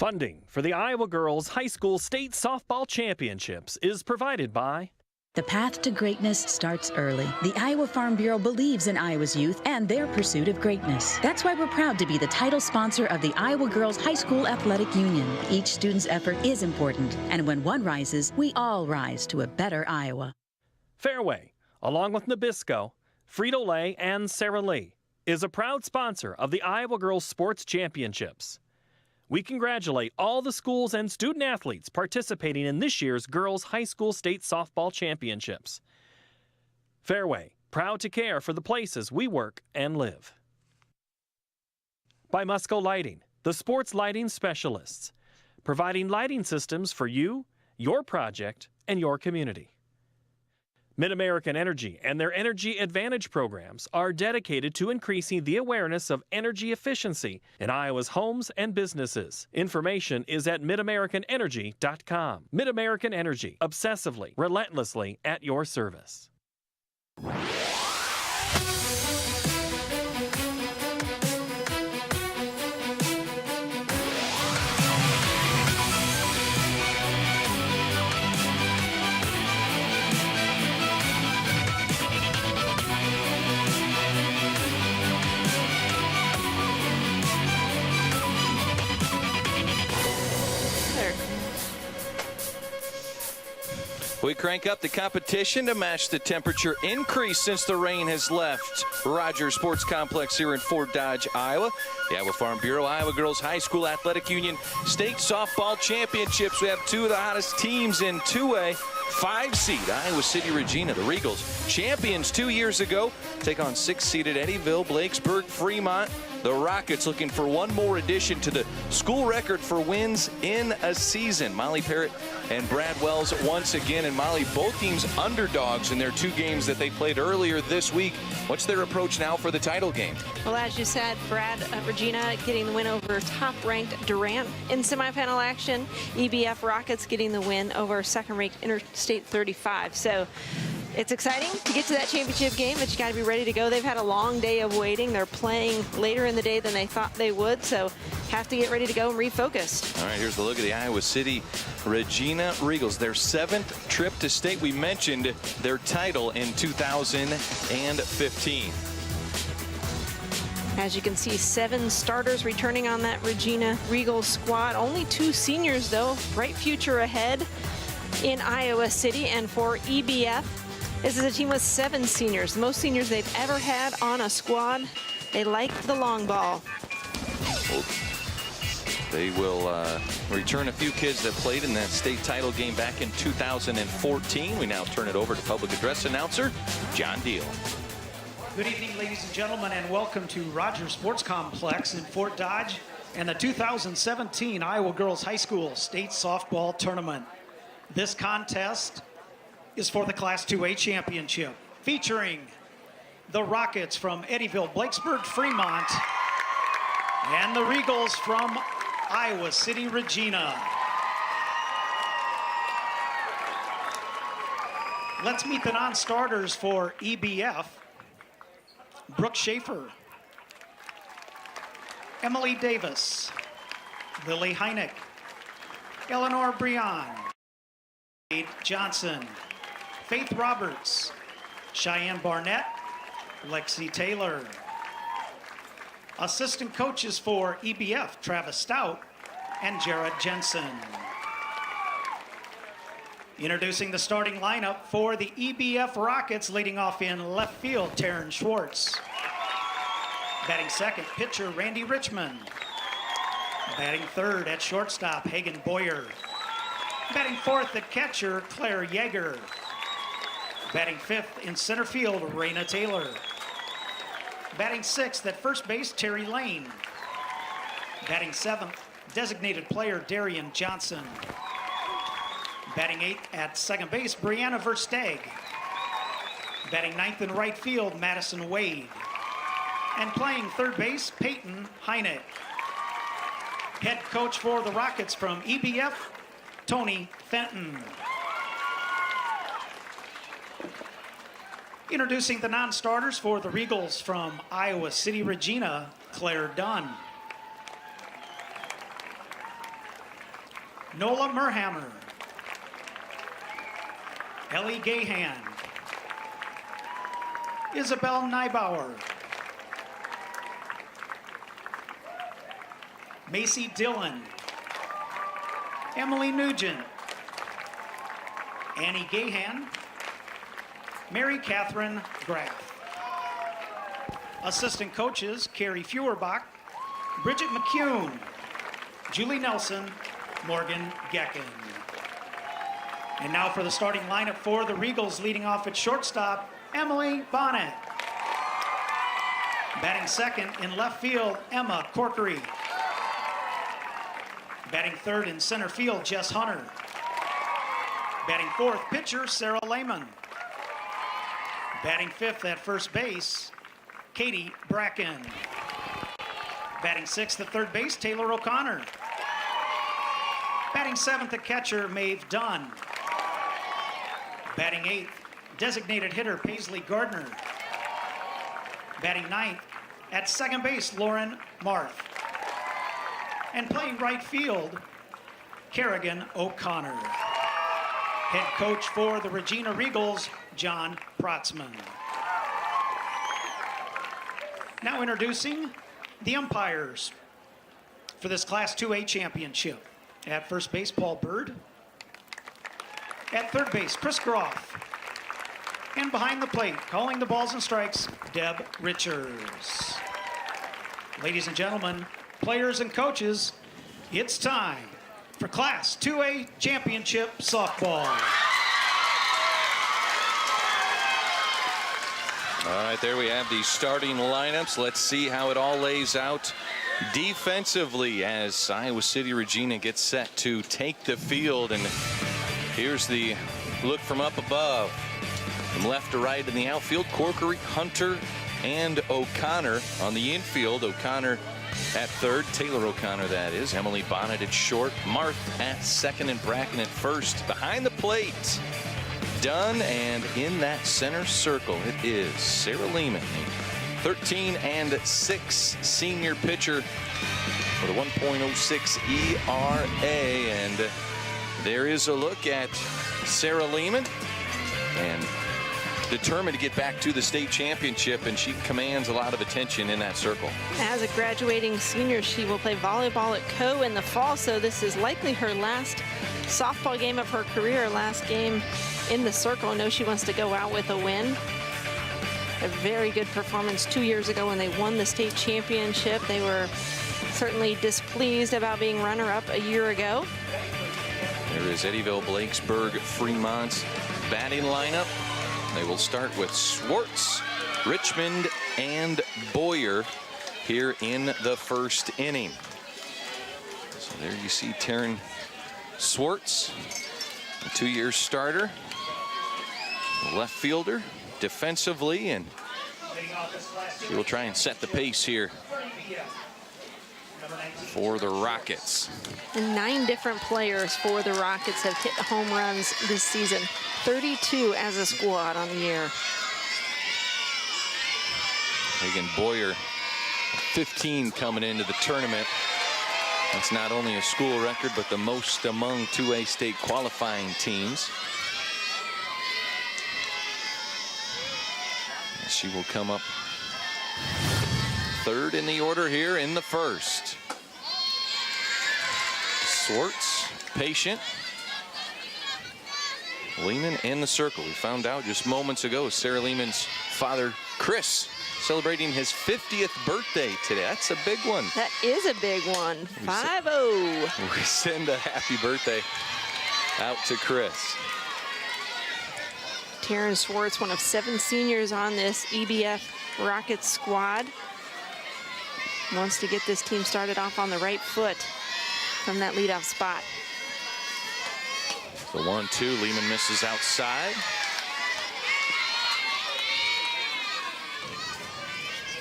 Funding for the Iowa Girls High School State Softball Championships is provided by The path to greatness starts early. The Iowa Farm Bureau believes in Iowa's youth and their pursuit of greatness. That's why we're proud to be the title sponsor of the Iowa Girls High School Athletic Union. Each student's effort is important, and when one rises, we all rise to a better Iowa. Fairway, along with Nabisco, Frito-Lay, and Sara Lee, is a proud sponsor of the Iowa Girls Sports Championships. We congratulate all the schools and student athletes participating in this year's Girls High School State Softball Championships. Fairway, proud to care for the places we work and live. By Musco Lighting, the sports lighting specialists, providing lighting systems for you, your project, and your community. Mid-American Energy and their Energy Advantage programs are dedicated to increasing the awareness of energy efficiency in Iowa's homes and businesses. Information is at midamericanenergy.com. Mid-American Energy, obsessively, relentlessly at your service. We crank up the competition to match the temperature increase since the rain has left Rogers Sports Complex here in Fort Dodge, Iowa. The Iowa Farm Bureau, Iowa Girls High School Athletic Union State Softball Championships. We have two of the hottest teams in 2A. 5-seed Iowa City Regina, the Regals, champions 2 years ago, take on 6-seeded Eddyville-Blakesburg-Fremont. The Rockets looking for one more addition to the school record for wins in a season. Molly Parrott and Brad Wells once again. And Molly, both teams underdogs in their two games that they played earlier this week. What's their approach now for the title game? Well, as you said, Regina getting the win over top-ranked Durant in semifinal action. EBF Rockets getting the win over second-ranked Interstate 35. So it's exciting to get to that championship game, but you got to be ready to go. They've had a long day of waiting. They're playing later in the day than they thought they would, so have to get ready to go and refocus. All right, here's the look of the Iowa City Regina Regals, their 7th trip to state. We mentioned their title in 2015. As you can see, 7 starters returning on that Regina Regals squad. Only 2 seniors, though. Bright future ahead in Iowa City. And for EBF, this is a team with 7 seniors, the most seniors they've ever had on a squad. They like the long ball. Well, they will return a few kids that played in that state title game back in 2014. We now turn it over to public address announcer John Deal. Good evening, ladies and gentlemen, and welcome to Rogers Sports Complex in Fort Dodge and the 2017 Iowa Girls High School State Softball Tournament. This contest is for the Class 2A Championship, featuring the Rockets from Eddyville-Blakesburg-Fremont and the Regals from Iowa City Regina. Let's meet the non-starters for EBF. Brooke Schaefer, Emily Davis, Lily Heineck, Eleanor Brion, Darian Johnson, Faith Roberts, Cheyenne Barnett, Lexi Taylor. Assistant coaches for EBF, Travis Stout and Jared Jensen. Introducing the starting lineup for the EBF Rockets, leading off in left field, Taryn Schwartz. Batting second, pitcher Randy Richmond. Batting third at shortstop, Hagen Boyer. Batting fourth at catcher, Claire Yeager. Batting fifth in center field, Raina Taylor. Batting sixth at first base, Terry Lane. Batting seventh, designated player Darian Johnson. Batting eighth at second base, Brianna Versteg. Batting ninth in right field, Madison Wade. And playing third base, Peyton Heineck. Head coach for the Rockets from EBF, Tony Fenton. Introducing the non-starters for the Regals from Iowa City Regina, Claire Dunn. Nola Merhammer, Ellie Gahan, Isabel Neibauer, Macy Dillon, Emily Nugent, Annie Gahan, Mary Catherine Graff. Assistant coaches, Carrie Feuerbach, Bridget McCune, Julie Nelson, Morgan Gecken. And now for the starting lineup for the Regals, leading off at shortstop, Emily Bonnet. Batting second in left field, Emma Corkery. Batting third in center field, Jess Hunter. Batting fourth, pitcher, Sarah Lehman. Batting fifth at first base, Katie Bracken. Batting sixth at third base, Taylor O'Connor. Batting seventh at catcher, Maeve Dunn. Batting eighth, designated hitter, Paisley Gardner. Batting ninth at second base, Lauren Marth. And playing right field, Kerrigan O'Connor. Head coach for the Regina Regals, John Protzman. Now introducing the umpires for this Class 2A championship. At first base, Paul Bird. At third base, Chris Groff. And behind the plate, calling the balls and strikes, Deb Richards. Ladies and gentlemen, players and coaches, it's time for Class 2A championship softball. All right, there we have the starting lineups. Let's see how it all lays out defensively as Iowa City Regina gets set to take the field. And here's the look from up above. From left to right in the outfield, Corkery, Hunter, and O'Connor. On the infield, O'Connor at third, Taylor O'Connor that is, Emily Bonnet at short, Marth at second, and Bracken at first. Behind the plate, Dunn, and in that center circle it is Sarah Lehman, 13-6 senior pitcher with a 1.06 ERA. And there is a look at Sarah Lehman, and determined to get back to the state championship, and she commands a lot of attention in that circle. As a graduating senior, she will play volleyball at Co in the fall, so this is likely her last softball game of her career, last game in the circle. I know she wants to go out with a win. A very good performance 2 years ago when they won the state championship. They were certainly displeased about being runner-up a year ago. There is Eddyville-Blakesburg-Fremont's batting lineup. They will start with Swartz, Richmond, and Boyer here in the first inning. So there you see Taryn Swartz, a 2-year starter, left fielder, defensively, and she will try and set the pace here for the Rockets. And 9 different players for the Rockets have hit home runs this season. 32 as a squad on the year. Again, Boyer, 15 coming into the tournament. That's not only a school record, but the most among 2A state qualifying teams. She will come up third in the order here in the first. Swartz, patient. Lehman in the circle. We found out just moments ago Sarah Lehman's father, Chris, celebrating his 50th birthday today. That's a big one. That is a big one. 5-0. We send a happy birthday out to Chris. Taryn Swartz, one of 7 seniors on this EBF Rockets squad. Wants to get this team started off on the right foot from that leadoff spot. The 1-2, Lehman misses outside.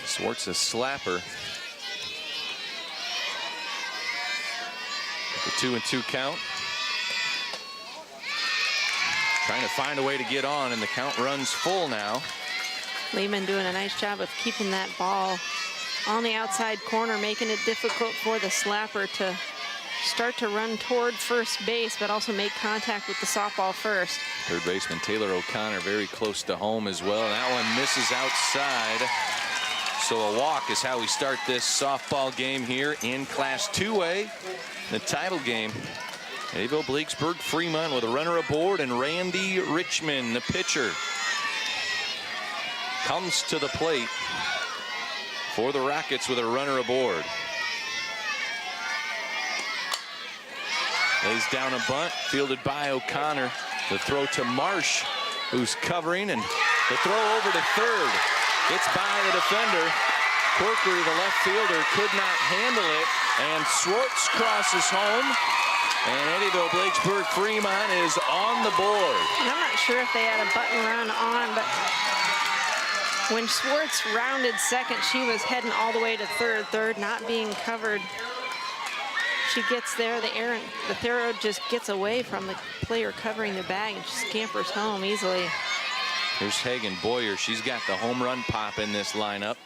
Swartz a slapper. The 2-2 count. Trying to find a way to get on, and the count runs full now. Lehman doing a nice job of keeping that ball on the outside corner, making it difficult for the slapper to start to run toward first base, but also make contact with the softball first. Third baseman Taylor O'Connor very close to home as well. That one misses outside. So a walk is how we start this softball game here in Class 2A. The title game. Eddyville-Blakesburg-Fremont with a runner aboard, and Randy Richmond, the pitcher, comes to the plate for the Rockets with a runner aboard. Lays down a bunt, fielded by O'Connor. The throw to Marsh, who's covering, and the throw over to third. Gets by the defender. Corkery, the left fielder, could not handle it, and Schwartz crosses home. And Eddyville-Blakesburg-Fremont is on the board. And I'm not sure if they had a button run on, but when Schwartz rounded second, she was heading all the way to third, not being covered. She gets there, the throw just gets away from the player covering the bag, and she scampers home easily. Here's Hagen Boyer. She's got the home run pop in this lineup.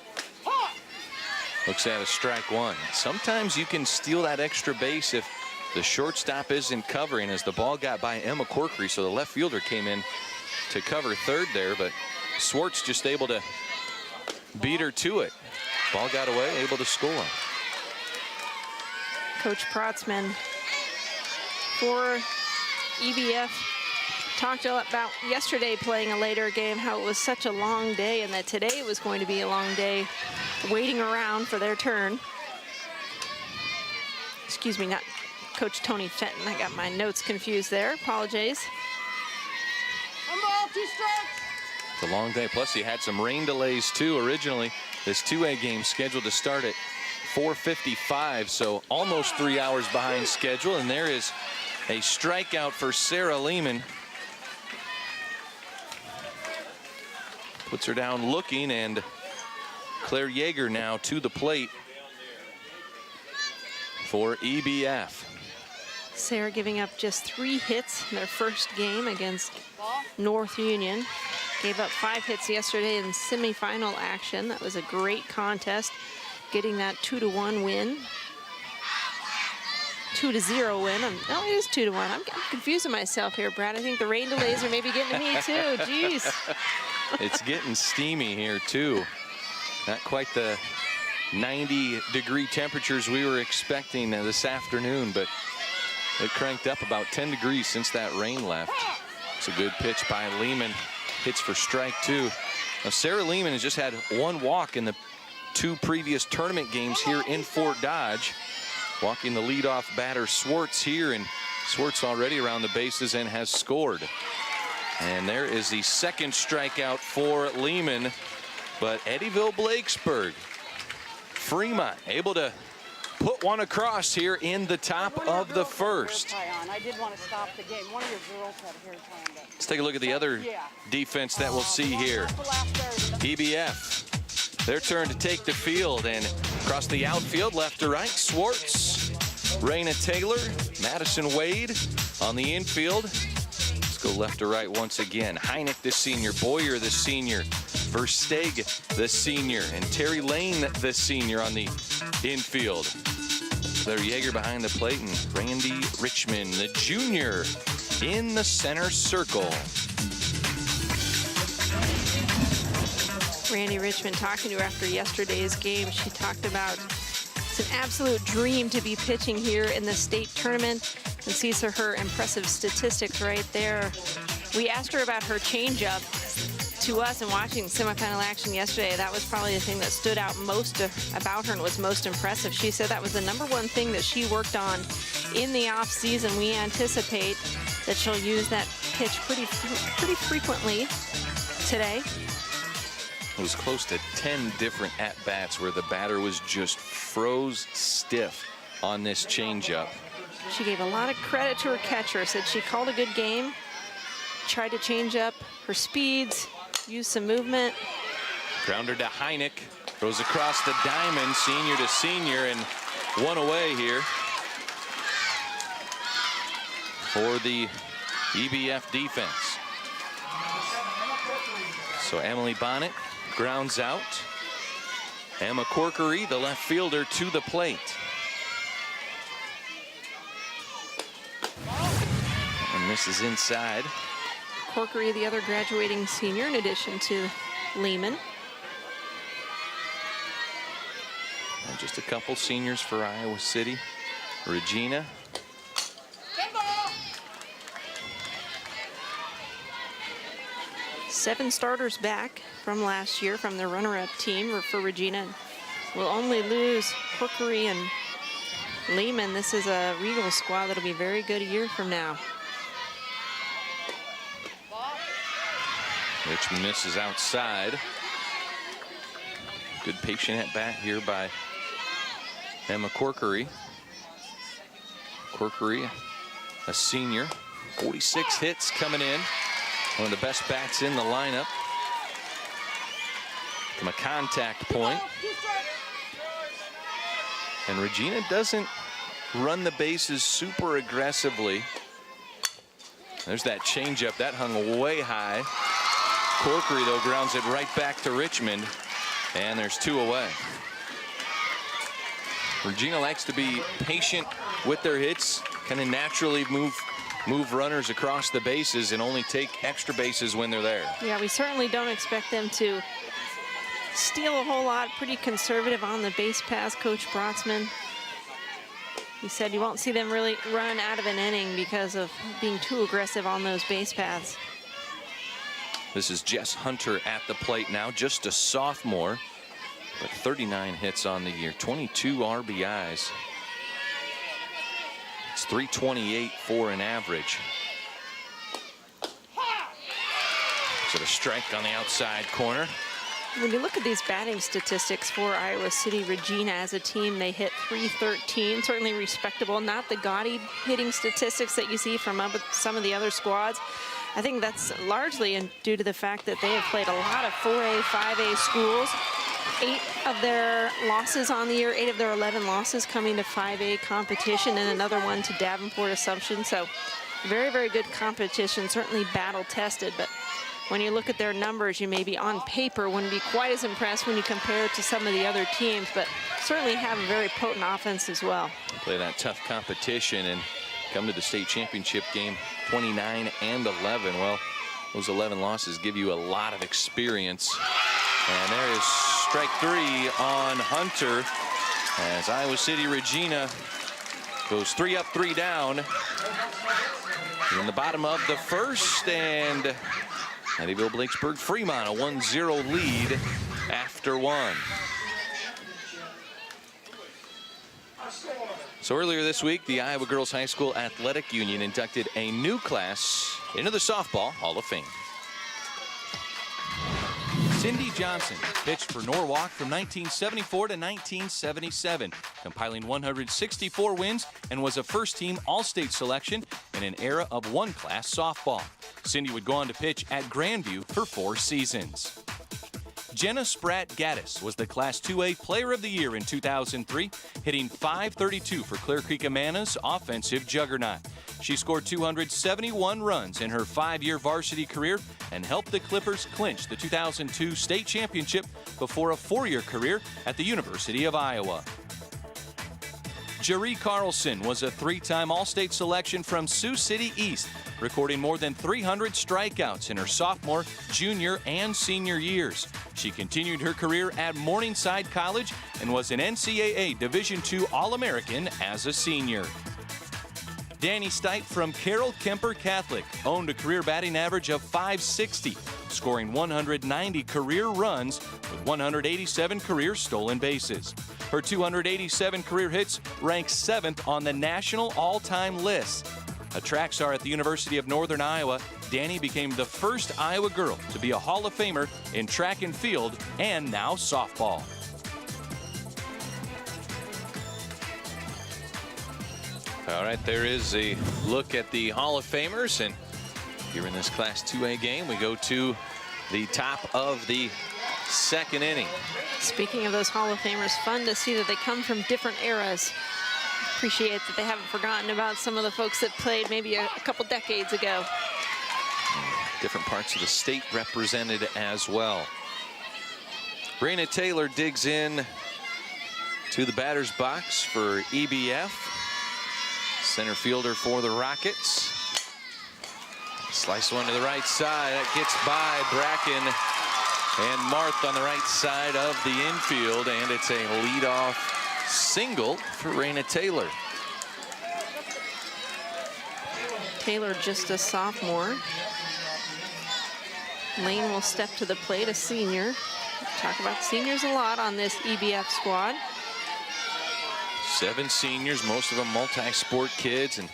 Looks at a strike one. Sometimes you can steal that extra base if the shortstop isn't covering, as the ball got by Emma Corkery, so the left fielder came in to cover third there, but Schwartz just able to beat her to it. Ball got away, able to score. Coach Protzman for EBF talked about yesterday playing a later game, how it was such a long day, and that today was going to be a long day waiting around for their turn. Excuse me, not Coach Tony Fenton. I got my notes confused there. Apologize. It's a long day. Plus, you had some rain delays, too. Originally, this 2A game scheduled to start at 4:55, so almost 3 hours behind schedule. And there is a strikeout for Sarah Lehman. Puts her down looking, and Claire Yeager now to the plate for EBF. Sarah giving up just 3 hits in their first game against North Union. Gave up 5 hits yesterday in semifinal action. That was a great contest, getting that 2-1 win. 2-0 win. No, it is 2-1. I'm confusing myself here, Brad. I think the rain delays are maybe getting to me too. Jeez. It's getting steamy here too. Not quite the 90-degree temperatures we were expecting this afternoon, but it cranked up about 10 degrees since that rain left. It's a good pitch by Lehman. Hits for strike 2. Now, Sarah Lehman has just had 1 walk in the 2 previous tournament games here in Fort Dodge. Walking the leadoff batter Schwartz here, and Schwartz already around the bases and has scored. And there is the second strikeout for Lehman. But Eddyville-Blakesburg-Fremont able to put one across here in the top of the first. I did want to stop the game. One of your girls had a hair tie on. Let's take a look at the other defense that we'll see here. EBF, their turn to take the field, and across the outfield, left to right, Schwartz, Raina Taylor, Madison Wade on the infield. Let's go left to right once again. Heineck, the senior, Boyer, the senior, Versteg, the senior, and Terry Lane, the senior on the infield. Claire Yeager behind the plate, and Randy Richmond, the junior, in the center circle. Randy Richmond talking to her after yesterday's game. She talked about it's an absolute dream to be pitching here in the state tournament, and sees her impressive statistics right there. We asked her about her changeup. To us, and watching semifinal action yesterday, that was probably the thing that stood out most about her and was most impressive. She said that was the #1 thing that she worked on in the off season. We anticipate that she'll use that pitch pretty frequently today. It was close to 10 different at-bats where the batter was just froze stiff on this changeup. She gave a lot of credit to her catcher, said she called a good game, tried to change up her speeds, use some movement. Grounder to Heineck, throws across the diamond, senior to senior, and 1 away here for the EBF defense. So Emily Bonnet grounds out. Emma Corkery, the left fielder, to the plate. Misses inside. Corkery, the other graduating senior, in addition to Lehman. And just a couple seniors for Iowa City. Regina. Seven starters back from last year from the runner-up team for Regina. Will only lose Corkery and Lehman. This is a Regals squad that'll be very good a year from now. Richmond misses outside. Good patient at bat here by Emma Corkery. Corkery, a senior, 46 hits coming in. One of the best bats in the lineup. From a contact point. And Regina doesn't run the bases super aggressively. There's that changeup that hung way high. Corkery, though, grounds it right back to Richmond. And there's 2 away. Regina likes to be patient with their hits, kind of naturally move runners across the bases and only take extra bases when they're there. Yeah, we certainly don't expect them to steal a whole lot. Pretty conservative on the base pass, Coach Brotzman. He said you won't see them really run out of an inning because of being too aggressive on those base paths. This is Jess Hunter at the plate now, just a sophomore, but 39 hits on the year, 22 RBIs. It's 328 for an average. So the strike on the outside corner. When you look at these batting statistics for Iowa City Regina as a team, they hit .313, certainly respectable. Not the gaudy hitting statistics that you see from some of the other squads. I think that's largely due to the fact that they have played a lot of 4A, 5A schools. 8 of their losses on the year, 8 of their 11 losses coming to 5A competition, and another one to Davenport Assumption. So very, very good competition, certainly battle tested. But when you look at their numbers, you maybe on paper wouldn't be quite as impressed when you compare it to some of the other teams, but certainly have a very potent offense as well. Play that tough competition and come to the state championship game 29 and 11. Well, those 11 losses give you a lot of experience. And there is strike 3 on Hunter as Iowa City Regina goes 3 up, 3 down in the bottom of the first, and Eddyville-Blakesburg-Fremont a 1-0 lead after 1. So earlier this week, the Iowa Girls High School Athletic Union inducted a new class into the Softball Hall of Fame. Cindy Johnson pitched for Norwalk from 1974 to 1977, compiling 164 wins and was a first-team All-State selection in an era of one-class softball. Cindy would go on to pitch at Grandview for 4 seasons. Jenna Spratt Gattis was the Class 2A Player of the Year in 2003, hitting .532 for Clear Creek Amana's offensive juggernaut. She scored 271 runs in her 5-year varsity career and helped the Clippers clinch the 2002 state championship before a 4-year career at the University of Iowa. Jeree Carlson was a 3-time All-State selection from Sioux City East, recording more than 300 strikeouts in her sophomore, junior, and senior years. She continued her career at Morningside College and was an NCAA Division II All-American as a senior. Danny Stipe from Carroll Kemper Catholic owned a career batting average of .560, scoring 190 career runs with 187 career stolen bases. Her 287 career hits rank 7th on the national all-time list. A track star at the University of Northern Iowa, Danny became the first Iowa girl to be a Hall of Famer in track and field and now softball. All right, there is a look at the Hall of Famers, and here in this Class 2A game, we go to the top of the 2nd inning. Speaking of those Hall of Famers, fun to see that they come from different eras. Appreciate that they haven't forgotten about some of the folks that played maybe a couple decades ago. Different parts of the state represented as well. Raina Taylor digs in to the batter's box for EBF. Center fielder for the Rockets. Slice one to the right side. That gets by Bracken and Marth on the right side of the infield, and it's a leadoff single for Raina Taylor. Taylor just a sophomore. Lane will step to the plate, a senior. Talk about seniors a lot on this EBF squad. 7 seniors, most of them multi-sport kids, and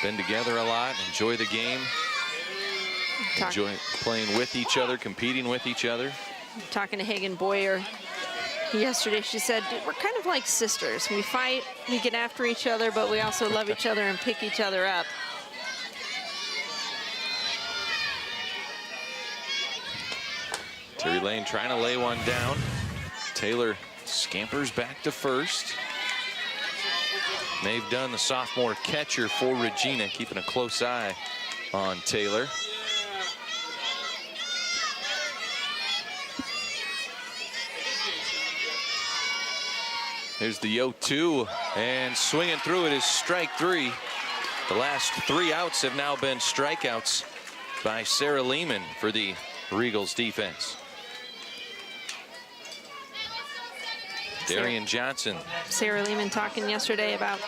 been together a lot, enjoy the game, enjoy playing with each other, competing with each other. Talking to Hagen Boyer yesterday, she said, we're kind of like sisters. We fight, we get after each other, but we also love each other and pick each other up. Terry Lane trying to lay one down. Taylor scampers back to first. They've done the sophomore catcher for Regina, keeping a close eye on Taylor. Here's the 0-2, and swinging through it is strike 3. The last 3 outs have now been strikeouts by Sarah Lehman for the Regals defense. Darien Johnson. Sarah Lehman talking yesterday about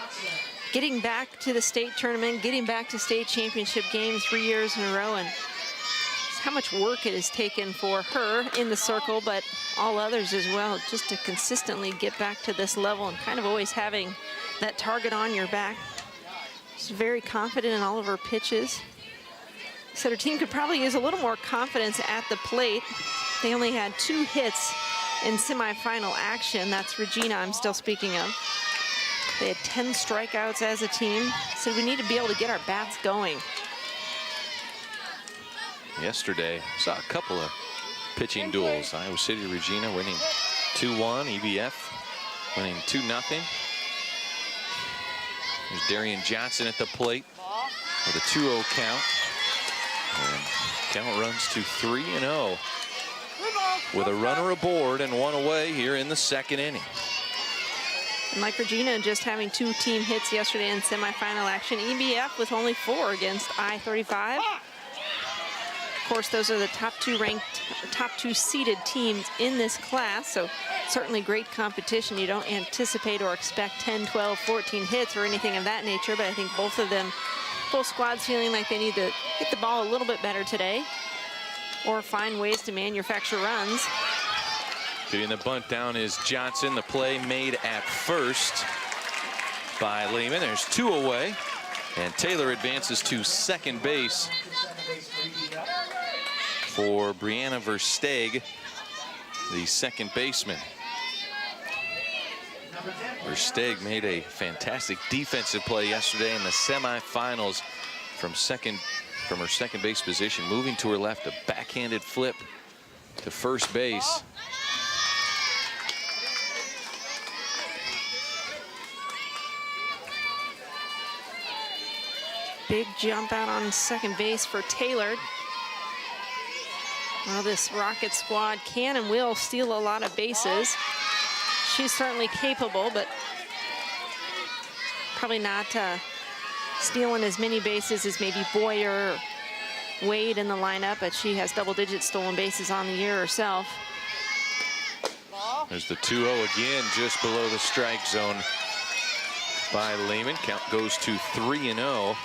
getting back to the state tournament, getting back to state championship games 3 years in a row, and how much work it has taken for her in the circle, but all others as well, just to consistently get back to this level and kind of always having that target on your back. She's very confident in all of her pitches. Said her team could probably use a little more confidence at the plate. They only had 2 hits in semifinal action. That's Regina I'm still speaking of. They had 10 strikeouts as a team. So we need to be able to get our bats going. Yesterday, saw a couple of pitching duels. Iowa City Regina winning 2-1, EBF winning 2-0. There's Darian Johnson at the plate with a 2-0 count. And count runs to 3-0. With a runner aboard and 1 away here in the 2nd inning. And like Regina just having 2 team hits yesterday in semifinal action, EBF with only 4 against I-35. Of course, those are the top 2 ranked, top 2 seeded teams in this class, so certainly great competition. You don't anticipate or expect 10, 12, 14 hits or anything of that nature, but I think both of them, both squads feeling like they need to hit the ball a little bit better today, or find ways to manufacture runs. Getting the bunt down is Johnson. The play made at first by Lehman. There's 2 away, and Taylor advances to second base for Brianna Versteeg, the second baseman. Versteeg made a fantastic defensive play yesterday in the semifinals from her second base position, moving to her left, a backhanded flip to first base. Big jump out on second base for Taylor. Well, this Rocket squad can and will steal a lot of bases. She's certainly capable, but probably not stealing as many bases as maybe Boyer or Wade in the lineup, but she has double-digit stolen bases on the year herself. There's the 2-0 again, just below the strike zone by Lehman. Count goes to 3-0.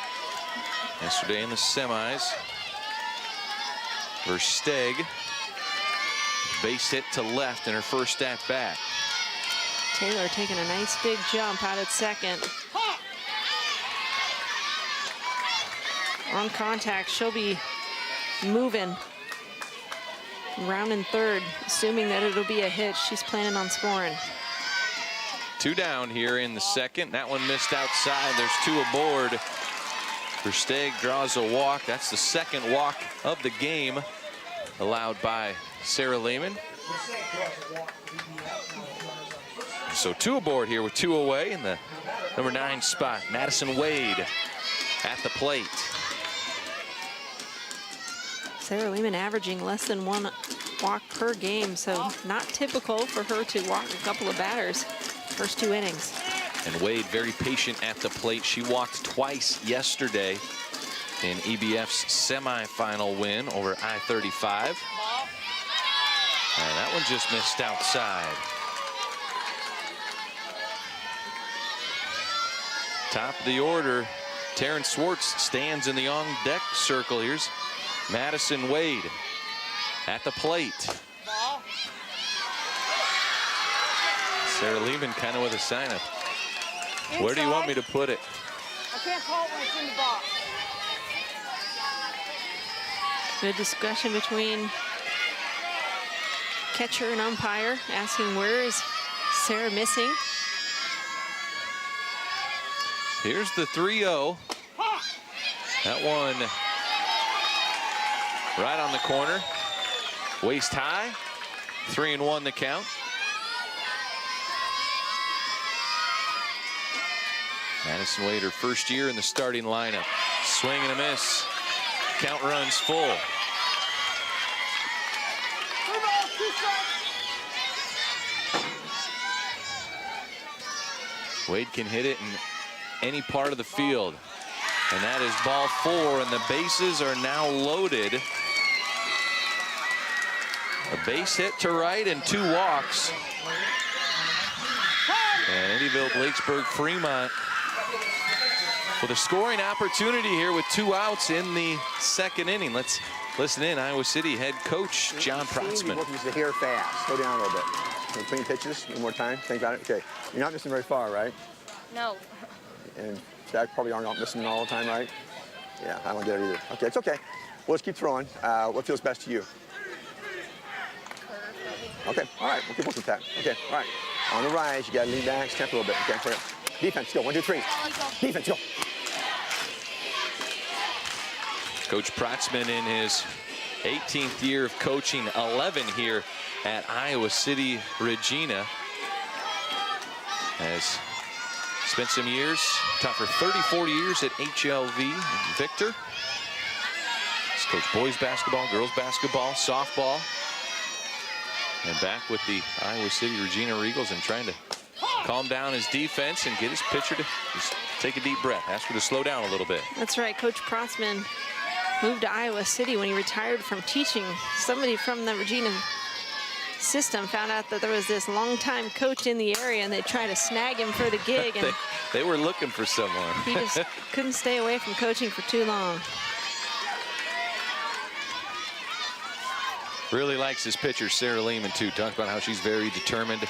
Yesterday in the semis, Versteeg, base hit to left in her first at bat. Taylor taking a nice big jump out at second. On contact, she'll be moving around in third, assuming that it'll be a hit. She's planning on scoring. 2 down here in the 2nd. That one missed outside. There's 2 aboard. Versteeg draws a walk. That's the 2nd walk of the game allowed by Sarah Lehman. So 2 aboard here with 2 away in the number 9 spot. Madison Wade at the plate. Sarah Lehman averaging less than 1 walk per game, so not typical for her to walk a couple of batters first 2 innings. And Wade very patient at the plate. She walked twice yesterday in EBF's semifinal win over I-35. And that one just missed outside. Top of the order, Terrence Schwartz stands in the on-deck circle. Here's Madison Wade at the plate. Sarah Lehman kind of with a sign of, where do you want me to put it? I can't call it when it's in the box. Good discussion between catcher and umpire, asking where is Sarah missing. Here's the 3-0. That one right on the corner. Waist high. 3-1 the count. Madison Wade, her first year in the starting lineup. Swing and a miss. Count runs full. Wade can hit it in any part of the field. And that is ball 4, and the bases are now loaded. A base hit to right and 2 walks. And Eddyville-Blakesburg-Fremont with a scoring opportunity here with 2 outs in the second inning. Let's listen in. Iowa City head coach John Protzman. Looking to hear fast. Slow down a little bit. Between pitches, one more time. Think about it. Okay. You're not missing very far, right? No. And Jack probably aren't missing all the time, right? Yeah, I don't get it either. Okay, it's okay. Well, let's keep throwing. What feels best to you? Okay, all right. We'll keep working with that. Okay, all right. On the rise, you got to lean back, step a little bit. Okay, hurry up. Defense, go. 1, 2, 3. Defense, go. Coach Protzman in his 18th year of coaching, 11 here at Iowa City Regina. Has spent some years, taught for 34 years at HLV in Victor. He's coached boys basketball, girls basketball, softball. And back with the Iowa City Regina Regals and trying to calm down his defense and get his pitcher to just take a deep breath. Ask her to slow down a little bit. That's right. Coach Protzman moved to Iowa City when he retired from teaching. Somebody from the Regina system found out that there was this longtime coach in the area, and they tried to snag him for the gig. And they were looking for someone. He just couldn't stay away from coaching for too long. Really likes his pitcher, Sarah Lehman, too. Talked about how she's very determined.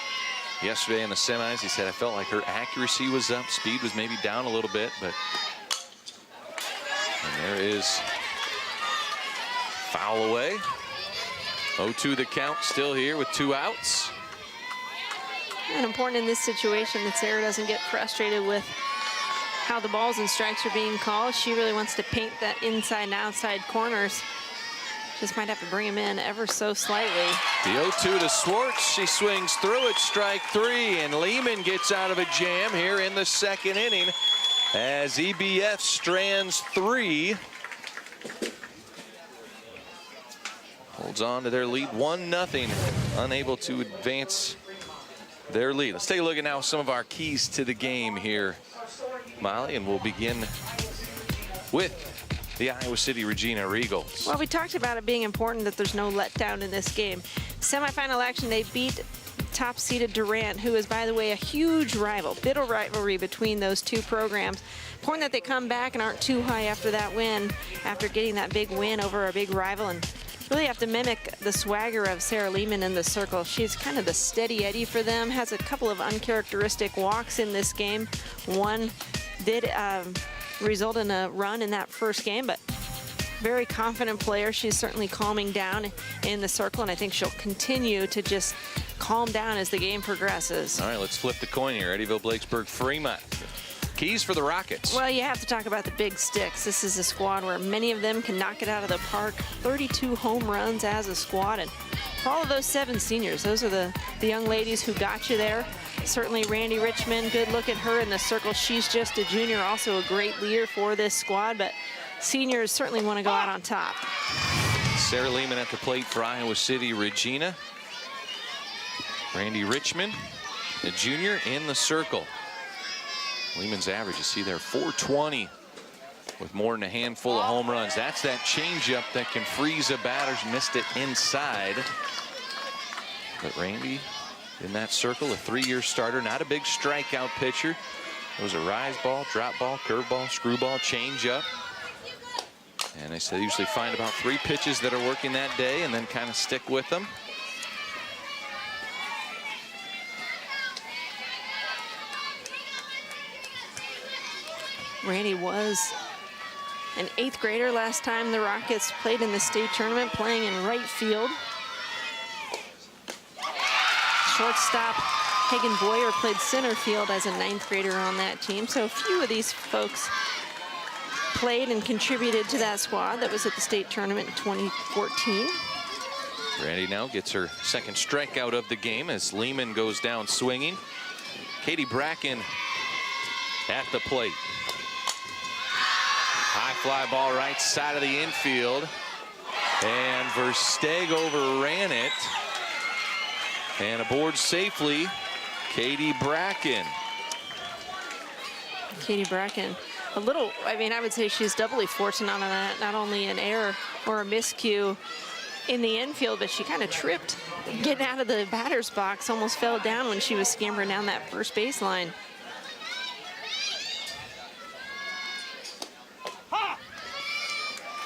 Yesterday in the semis, he said, I felt like her accuracy was up. Speed was maybe down a little bit, but... And there is foul away. 0-2 the count, still here with 2 outs. And important in this situation that Sarah doesn't get frustrated with how the balls and strikes are being called. She really wants to paint that inside and outside corners. Just might have to bring him in ever so slightly. The 0-2 to Schwartz. She swings through it, strike 3, and Lehman gets out of a jam here in the second inning as EBF strands 3. Holds on to their lead 1-0, unable to advance their lead. Let's take a look at now some of our keys to the game here, Molly, and we'll begin with the Iowa City Regina Regals. Well, we talked about it being important that there's no letdown in this game. Semifinal action, they beat top-seeded Durant, who is, by the way, a huge rival, bitter rivalry between those two programs. Important that they come back and aren't too high after that win, after getting that big win over a big rival, and really have to mimic the swagger of Sarah Lehman in the circle. She's kind of the steady Eddie for them, has a couple of uncharacteristic walks in this game. One did result in a run in that first game, but very confident player. She's certainly calming down in the circle, and I think she'll continue to just calm down as the game progresses. All right, let's flip the coin here. Eddyville-Blakesburg-Fremont. Keys for the Rockets. Well, you have to talk about the big sticks. This is a squad where many of them can knock it out of the park. 32 home runs as a squad, and for all of those 7 seniors, those are the young ladies who got you there. Certainly Randy Richmond, good look at her in the circle. She's just a junior, also a great leader for this squad, but seniors certainly want to go out on top. Sarah Lehman at the plate for Iowa City Regina. Randy Richmond, the junior, in the circle. Lehman's average, you see there, 420 with more than a handful of home runs. That's that changeup that can freeze a batter. Missed it inside. But Randy in that circle, a 3-year starter, not a big strikeout pitcher. It was a rise ball, drop ball, curveball, screwball, changeup. And they say they usually find about 3 pitches that are working that day and then kind of stick with them. Randy was an 8th grader last time the Rockets played in the state tournament, playing in right field. Shortstop Hagen Boyer played center field as a 9th grader on that team. So a few of these folks played and contributed to that squad that was at the state tournament in 2014. Randy now gets her 2nd strikeout of the game as Lehman goes down swinging. Katie Bracken at the plate. High fly ball right side of the infield. And Versteeg overran it. And aboard safely, Katie Bracken. Katie Bracken, a little, I mean, I would say she's doubly fortunate on that. Not only an error or a miscue in the infield, but she kind of tripped getting out of the batter's box, almost fell down when she was scampering down that first baseline.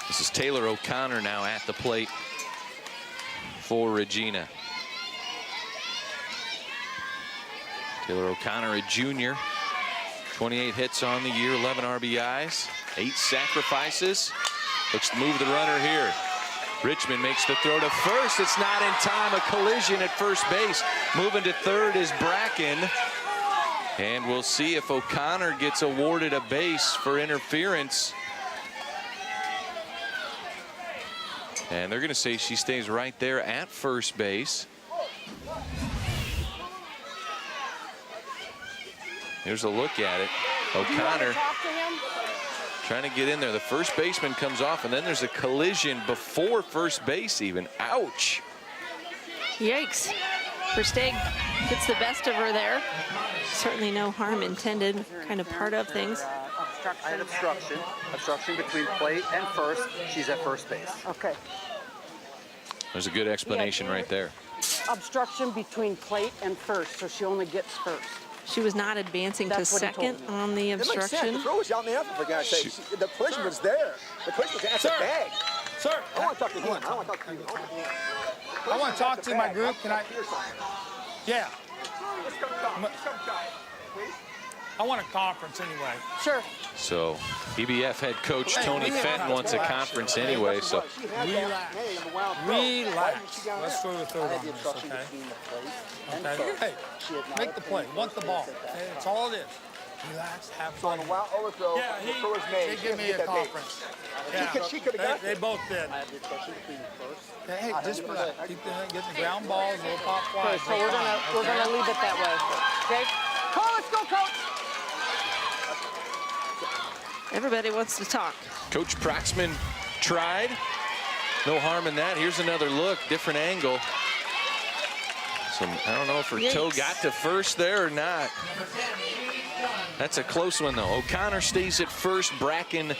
This is Taylor O'Connor now at the plate for Regina. Taylor O'Connor, a junior, 28 hits on the year, 11 RBIs, 8 sacrifices. Looks to move the runner here. Richmond makes the throw to first. It's not in time. A collision at first base. Moving to third is Bracken. And we'll see if O'Connor gets awarded a base for interference. And they're going to say she stays right there at first base. Here's a look at it. O'Connor trying to get in there. The first baseman comes off, and then there's a collision before first base even. Ouch. Yikes. Versteeg gets the best of her there. Certainly no harm intended, kind of part of things. I had obstruction between plate and first. She's at first base. Okay. There's a good explanation right there. Obstruction between plate and first, so she only gets first. She was not advancing to second on the obstruction. The throw was out in the effort, for God's sake. The collision was there. The collision was at the bag. Sir, I want to talk to him. I want to talk to you. I want to talk to my group. Can I? Yeah. I want a conference anyway. Sure. So EBF head coach Tony Fenton wants a conference anyway. So Relax. Relax. Let's throw the third on this, okay? Okay. Hey, make the play. Want the ball. Okay? That's all it is. Relax. Have fun. Yeah, he gave me a conference. Yeah, they both did. Hey, just relax. Keep getting the ground balls, little pop flies. So we're gonna leave it that way. Okay. Coach, let's go, coach. Everybody wants to talk. Coach Proxman tried. No harm in that. Here's another look, different angle. So I don't know if her toe got to first there or not. That's a close one though. O'Connor stays at first. Bracken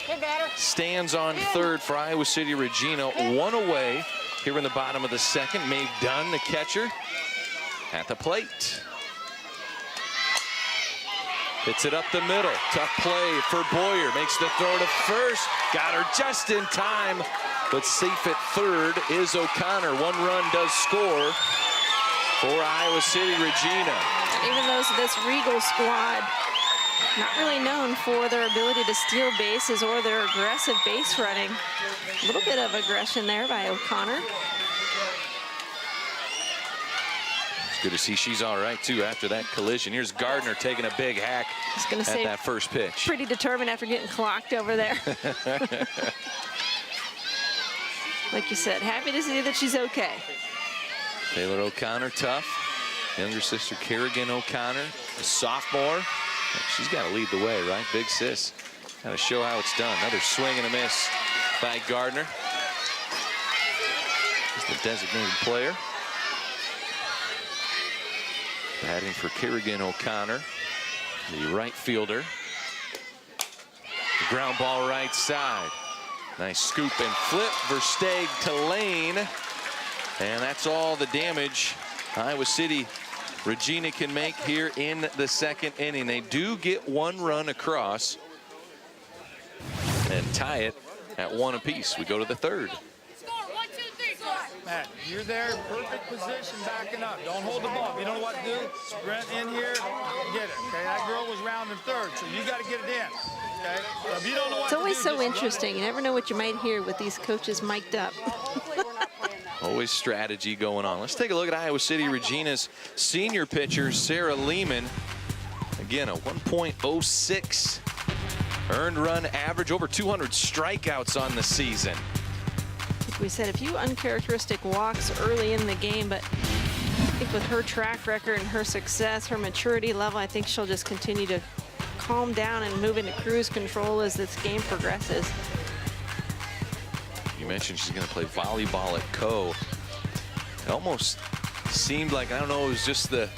stands on third for Iowa City Regina. 1 away here in the bottom of the second. Maeve Dunn, the catcher, at the plate. Hits it up the middle. Tough play for Boyer. Makes the throw to first. Got her just in time. But safe at third is O'Connor. 1 run does score for Iowa City Regina. Even though this Regal squad, not really known for their ability to steal bases or their aggressive base running. A little bit of aggression there by O'Connor. Good to see she's all right, too, after that collision. Here's Gardner taking a big hack at that first pitch. Pretty determined after getting clocked over there. Like you said, happy to see that she's okay. Taylor O'Connor, tough. Younger sister Kerrigan O'Connor, a sophomore. She's got to lead the way, right? Big sis. Got to show how it's done. Another swing and a miss by Gardner. He's the designated player. Batting for Kerrigan O'Connor, the right fielder. Ground ball right side. Nice scoop and flip. Versteeg to Lane. And that's all the damage Iowa City Regina can make here in the second inning. They do get one run across and tie it at 1 apiece. We go to the third. Matt, you're there, perfect position, backing up. Don't hold the ball. If you don't know what to do, sprint in here, get it. Okay, that girl was rounding third, so you got to get it in. Okay, so if you don't know what It's to always do, so interesting. You never know what you might hear with these coaches mic'd up. Always strategy going on. Let's take a look at Iowa City Regina's senior pitcher, Sarah Lehman. Again, a 1.06 earned run average, over 200 strikeouts on the season. We said a few uncharacteristic walks early in the game, but I think with her track record and her success, her maturity level, I think she'll just continue to calm down and move into cruise control as this game progresses. You mentioned she's going to play volleyball at Co. It almost seemed like, I don't know, it was just the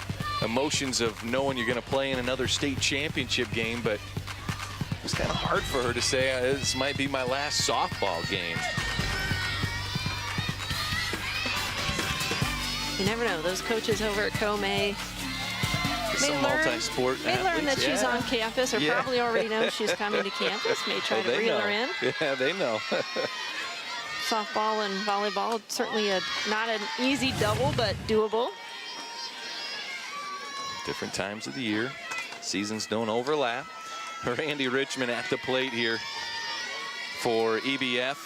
emotions of knowing you're going to play in another state championship game, but it was kind of hard for her to say, this might be my last softball game. You never know. Those coaches over at Co may Some multi-sport learn that athletes, she's on campus, or probably already know she's coming to campus. May try to reel her in. Yeah, they know. Softball and volleyball, certainly not an easy double, but doable. Different times of the year. Seasons don't overlap. Randy Richmond at the plate here for EBF.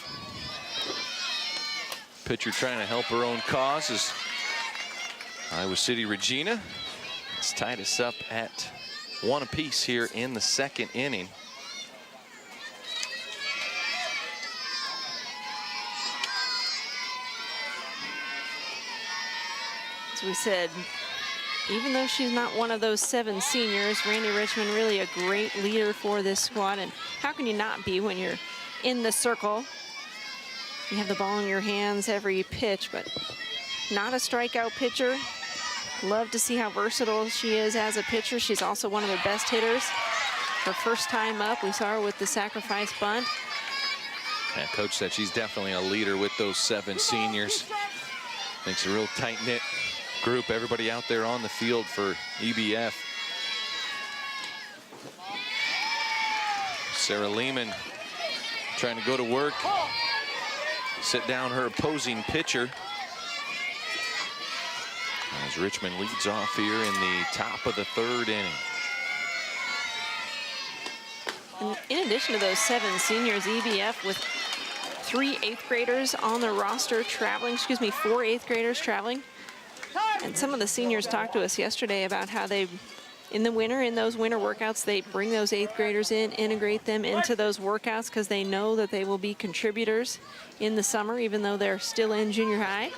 Pitcher trying to help her own cause is Iowa City Regina. It's tied us up at 1 apiece here in the second inning. As we said, even though she's not one of those 7 seniors, Randy Richmond really a great leader for this squad. And how can you not be when you're in the circle? You have the ball in your hands every pitch, but not a strikeout pitcher. Love to see how versatile she is as a pitcher. She's also one of the best hitters. Her first time up, we saw her with the sacrifice bunt. And Coach said she's definitely a leader with those 7 seniors. Makes a real tight-knit group. Everybody out there on the field for EBF. Sarah Lehman trying to go to work. Sit down her opposing pitcher. As Richmond leads off here in the top of the 3rd inning. And in addition to those 7 seniors, EBF with 3 8th graders on the roster traveling, 4 8th graders traveling. And some of the seniors talked to us yesterday about how they, in the winter, in those winter workouts, they bring those 8th graders in, integrate them into those workouts because they know that they will be contributors in the summer, even though they're still in junior high.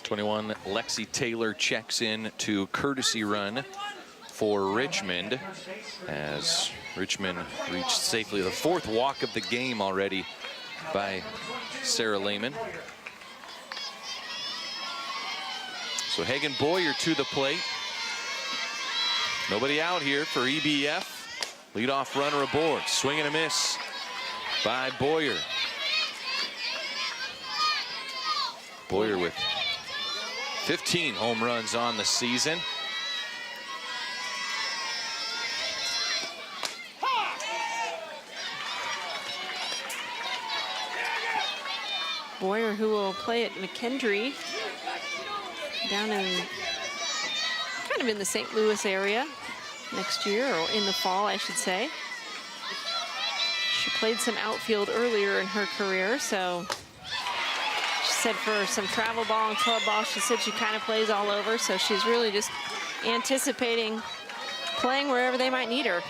21, Lexi Taylor checks in to courtesy run for Richmond as Richmond reached safely the 4th walk of the game already by Sarah Lehman. So Hagen Boyer to the plate. Nobody out here for EBF. Leadoff runner aboard. Swing and a miss by Boyer. Boyer with 15 home runs on the season. Boyer, who will play at McKendree down in kind of in the St. Louis area next year, or in the fall, I should say. She played some outfield earlier in her career, so she said for some travel ball and club ball, she said she kind of plays all over, so she's really just anticipating playing wherever they might need her.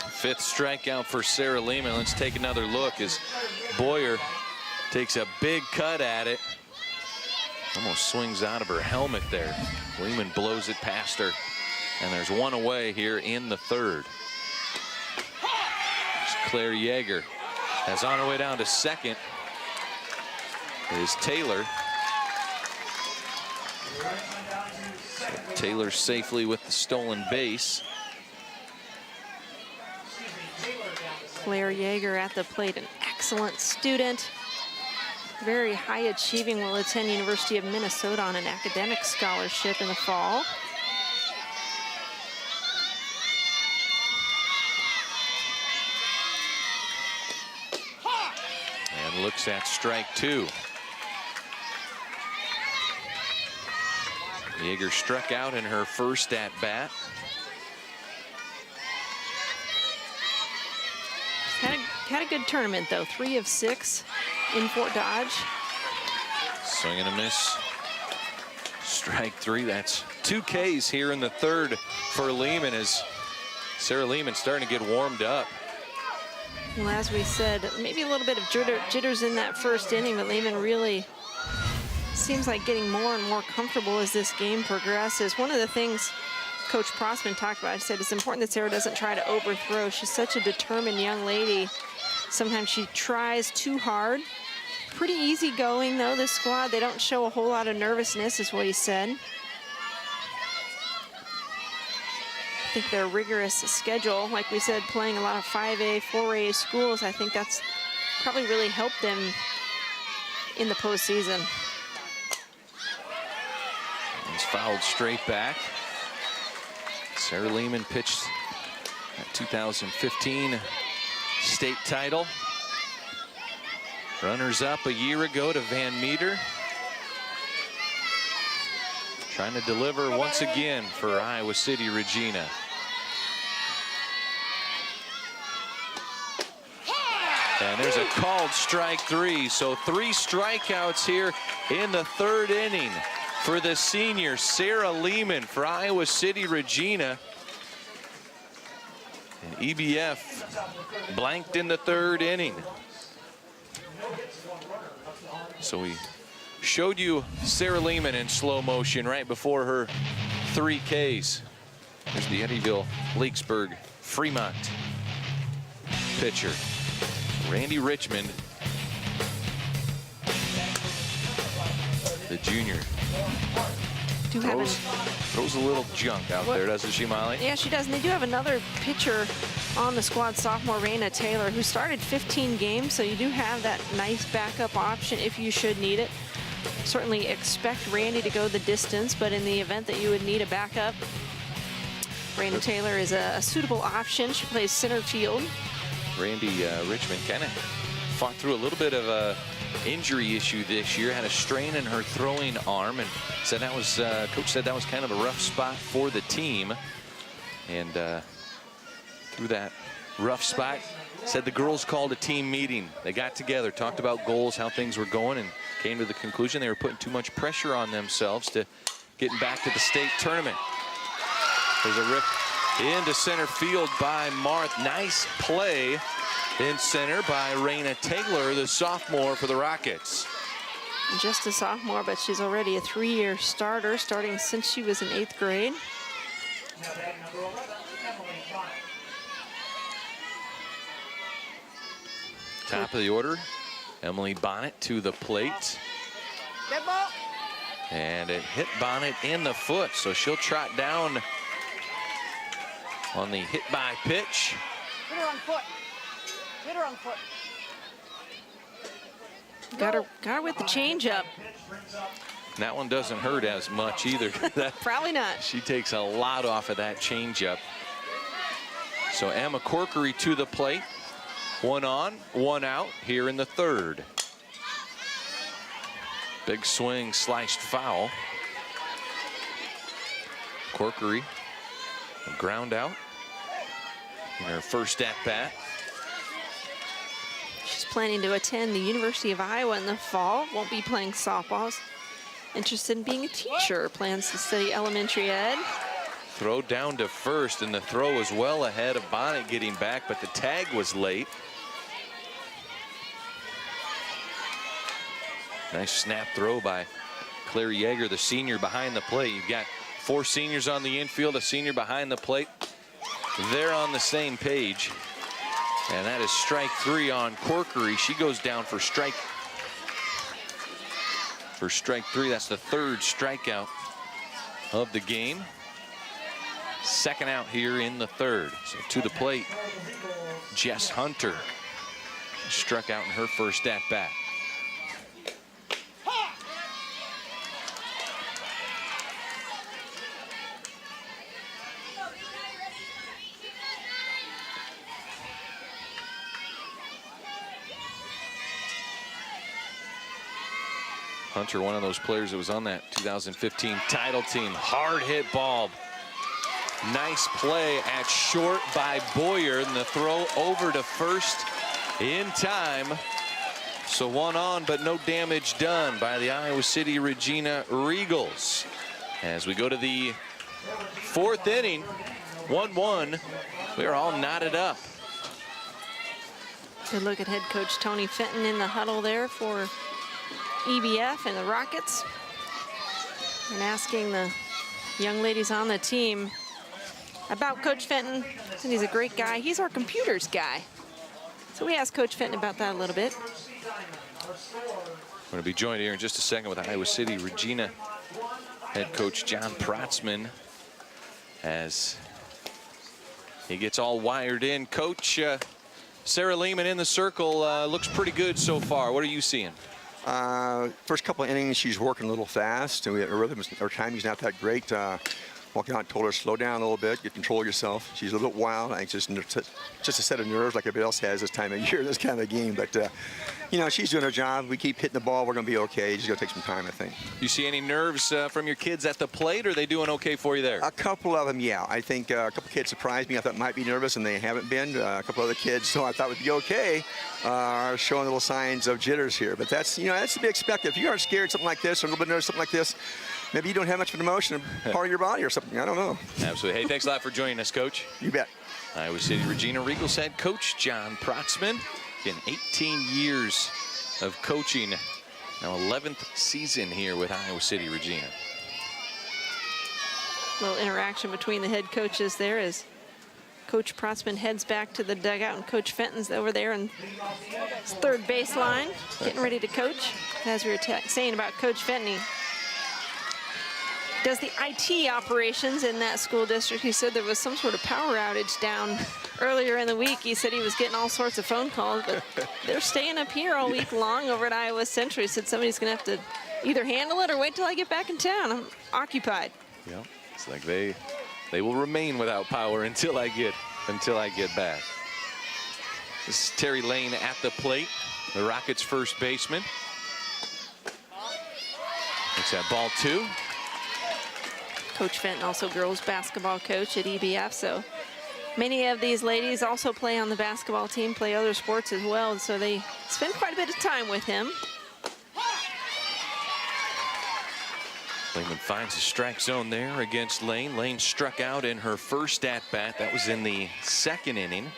5th strikeout for Sarah Lehman. Let's take another look as Boyer takes a big cut at it. Almost swings out of her helmet there. Lehman blows it past her, and there's 1 away here in the 3rd. Claire Yeager as on her way down to 2nd is Taylor. Taylor safely with the stolen base. Claire Yeager at the plate, an excellent student. Very high achieving, will attend University of Minnesota on an academic scholarship in the fall. And looks at strike 2. Yeager struck out in her first at bat. Had a good tournament though, 3 of 6 in Fort Dodge. Swing and a miss. Strike 3. That's 2 Ks here in the third for Lehman, as Sarah Lehman starting to get warmed up. Well, as we said, maybe a little bit of jitters in that first inning, but Lehman really seems like getting more and more comfortable as this game progresses. One of the things Coach Prossman talked about, he said it's important that Sarah doesn't try to overthrow. She's such a determined young lady. Sometimes she tries too hard. Pretty easygoing though, this squad. They don't show a whole lot of nervousness, is what he said. I think their rigorous schedule, like we said, playing a lot of 5A, 4A schools, I think that's probably really helped them in the postseason. It's fouled straight back. Sarah Lehman pitched that 2015 state title. Runners up a year ago to Van Meter. Trying to deliver once again for Iowa City Regina. And there's a called strike 3. So 3 strikeouts here in the third inning for the senior Sarah Lehman for Iowa City Regina. And EBF blanked in the third inning. So we showed you Sarah Lehman in slow motion right before her 3 Ks. There's the Eddyville-Blakesburg-Fremont pitcher, Randy Richmond, the junior. Throws a little junk out there, doesn't she, Molly? Yeah, she does. And they do have another pitcher on the squad, sophomore Raina Taylor, who started 15 games, so you do have that nice backup option if you should need it. Certainly expect Randy to go the distance, but in the event that you would need a backup, Raina Taylor is a suitable option. She plays center field. Randy Richmond kind of fought through a little bit of a injury issue this year, had a strain in her throwing arm, and said that was coach said that was kind of a rough spot for the team. And through that rough spot, said the girls called a team meeting. They got together, talked about goals, how things were going, and came to the conclusion they were putting too much pressure on themselves to getting back to the state tournament. There's a rip into center field by Marth. Nice play in center by Raina Taylor, the sophomore for the Rockets. Just a sophomore, but she's already a 3-year starter, starting since she was in 8th grade. Top of the order, Emily Bonnet to the plate. And it hit Bonnet in the foot, so she'll trot down on the hit by pitch. Hit her on foot. Hit her on foot. Got her with the changeup. That one doesn't hurt as much either. Probably not. She takes a lot off of that changeup. So Emma Corkery to the plate. 1 on, 1 out here in the third. Big swing, sliced foul. Corkery, a ground out in her first at bat. She's planning to attend the University of Iowa in the fall. Won't be playing softball. Interested in being a teacher. Plans to study elementary ed. Throw down to first, and the throw was well ahead of Bonnet getting back, but the tag was late. Nice snap throw by Claire Yeager, the senior behind the plate. You've got 4 seniors on the infield, a senior behind the plate. They're on the same page. And that is strike 3 on Corkery. She goes down for strike 3. That's the 3rd strikeout of the game. Second out here in the third. So to the plate, Jess Hunter struck out in her first at bat. Hunter, one of those players that was on that 2015 title team. Hard hit ball. Nice play at short by Boyer, and the throw over to first in time. So one on, but no damage done by the Iowa City Regina Regals. As we go to the fourth inning, 1-1. We are all knotted up. Good look at head coach Tony Fenton in the huddle there for EBF and the Rockets, and asking the young ladies on the team about Coach Fenton. And he's a great guy. He's our computers guy. So we asked Coach Fenton about that a little bit. I'm going to be joined here in just a second with Iowa City Regina head coach John Protzman as he gets all wired in. Coach, Sarah Lehman in the circle looks pretty good so far. What are you seeing? First couple of innings, she's working a little fast, and her timing's not that great. Walking out and told her to slow down a little bit, get control of yourself. She's a little bit wild, anxious, just a set of nerves like everybody else has this time of year, this kind of game. But, you know, she's doing her job. We keep hitting the ball. We're going to be okay. Just going to take some time, I think. You see any nerves from your kids at the plate, or are they doing okay for you there? A couple of them, yeah. I think a couple kids surprised me. I thought might be nervous, and they haven't been. A couple other kids, so I thought would be okay, are showing little signs of jitters here. But that's, you know, that's to be expected. If you aren't scared, something like this, or a little bit nervous, something like this, maybe you don't have much of an emotion, part of your body or something. I don't know. Absolutely. Hey, thanks a lot for joining us, Coach. You bet. Iowa City Regina Regals head coach John Protzman. Been 18 years of coaching. Now 11th season here with Iowa City Regina. A little interaction between the head coaches there as Coach Protzman heads back to the dugout, and Coach Fenton's over there in his third baseline, getting ready to coach. As we were saying about Coach Fenton, he does the IT operations in that school district. He said there was some sort of power outage down earlier in the week. He said he was getting all sorts of phone calls, but they're staying up here all week long over at Iowa Central. He said somebody's going to have to either handle it or wait till I get back in town. I'm occupied. Yeah, it's like they will remain without power until I get back. This is Terry Lane at the plate, the Rockets' first baseman. It's that ball two. Coach Fenton, also girls basketball coach at EBF, so many of these ladies also play on the basketball team, play other sports as well, so they spend quite a bit of time with him. Lehman finds a strike zone there against Lane. Lane struck out in her first at-bat. That was in the second inning.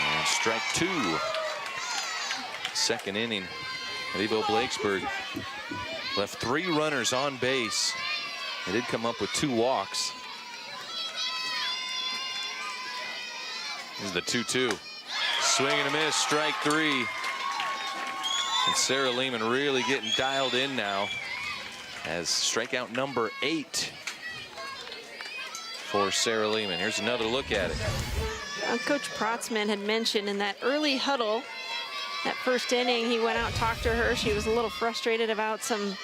And strike two. Second inning. Eddyville-Blakesburg left 3 runners on base. They did come up with 2 walks. This is the 2-2. Swing and a miss, strike 3. And Sarah Lehman really getting dialed in now as strikeout number 8 for Sarah Lehman. Here's another look at it. Coach Protzman had mentioned in that early huddle, that first inning, he went out and talked to her. She was a little frustrated about some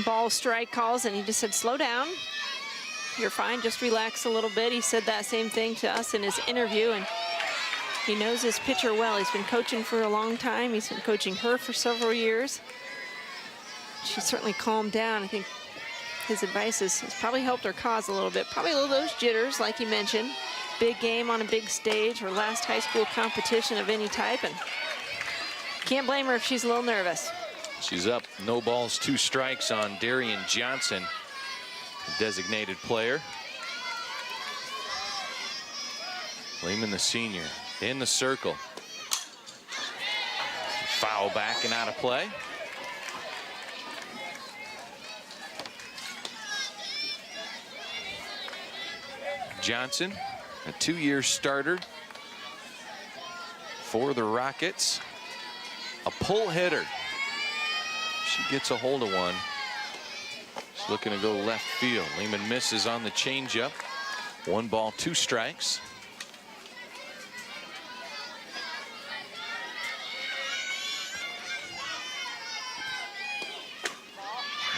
ball strike calls, and he just said, slow down. You're fine, just relax a little bit. He said that same thing to us in his interview, and he knows his pitcher well. He's been coaching for a long time. He's been coaching her for several years. She's certainly calmed down. I think his advice has probably helped her cause a little bit. Probably a little of those jitters, like you mentioned. Big game on a big stage, her last high school competition of any type, and can't blame her if she's a little nervous. She's up, no balls, 2 strikes on Darien Johnson, the designated player. Lehman, the senior, in the circle. Foul back and out of play. Johnson, a 2-year starter for the Rockets. A pull hitter. She gets a hold of one. She's looking to go left field. Lehman misses on the changeup. 1 ball, 2 strikes.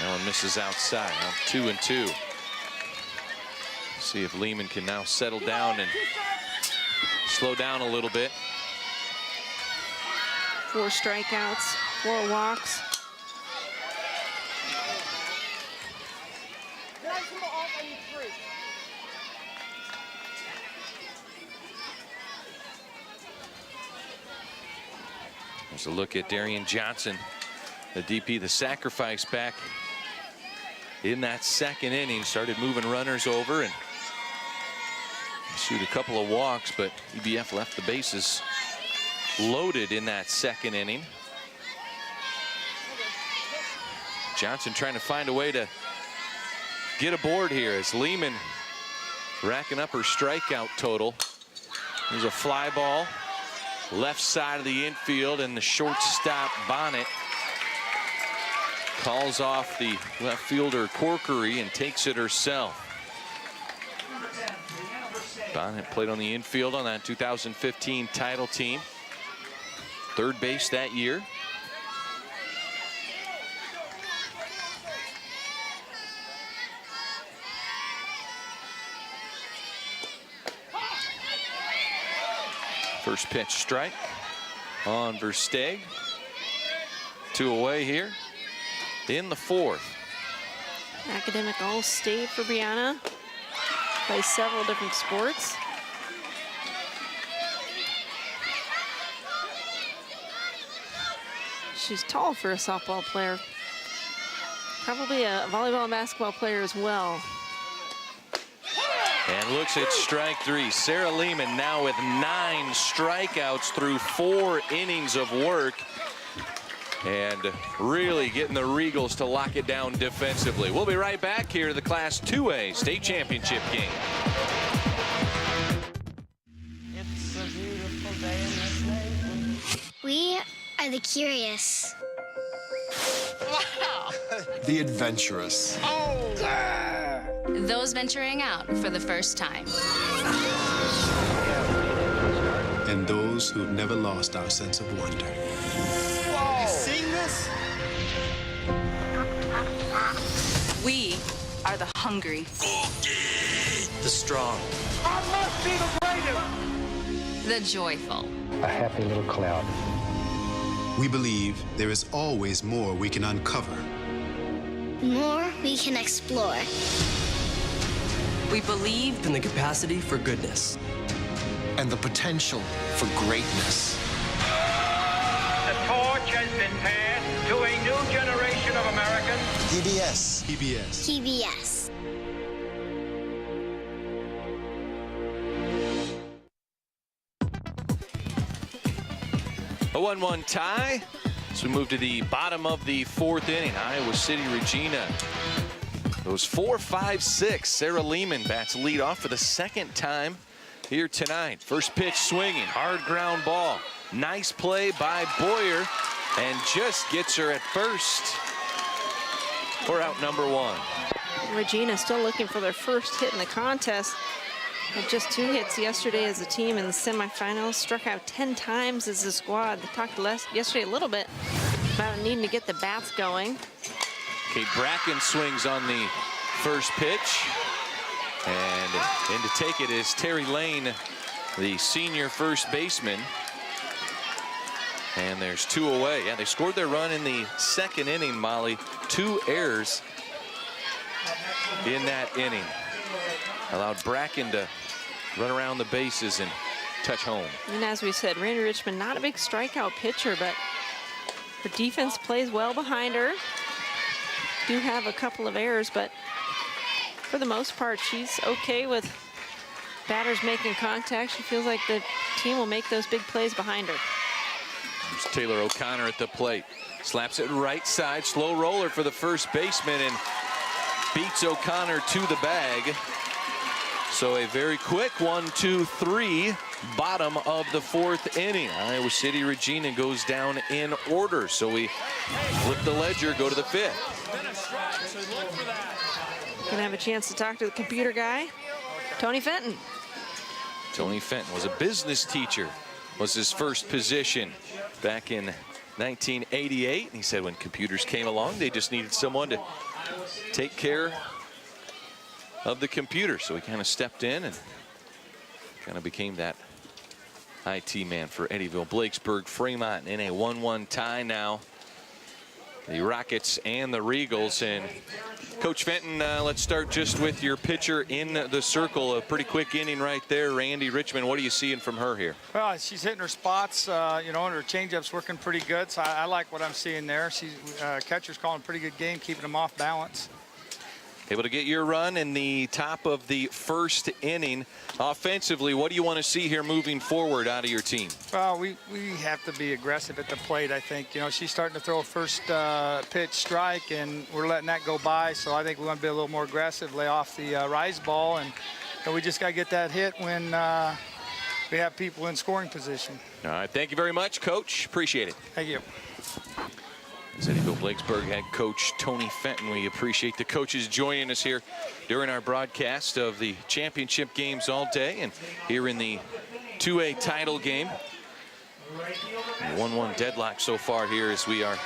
That one misses outside. Now 2-2. See if Lehman can now settle down and slow down a little bit. 4 strikeouts, 4 walks. There's a look at Darian Johnson, the DP, the sacrifice back in that second inning. Started moving runners over and shoot a couple of walks, but EBF left the bases loaded in that second inning. Johnson trying to find a way to get aboard here as Lehman racking up her strikeout total. There's a fly ball left side of the infield, and the shortstop Bonnet calls off the left fielder Corkery and takes it herself. Bonnet played on the infield on that 2015 title team. 3rd base that year. First pitch strike on Versteeg. 2 away here in the 4th. Academic All-State for Brianna. Plays several different sports. She's tall for a softball player. Probably a volleyball and basketball player as well. And looks at strike 3. Sarah Lehman now with 9 strikeouts through 4 innings of work. And really getting the Regals to lock it down defensively. We'll be right back here to the Class 2A state championship game. It's a beautiful day in this neighborhood. We are the curious. Wow! The adventurous. Oh! Those venturing out for the first time. And those who've never lost our sense of wonder. Whoa. You sing this? We are the hungry. The strong. I must be the greatest. The joyful. A happy little cloud. We believe there is always more we can uncover. More we can explore. We believe in the capacity for goodness. And the potential for greatness. The torch has been passed to a new generation of Americans. TBS. TBS. TBS. A 1-1 tie. So we move to the bottom of the 4th inning. Iowa City Regina goes 4-5-6. Sarah Lehman bats lead off for the 2nd time here tonight. First pitch swinging, hard ground ball. Nice play by Boyer, and just gets her at first. We're out number 1. Regina still looking for their first hit in the contest. Had just 2 hits yesterday as a team in the semifinals. Struck out 10 times as a squad. They talked yesterday a little bit about needing to get the bats going. Kate Bracken swings on the first pitch. And in to take it is Terry Lane, the senior first baseman. And there's 2 away. Yeah, they scored their run in the 2nd inning, Molly. 2 errors in that inning. Allowed Bracken to run around the bases and touch home. And as we said, Randy Richmond, not a big strikeout pitcher, but her defense plays well behind her. Do have a couple of errors, but for the most part, she's okay with batters making contact. She feels like the team will make those big plays behind her. There's Taylor O'Connor at the plate. Slaps it right side, slow roller for the first baseman, and beats O'Connor to the bag. So a very quick 1, 2, 3 bottom of the 4th inning. Iowa City Regina goes down in order. So we flip the ledger, go to the 5th. Gonna have a chance to talk to the computer guy, Tony Fenton. Tony Fenton was a business teacher, was his first position back in 1988. And he said when computers came along, they just needed someone to take care of the computer. So he kind of stepped in and kind of became that IT man for Eddyville-Blakesburg-Fremont in a 1-1 tie now. The Rockets and the Regals. And Coach Fenton, let's start just with your pitcher in the circle. A pretty quick inning right there, Randy Richmond. What are you seeing from her here? Well, she's hitting her spots, you know, and her changeup's working pretty good. So I like what I'm seeing there. She's catcher's calling a pretty good game, keeping them off balance. Able to get your run in the top of the 1st inning. Offensively, what do you want to see here moving forward out of your team? Well, we have to be aggressive at the plate, I think. You know, she's starting to throw a first pitch strike, and we're letting that go by. So I think we want to be a little more aggressive, lay off the rise ball, and we just got to get that hit when we have people in scoring position. All right, thank you very much, Coach. Appreciate it. Thank you. Eddyville-Blakesburg head coach Tony Fenton. We appreciate the coaches joining us here during our broadcast of the championship games all day and here in the 2A title game. 1-1 deadlock so far here as we are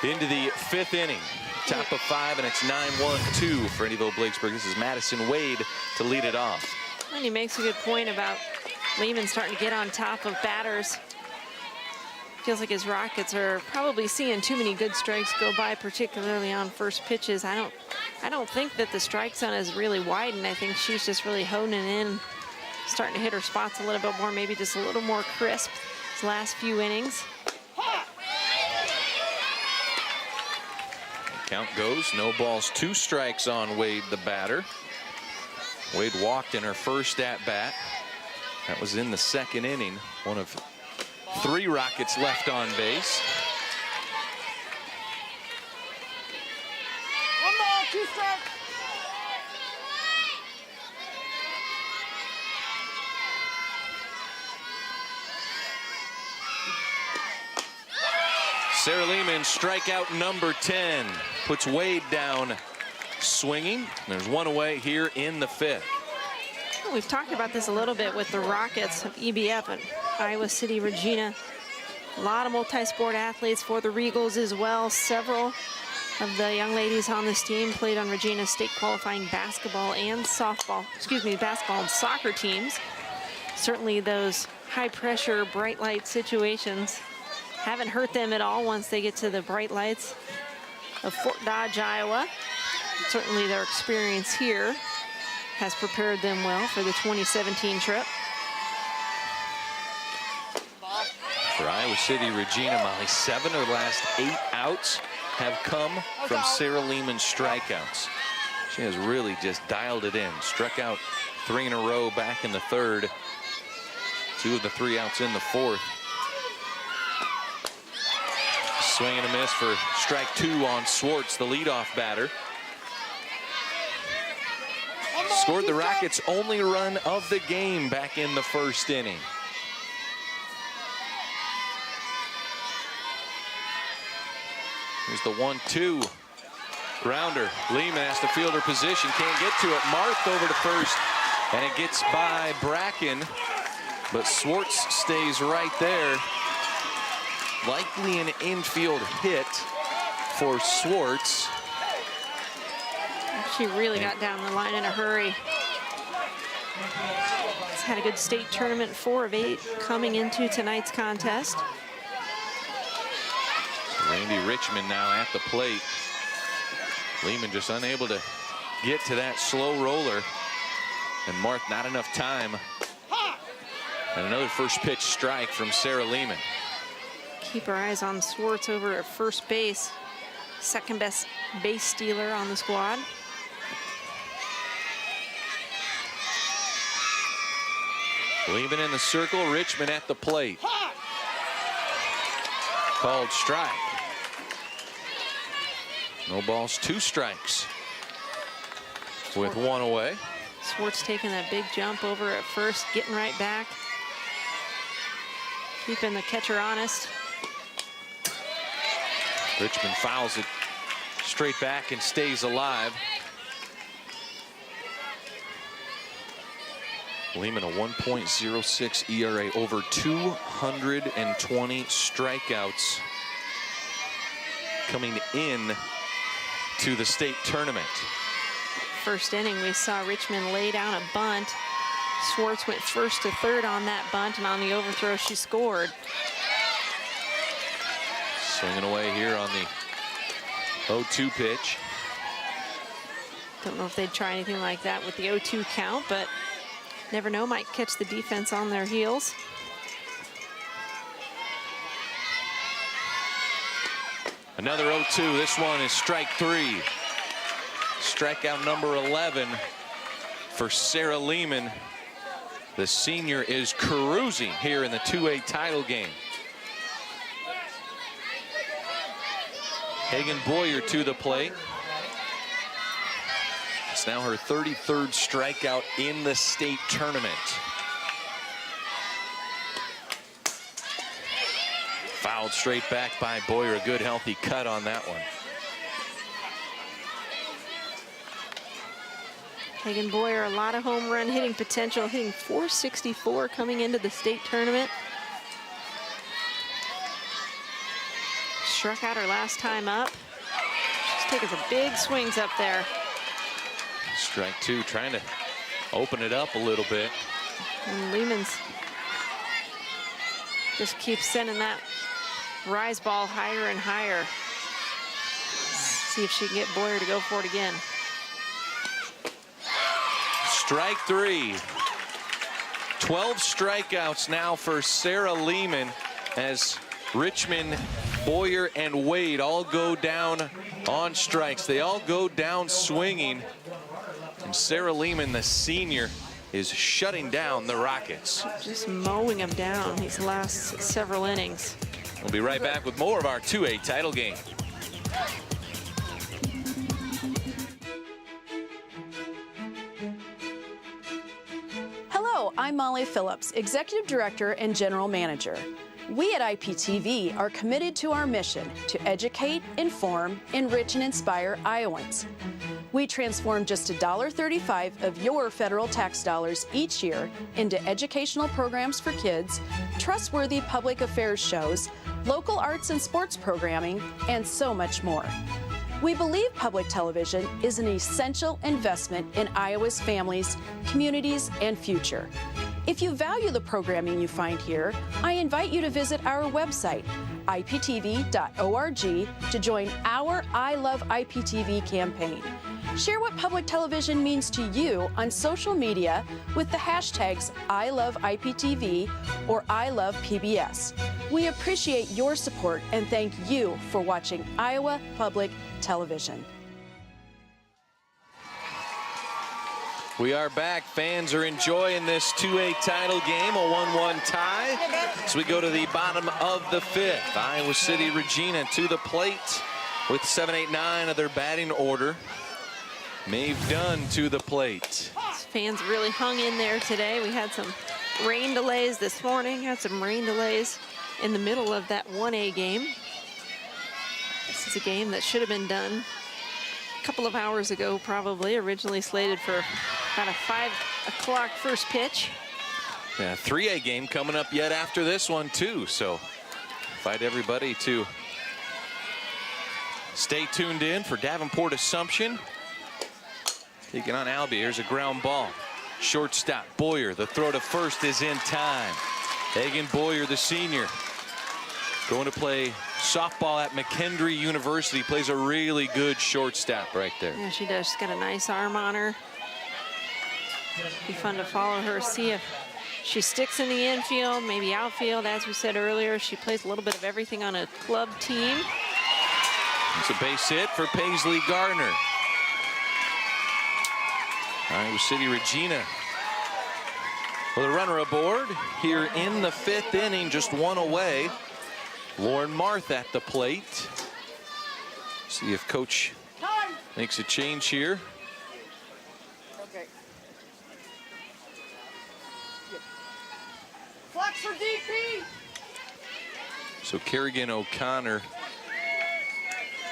into the 5th inning. Top of 5, and it's 9-1-2 for Eddyville-Blakesburg. This is Madison Wade to lead it off. And he makes a good point about Lehman starting to get on top of batters. Feels like his Rockets are probably seeing too many good strikes go by, particularly on first pitches. I don't think that the strike zone has really widened. I think she's just really honing in, starting to hit her spots a little bit more, maybe just a little more crisp these last few innings. Count goes, no balls, 2 strikes on Wade, the batter. Wade walked in her first at bat. That was in the 2nd inning. One of 3 Rockets left on base. 1 ball, 2 strikes. Sarah Lehman, strikeout number 10, puts Wade down swinging. There's 1 away here in the 5th. We've talked about this a little bit with the Rockets of EBF and Iowa City Regina. A lot of multi-sport athletes for the Regals as well. Several of the young ladies on this team played on Regina's state qualifying basketball and basketball and soccer teams. Certainly those high-pressure, bright light situations haven't hurt them at all once they get to the bright lights of Fort Dodge, Iowa. Certainly their experience here has prepared them well for the 2017 trip. For Iowa City Regina, Molly, 7 of the last 8 outs have come from Sarah Lehman's strikeouts. She has really just dialed it in. Struck out 3 in a row back in the 3rd. 2 of the 3 outs in the 4th. Swing and a miss for strike 2 on Swartz, the leadoff batter. Scored the Rockets' only run of the game back in the 1st inning. Here's the 1-2 grounder. Lehman has to field her position, can't get to it. Marth over to first, and it gets by Bracken, but Swartz stays right there. Likely an infield hit for Swartz. She really got down the line in a hurry. She's had a good state tournament, 4 of 8 coming into tonight's contest. Randy Richmond now at the plate. Lehman just unable to get to that slow roller. And Marth not enough time. And another first pitch strike from Sarah Lehman. Keep our eyes on Swartz over at first base. 2nd best base stealer on the squad. Lehman in the circle, Richmond at the plate. Called strike. No balls, 2 strikes with 1 away. Swartz taking that big jump over at first, getting right back. Keeping the catcher honest. Richmond fouls it straight back and stays alive. Lehman a 1.06 ERA, over 220 strikeouts coming in to the state tournament. First inning, we saw Richmond lay down a bunt. Schwartz went first to third on that bunt, and on the overthrow, she scored. Swinging away here on the 0-2 pitch. Don't know if they'd try anything like that with the 0-2 count, but never know, might catch the defense on their heels. Another 0-2. This one is strike 3. Strikeout number 11 for Sarah Lehman. The senior is cruising here in the 2A title game. Hagen Boyer to the plate. It's now her 33rd strikeout in the state tournament. Fouled straight back by Boyer. A good healthy cut on that one. Hagen Boyer, a lot of home run hitting potential, hitting .464 coming into the state tournament. Struck out her last time up. She's taking some big swings up there. Strike 2, trying to open it up a little bit. And Lehman's just keeps sending that rise ball higher and higher. See if she can get Boyer to go for it again. Strike 3. 12 strikeouts now for Sarah Lehman as Richmond, Boyer, and Wade all go down on strikes. They all go down swinging. And Sarah Lehman, the senior, is shutting down the Rockets. Just mowing them down these last several innings. We'll be right back with more of our 2A title game. Hello, I'm Molly Phillips, Executive Director and General Manager. We at IPTV are committed to our mission to educate, inform, enrich, and inspire Iowans. We transform just $1.35 of your federal tax dollars each year into educational programs for kids, trustworthy public affairs shows, local arts and sports programming, and so much more. We believe public television is an essential investment in Iowa's families, communities, and future. If you value the programming you find here, I invite you to visit our website, iptv.org, to join our I Love IPTV campaign. Share what public television means to you on social media with the hashtags #ILoveIPTV or #ILovePBS. We appreciate your support and thank you for watching Iowa Public Television. We are back. Fans are enjoying this 2A title game, a 1-1 tie. As we go to the bottom of the 5th, Iowa City Regina to the plate with 7, 8, 9 of their batting order. Maeve Dunn to the plate. Fans really hung in there today. We had some rain delays this morning, had some rain delays in the middle of that 1A game. This is a game that should have been done a couple of hours ago, probably, originally slated for about a 5 o'clock first pitch. Yeah, 3A game coming up yet after this one too, so invite everybody to stay tuned in for Davenport Assumption taking on Albie. Here's a ground ball, shortstop Boyer. The throw to first is in time. Hagen Boyer, the senior, going to play softball at McKendree University. Plays a really good shortstop right there. Yeah, she does. She's got a nice arm on her. Be fun to follow her, see if she sticks in the infield, maybe outfield. As we said earlier, she plays a little bit of everything on a club team. It's a base hit for Paisley Gardner. Iowa City Regina with a runner aboard here in the 5th inning, just one away. Lauren Marth at the plate. See if coach makes a change here. Okay. Flex for DP. So Kerrigan O'Connor,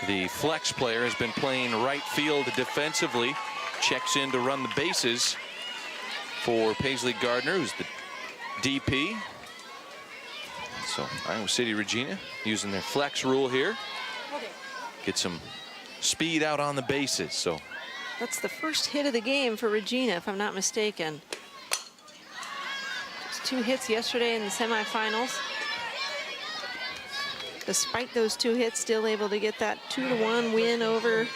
the flex player, has been playing right field defensively. Checks in to run the bases for Paisley Gardner, who's the DP. So Iowa City Regina using their flex rule here. Get some speed out on the bases. So that's the first hit of the game for Regina, if I'm not mistaken. Just 2 hits yesterday in the semifinals. Despite those 2 hits, still able to get that 2-1 win over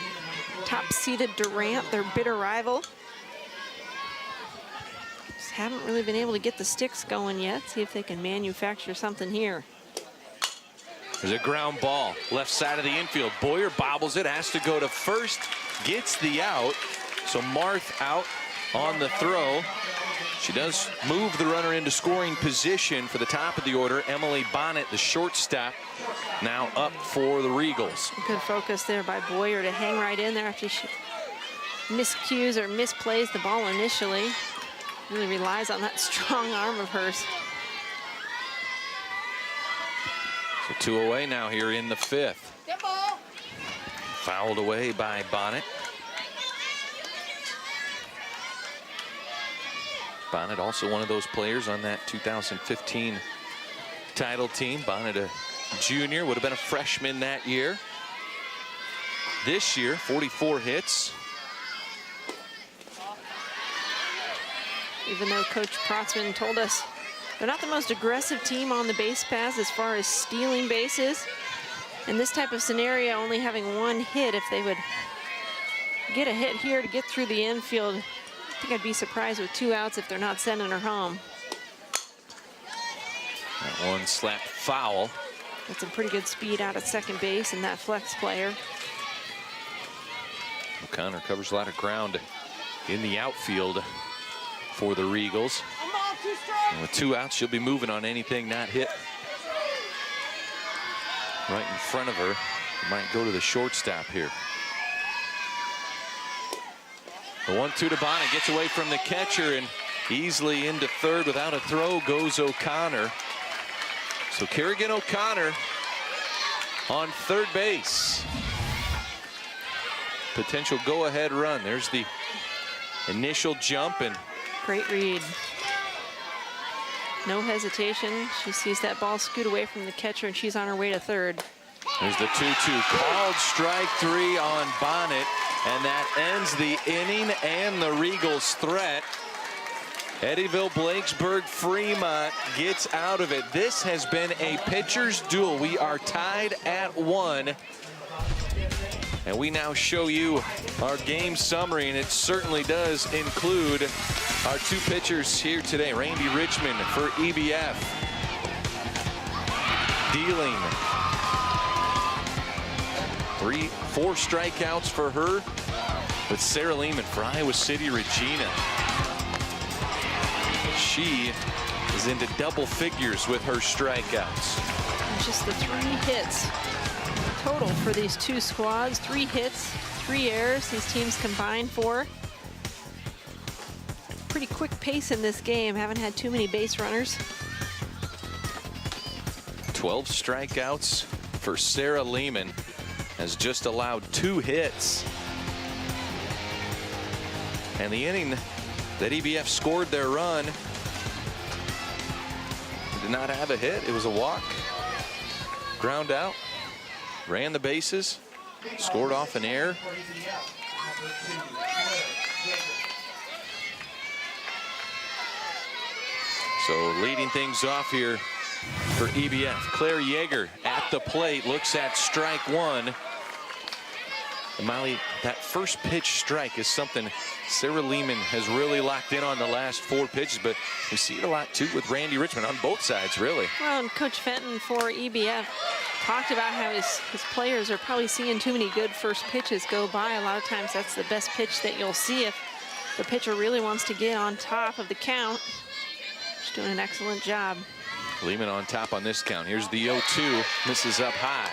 top-seeded Durant, their bitter rival. Just haven't really been able to get the sticks going yet. See if they can manufacture something here. There's a ground ball, left side of the infield. Boyer bobbles it, has to go to first, gets the out. So Marth out on the throw. She does move the runner into scoring position for the top of the order. Emily Bonnet, the shortstop, now up for the Regals. Good focus there by Boyer to hang right in there after she miscues or misplays the ball initially. Really relies on that strong arm of hers. So 2 away now here in the 5th. Fouled away by Bonnet. Bonnet also one of those players on that 2015 title team. Bonnet, a junior, would have been a freshman that year. This year, 44 hits. Even though Coach Protzman told us they're not the most aggressive team on the base paths as far as stealing bases. In this type of scenario, only having 1 hit, if they would get a hit here to get through the infield, I think I'd be surprised with 2 outs if they're not sending her home. That one slap foul. That's some pretty good speed out at second base and that flex player. O'Connor covers a lot of ground in the outfield for the Regals. And with 2 outs, she'll be moving on anything not hit right in front of her. Might go to the shortstop here. The 1-2 to Bonnet, gets away from the catcher and easily into third without a throw goes O'Connor. So Kerrigan O'Connor on third base. Potential go-ahead run. There's the initial jump and great read. No hesitation. She sees that ball scoot away from the catcher and she's on her way to third. There's the 2-2 called strike 3 on Bonnet, and that ends the inning and the Regals' threat. Eddyville-Blakesburg-Fremont gets out of it. This has been a pitcher's duel. We are tied at 1. And we now show you our game summary, and it certainly does include our 2 pitchers here today. Randy Richmond for EBF, dealing 4 strikeouts for her, but Sarah Lehman for Iowa City Regina. She is into double figures with her strikeouts. And just the 3 hits total for these 2 squads. 3 hits, 3 errors. These teams combined for. Pretty quick pace in this game. Haven't had too many base runners. 12 strikeouts for Sarah Lehman. Has just allowed 2 hits. And the inning that EBF scored their run did not have a hit. It was a walk. Ground out. Ran the bases. Scored off an error. So leading things off here for EBF. Claire Yeager at the plate, looks at strike 1. And Molly, that first pitch strike is something Sarah Lehman has really locked in on the last 4 pitches, but we see it a lot too with Randy Richmond on both sides, really. Well, and Coach Fenton for EBF talked about how his players are probably seeing too many good first pitches go by. A lot of times that's the best pitch that you'll see if the pitcher really wants to get on top of the count. She's doing an excellent job. Lehman on top on this count. Here's the 0-2, misses up high.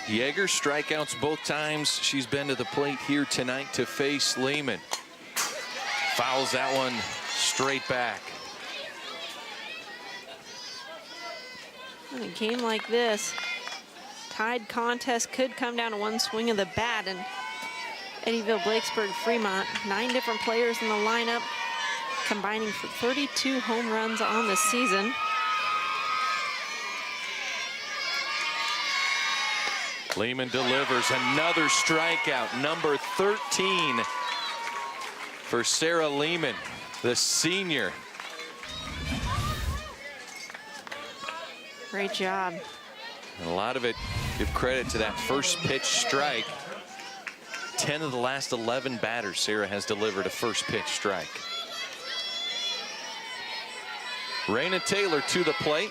Yeager strikeouts both times she's been to the plate here tonight to face Lehman. Fouls that one straight back. In a game like this, tied contest could come down to one swing of the bat, and Eddyville-Blakesburg-Fremont, 9 different players in the lineup, combining for 32 home runs on the season. Lehman delivers another strikeout, number 13 for Sarah Lehman, the senior. Great job. And a lot of it, give credit to that first pitch strike. 10 of the last 11 batters Sarah has delivered a first pitch strike. Raina Taylor to the plate.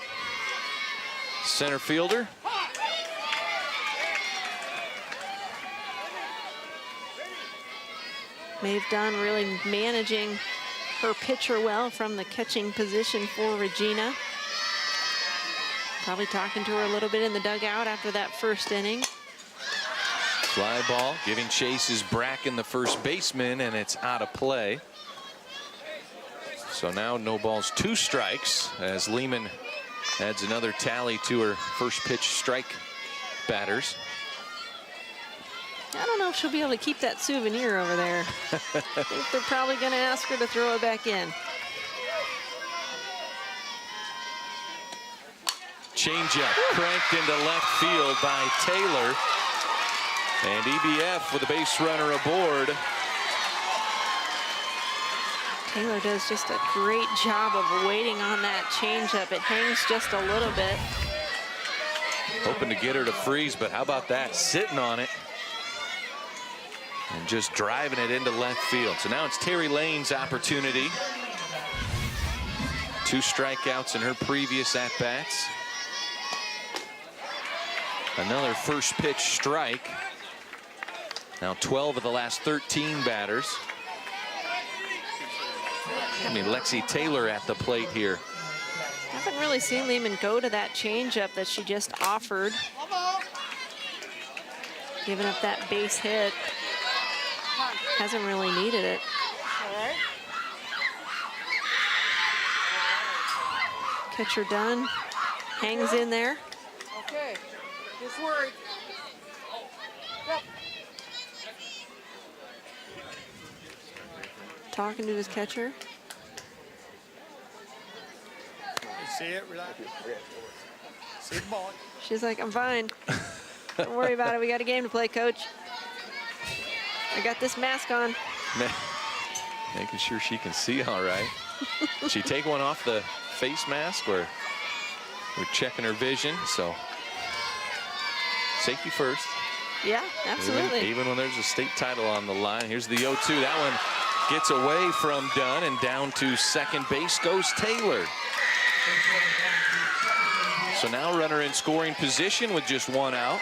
Center fielder. Maeve Dunn really managing her pitcher well from the catching position for Regina. Probably talking to her a little bit in the dugout after that first inning. Fly ball, giving chase is Bracken, the first baseman, and it's out of play. So now no balls, 2 strikes, as Lehman adds another tally to her first pitch strike batters. I don't know if she'll be able to keep that souvenir over there. I think they're probably going to ask her to throw it back in. Changeup cranked into left field by Taylor. And EBF with a base runner aboard. Taylor does just a great job of waiting on that changeup. It hangs just a little bit. Hoping to get her to freeze, but how about that? Sitting on it. And just driving it into left field. So now it's Terry Lane's opportunity. 2 strikeouts in her previous at-bats. Another first pitch strike. Now 12 of the last 13 batters. I mean, Lexi Taylor at the plate here. I haven't really seen Lehman go to that changeup that she just offered. Giving up that base hit. Hasn't really needed it. Catcher Dunn hangs in there. Okay, just worried. Yep. Talking to his catcher. You see it? Relax. See the ball. She's like, I'm fine. Don't worry about it. We got a game to play, coach. I got this mask on. Making sure she can see all right. She take one off the face mask, or we're checking her vision, so safety first. Yeah, absolutely. Even when there's a state title on the line. Here's the 0-2. That one gets away from Dunn, and down to second base goes Taylor. So now runner in scoring position with just 1 out.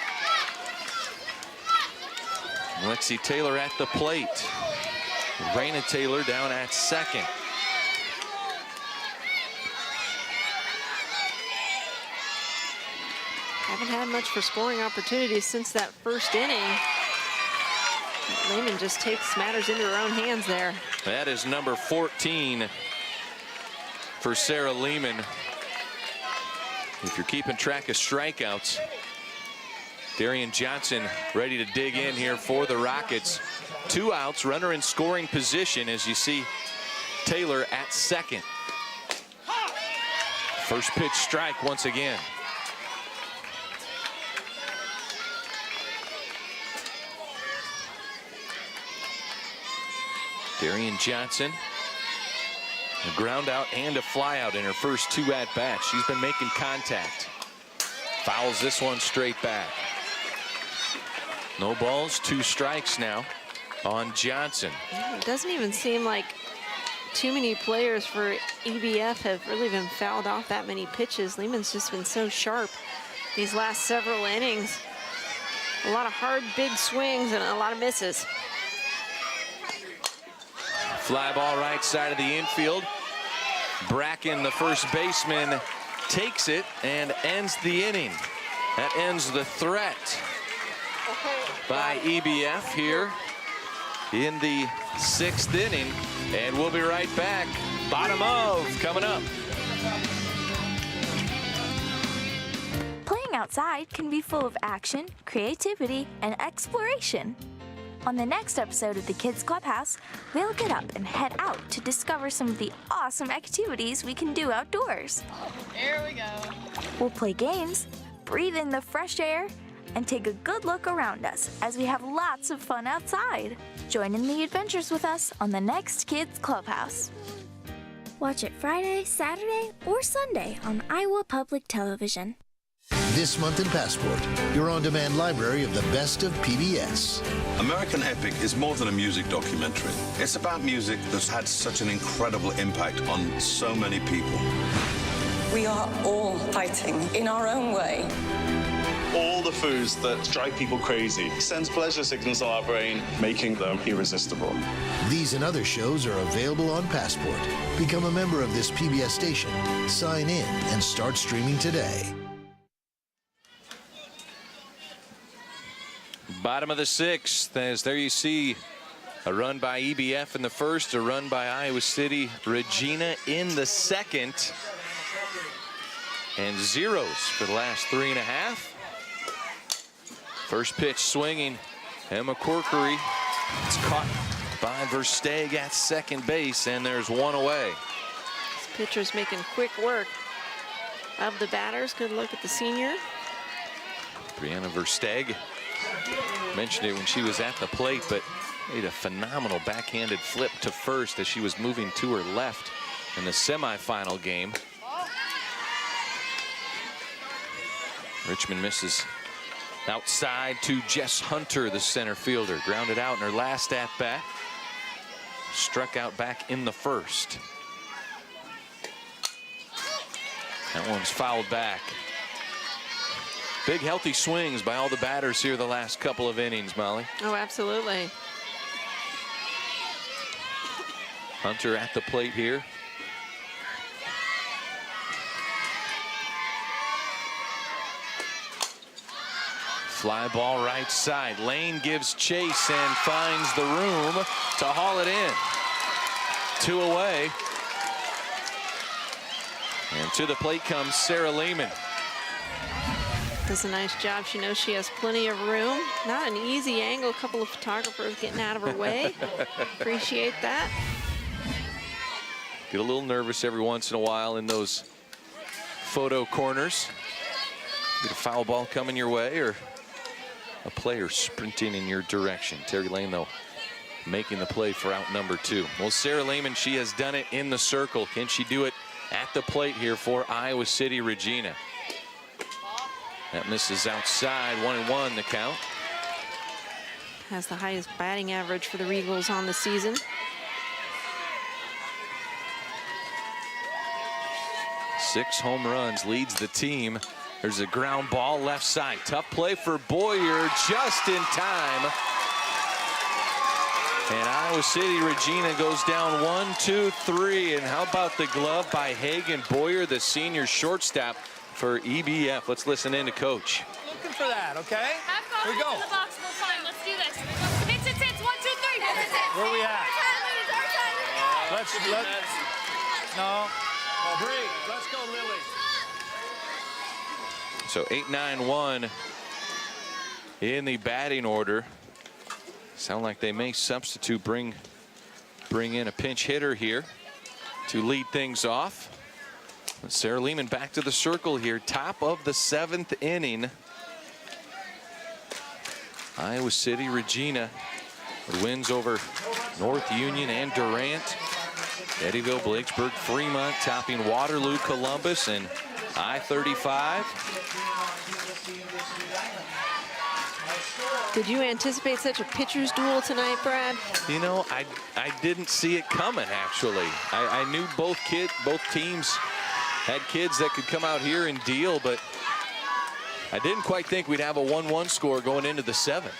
Lexi Taylor at the plate. Raina Taylor down at second. Haven't had much for scoring opportunities since that first inning. Lehman just takes matters into her own hands there. That is number 14 for Sarah Lehman. If you're keeping track of strikeouts, Darian Johnson ready to dig in here for the Rockets. 2 outs, runner in scoring position as you see Taylor at second. First pitch strike once again. Darian Johnson, a ground out and a fly out in her first 2 at-bats. She's been making contact. Fouls this one straight back. No balls, 2 strikes now on Johnson. It doesn't even seem like too many players for EBF have really been fouled off that many pitches. Lehman's just been so sharp these last several innings. A lot of hard, big swings and a lot of misses. Fly ball right side of the infield. Bracken, the first baseman, takes it and ends the inning. That ends the threat by EBF here in the 6th inning. And we'll be right back. Bottom of coming up. Playing outside can be full of action, creativity, and exploration. On the next episode of the Kids Clubhouse, we'll get up and head out to discover some of the awesome activities we can do outdoors. Here we go. We'll play games, breathe in the fresh air, and take a good look around us as we have lots of fun outside. Join in the adventures with us on the next Kids Clubhouse. Watch it Friday, Saturday, or Sunday on Iowa Public Television. This month in Passport, your on-demand library of the best of PBS. American Epic is more than a music documentary. It's about music that's had such an incredible impact on so many people. We are all fighting in our own way. All the foods that drive people crazy sends pleasure signals to our brain, making them irresistible. These and other shows are available on Passport. Become a member of this PBS station, sign in, and start streaming today. Bottom of the 6th, as there you see a run by EBF in the 1st, a run by Iowa City Regina in the 2nd, and zeros for the last 3.5. First pitch swinging, Emma Corkery. It's caught by Versteeg at second base, and there's one away. This pitcher's making quick work of the batters. Good look at the senior. Brianna Versteeg. Mentioned it when she was at the plate, but made a phenomenal backhanded flip to first as she was moving to her left in the semifinal game. Richmond misses outside to Jess Hunter, the center fielder. Grounded out in her last at-bat. Struck out back in the 1st. That one's fouled back. Big healthy swings by all the batters here the last couple of innings, Molly. Oh, absolutely. Hunter at the plate here. Fly ball right side. Lane gives chase and finds the room to haul it in. 2 away. And to the plate comes Sarah Lehman. Does a nice job. She knows she has plenty of room. Not an easy angle. A couple of photographers getting out of her way. Appreciate that. Get a little nervous every once in a while in those photo corners. Get a foul ball coming your way or a player sprinting in your direction. Terry Lane, though, making the play for out number 2. Well, Sarah Lehman, she has done it in the circle. Can she do it at the plate here for Iowa City Regina? That misses outside. 1-1 the count. Has the highest batting average for the Regals on the season. Six home runs, leads the team. There's a ground ball left side. Tough play for Boyer, just in time. And Iowa City Regina goes down 1-2-3. And how about the glove by Hagen Boyer, the senior shortstop for EBF. Let's listen in to Coach. Looking for that, okay? Here we go. In the box, we're fine. Let's do this. Hits. 1, 2, 3. Where are we at? No. Breathe. Let's go, Lily. So 8-9-1 in the batting order. Sound like they may substitute, bring in a pinch hitter here to lead things off. Sarah Lehman back to the circle here, top of the 7th inning. Iowa City Regina wins over North Union and Durant. Eddyville-Blakesburg-Fremont topping Waterloo, Columbus, and I-35. Did you anticipate such a pitcher's duel tonight, Brad? You know, I didn't see it coming, actually. I knew both teams had kids that could come out here and deal, but I didn't quite think we'd have a 1-1 score going into the 7th.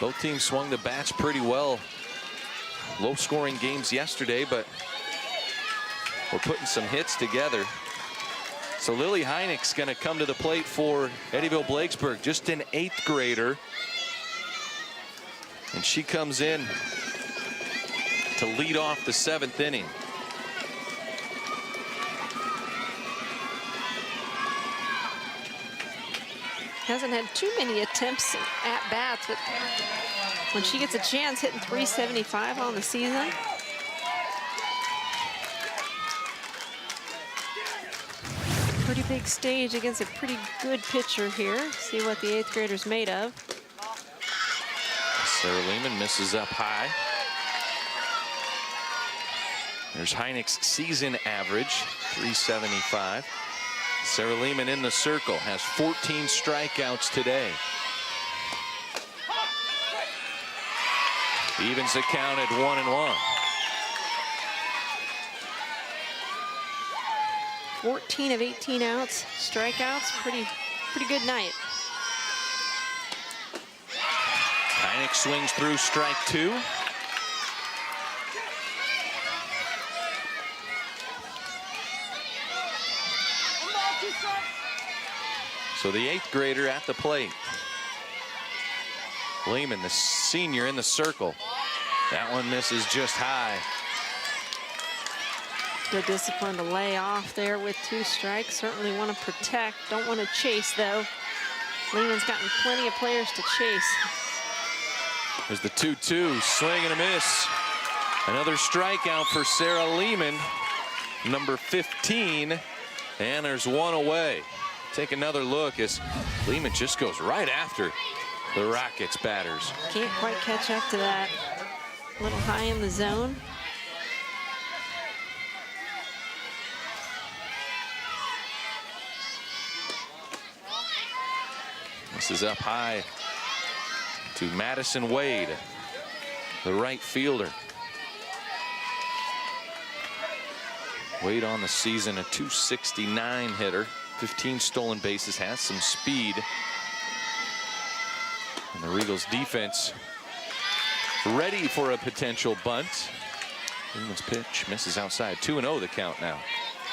Both teams swung the bats pretty well. Low-scoring games yesterday, but we're putting some hits together. So Lily Heineck's going to come to the plate for Eddyville-Blakesburg, just an 8th grader. And she comes in to lead off the 7th inning. Hasn't had too many attempts at bats, but when she gets a chance, hitting .375 on the season. Pretty big stage against a pretty good pitcher here. See what the 8th grader's made of. Sarah Lehman misses up high. There's Heinrich's season average, .375. Sarah Lehman in the circle, has 14 strikeouts today. Evens the count at 1-1. 14 of 18 outs, strikeouts, pretty good night. Heinrich swings through strike 2. So the 8th grader at the plate. Lehman, the senior, in the circle. That one misses just high. Good discipline to lay off there with 2 strikes. Certainly want to protect. Don't want to chase, though. Lehman's gotten plenty of players to chase. There's the 2-2, swing and a miss. Another strikeout for Sarah Lehman, number 15, and there's one away. Take another look as Lehman just goes right after the Rockets batters. Can't quite catch up to that. A little high in the zone. This is up high to Madison Wade, the right fielder. Wade on the season, a .269 hitter, 15 stolen bases, has some speed. And the Regals defense ready for a potential bunt. Lehman's pitch misses outside. 2-0 the count now.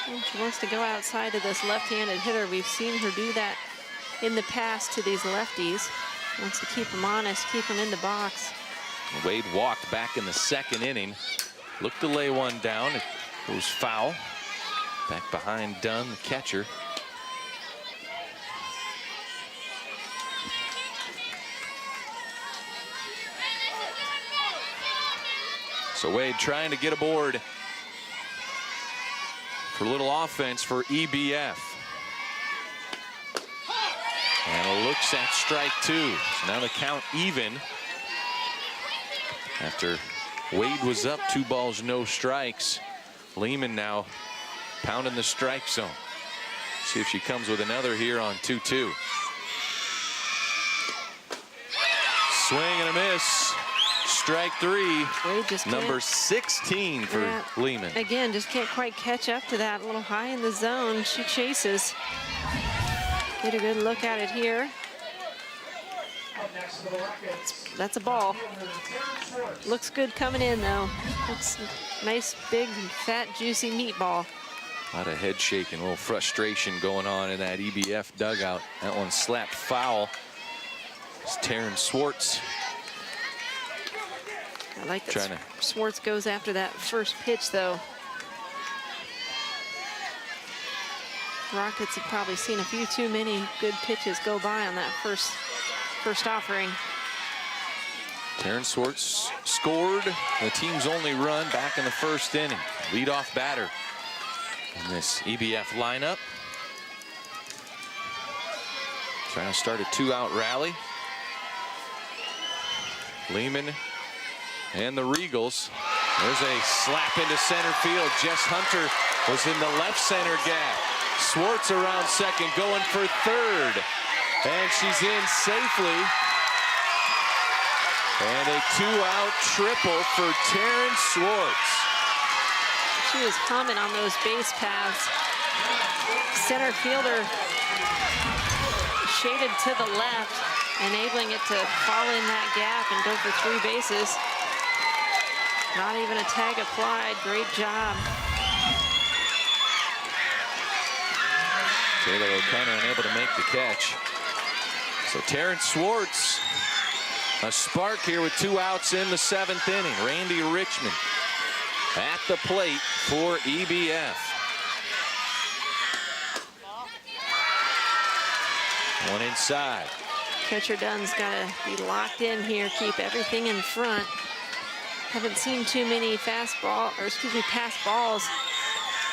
She wants to go outside of this left-handed hitter. We've seen her do that in the past to these lefties. Wants to keep them honest, keep them in the box. Wade walked back in the 2nd inning. Looked to lay one down. It goes foul. Back behind Dunn, the catcher. So Wade trying to get aboard for a little offense for EBF. And looks at strike 2. So now the count even. After Wade was up 2 balls, no strikes. Lehman now pounding the strike zone. See if she comes with another here on 2-2. Swing and a miss. Strike 3. Number 16 for Lehman. Again, just can't quite catch up to that. A little high in the zone. She chases. Get a good look at it here. That's a ball. Looks good coming in, though. It's a nice, big, fat, juicy meatball. A lot of head shaking, a little frustration going on in that EBF dugout. That one slapped foul. It's Taryn Swartz. I like that Swartz goes after that first pitch, though. Rockets have probably seen a few too many good pitches go by on that first offering. Taryn Swartz scored the team's only run back in the 1st inning. Leadoff batter in this EBF lineup. Trying to start a 2-out rally. Lehman and the Regals. There's a slap into center field. Jess Hunter was in the left center gap. Swartz around second, going for third. And she's in safely. And a 2-out triple for Taryn Swartz. She was humming on those base paths. Center fielder shaded to the left, enabling it to fall in that gap and go for 3 bases. Not even a tag applied. Great job. Taylor O'Connor unable to make the catch. So Taryn Swartz A spark here with 2 outs in the 7th inning. Randy Richmond at the plate for EBF. One inside. Catcher Dunn's got to be locked in here, keep everything in front. Haven't seen too many pass balls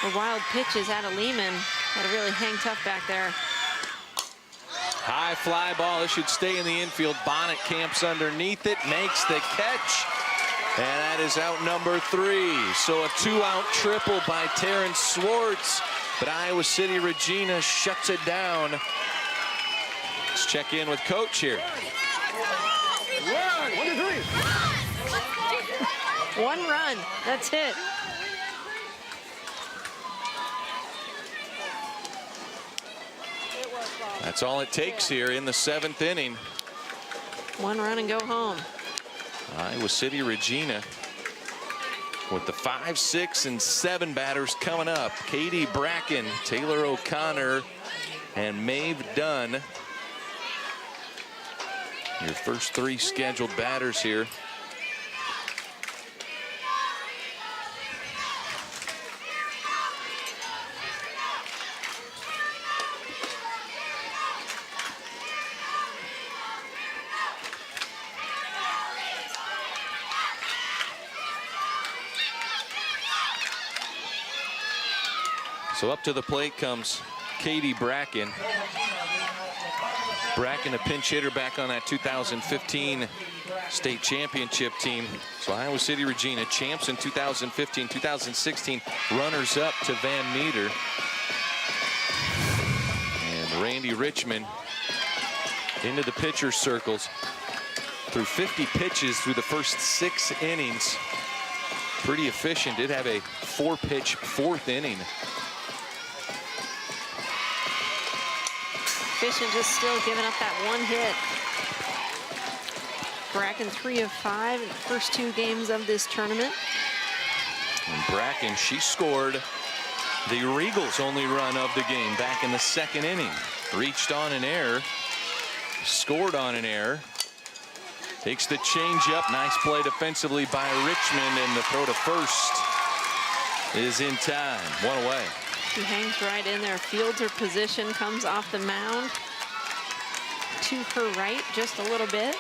or wild pitches out of Lehman. Got to really hang tough back there. High fly ball. It should stay in the infield. Bonnet camps underneath it, makes the catch, and that is out number 3. So a 2-out triple by Terrence Swartz, but Iowa City Regina shuts it down. Let's check in with Coach here. 1, 2, 3. 1 run. That's it. That's all it takes here in the 7th inning. 1 run and go home. Iowa City Regina with the 5, 6, and 7 batters coming up. Katie Bracken, Taylor O'Connor, and Maeve Dunn. Your first 3 scheduled batters here. So up to the plate comes Katie Bracken. Bracken, a pinch hitter back on that 2015 state championship team. So Iowa City Regina, champs in 2015, 2016, runners up to Van Meter. And Randy Richmond into the pitcher's circles. Through 50 pitches through the first 6 innings. Pretty efficient. Did have a 4-pitch 4th inning. Efficient, just still giving up that 1 hit. Bracken 3 of 5 in the first 2 games of this tournament. And Bracken, she scored the Regals' only run of the game back in the 2nd inning. Reached on an error, scored on an error. Takes the changeup. Nice play defensively by Richmond, and the throw to first is in time. 1 away. He hangs right in there. Fields her position, comes off the mound to her right just a little bit.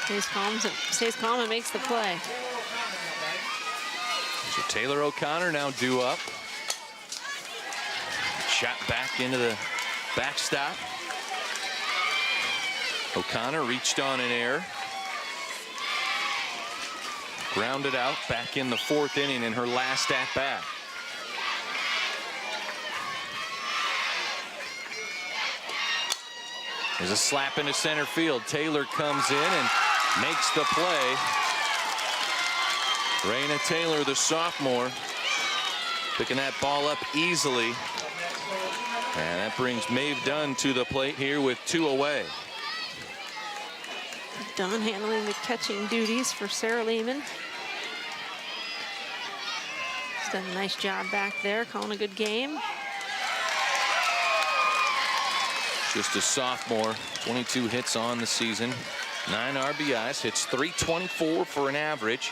Stays calm and makes the play. So Taylor O'Connor now due up. Shot back into the backstop. O'Connor reached on an error. Grounded out back in the 4th inning in her last at-bat. There's a slap into center field. Taylor comes in and makes the play. Raina Taylor, the sophomore, picking that ball up easily. And that brings Maeve Dunn to the plate here with 2 away. Dunn handling the catching duties for Sarah Lehman. She's done a nice job back there, calling a good game. Just a sophomore, 22 hits on the season, 9 RBIs, hits .324 for an average.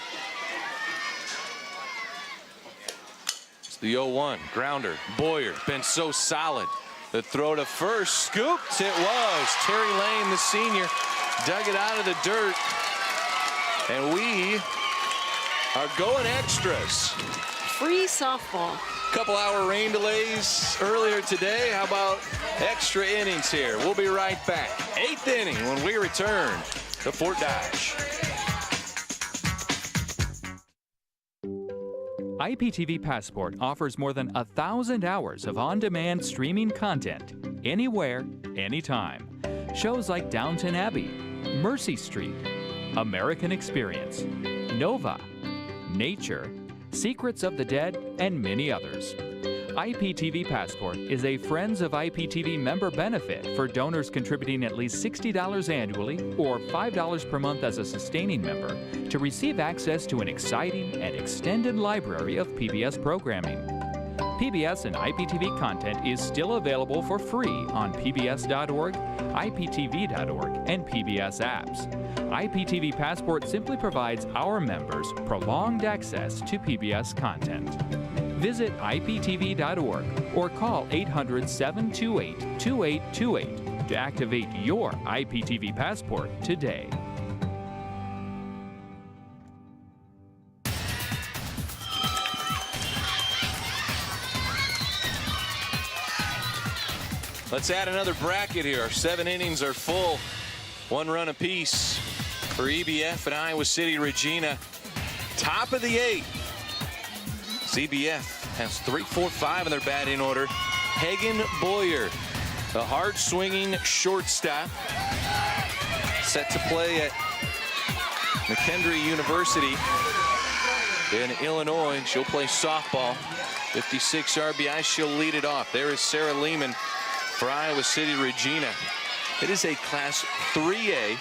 It's the 0-1 grounder. Boyer been so solid. The throw to first, scooped. It was Terry Lane, the senior, dug it out of the dirt, and we are going extras. Free softball. Couple-hour rain delays earlier today. How about extra innings here? We'll be right back. 8th inning when we return to Fort Dodge. IPTV Passport offers more than 1,000 hours of on-demand streaming content, anywhere, anytime. Shows like Downton Abbey, Mercy Street, American Experience, Nova, Nature, Secrets of the Dead, and many others. IPTV Passport is a Friends of IPTV member benefit for donors contributing at least $60 annually or $5 per month as a sustaining member to receive access to an exciting and extended library of PBS programming. PBS and IPTV content is still available for free on pbs.org, iptv.org, and PBS apps. IPTV Passport simply provides our members prolonged access to PBS content. Visit iptv.org or call 800-728-2828 to activate your IPTV Passport today. Let's add another bracket here. Our 7 innings are full. 1 run apiece for EBF and Iowa City Regina. Top of the 8. CBF has 3, 4, 5 in their batting order. Hagen Boyer, the hard-swinging shortstop, set to play at McKendree University in Illinois. She'll play softball. 56 RBI. She'll lead it off. There is Sarah Lehman for Iowa City Regina. It is a Class 3A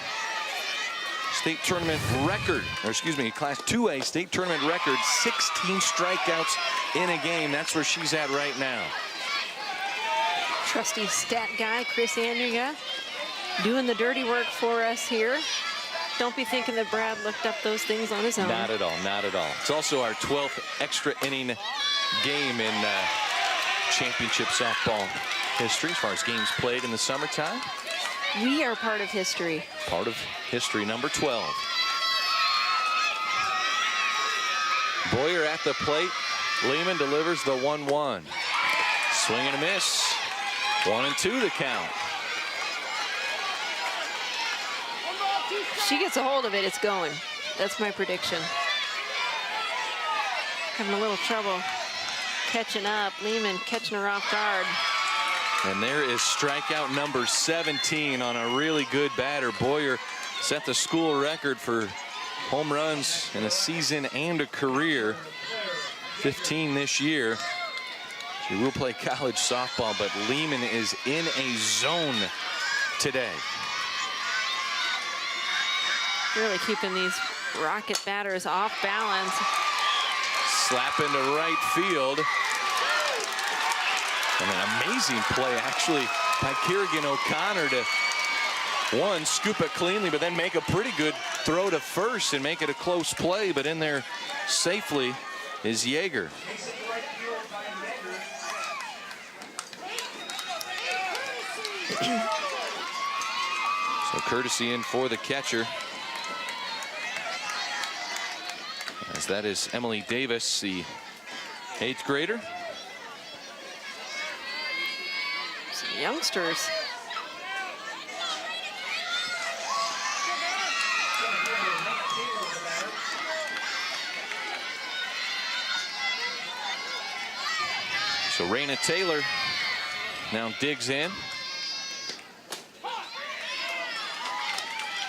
state tournament record, or excuse me, Class 2A state tournament record, 16 strikeouts in a game. That's where she's at right now. Trusty stat guy, Chris Andriga, doing the dirty work for us here. Don't be thinking that Brad looked up those things on his own. Not at all, not at all. It's also our 12th extra inning game in championship softball history as far as games played in the summertime. We are part of history. Part of history, number 12. Boyer at the plate. Lehman delivers the 1-1. Swing and a miss. 1-2 the count. She gets a hold of it, it's going. That's my prediction. Having a little trouble catching up. Lehman catching her off guard. And there is strikeout number 17 on a really good batter. Boyer set the school record for home runs in a season and a career. 15 this year. She will play college softball, but Lehman is in a zone today. Really keeping these Rocket batters off balance. Slap into right field. And an amazing play, actually, by Kerrigan O'Connor to, one, scoop it cleanly, but then make a pretty good throw to first and make it a close play. But in there safely is Yeager. So courtesy in for the catcher, as that is Emily Davis, the 8th grader. Some youngsters. So Raina Taylor now digs in.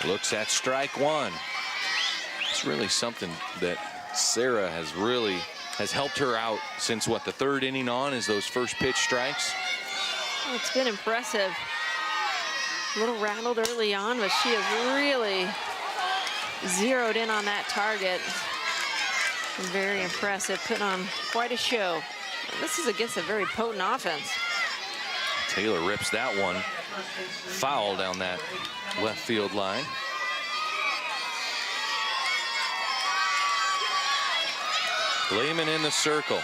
Looks at strike one. It's really something that Sarah has helped her out since, what, the 3rd inning on, is those first pitch strikes. Well, it's been impressive. A little rattled early on, but she has really zeroed in on that target. Very impressive, putting on quite a show. And this is against a very potent offense. Taylor rips that one foul down that left field line. Lehman in the circle.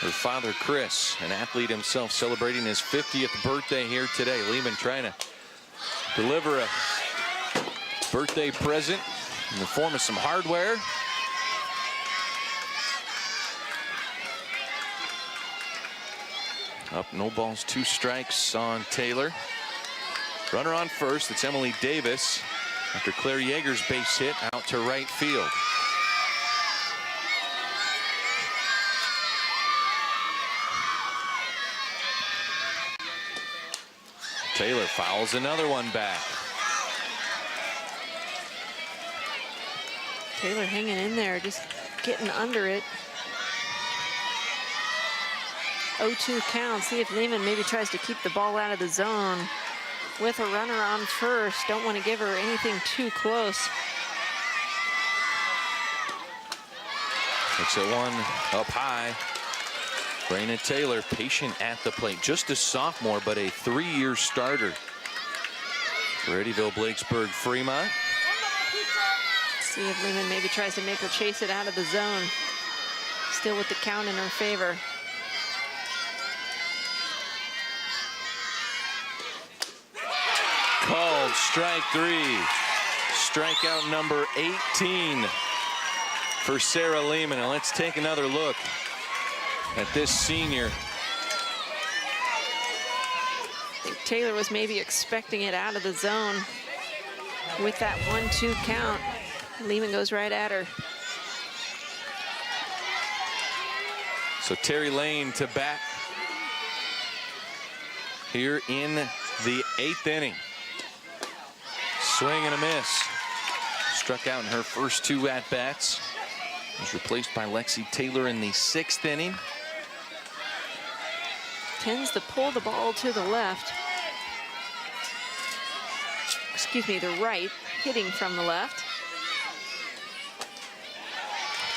Her father, Chris, an athlete himself, celebrating his 50th birthday here today. Lehman trying to deliver a birthday present in the form of some hardware. Up, no balls, 2 strikes on Taylor. Runner on first, it's Emily Davis after Claire Yeager's base hit out to right field. Taylor fouls another one back. Taylor hanging in there, just getting under it. 0-2 count. See if Lehman maybe tries to keep the ball out of the zone with a runner on first. Don't want to give her anything too close. Looks at one up high. Raina Taylor patient at the plate. Just a sophomore, but a 3-year starter for Eddyville-Blakesburg-Fremont. See if Lehman maybe tries to make her chase it out of the zone. Still with the count in her favor. Called strike 3. Strikeout number 18 for Sarah Lehman. And let's take another look at this senior. I think Taylor was maybe expecting it out of the zone with that 1-2 count. Lehman goes right at her. So Terry Lane to bat here in the 8th inning. Swing and a miss. Struck out in her first 2 at-bats. Was replaced by Lexi Taylor in the 6th inning. Tends to pull the ball to the left. Excuse me, the right, hitting from the left.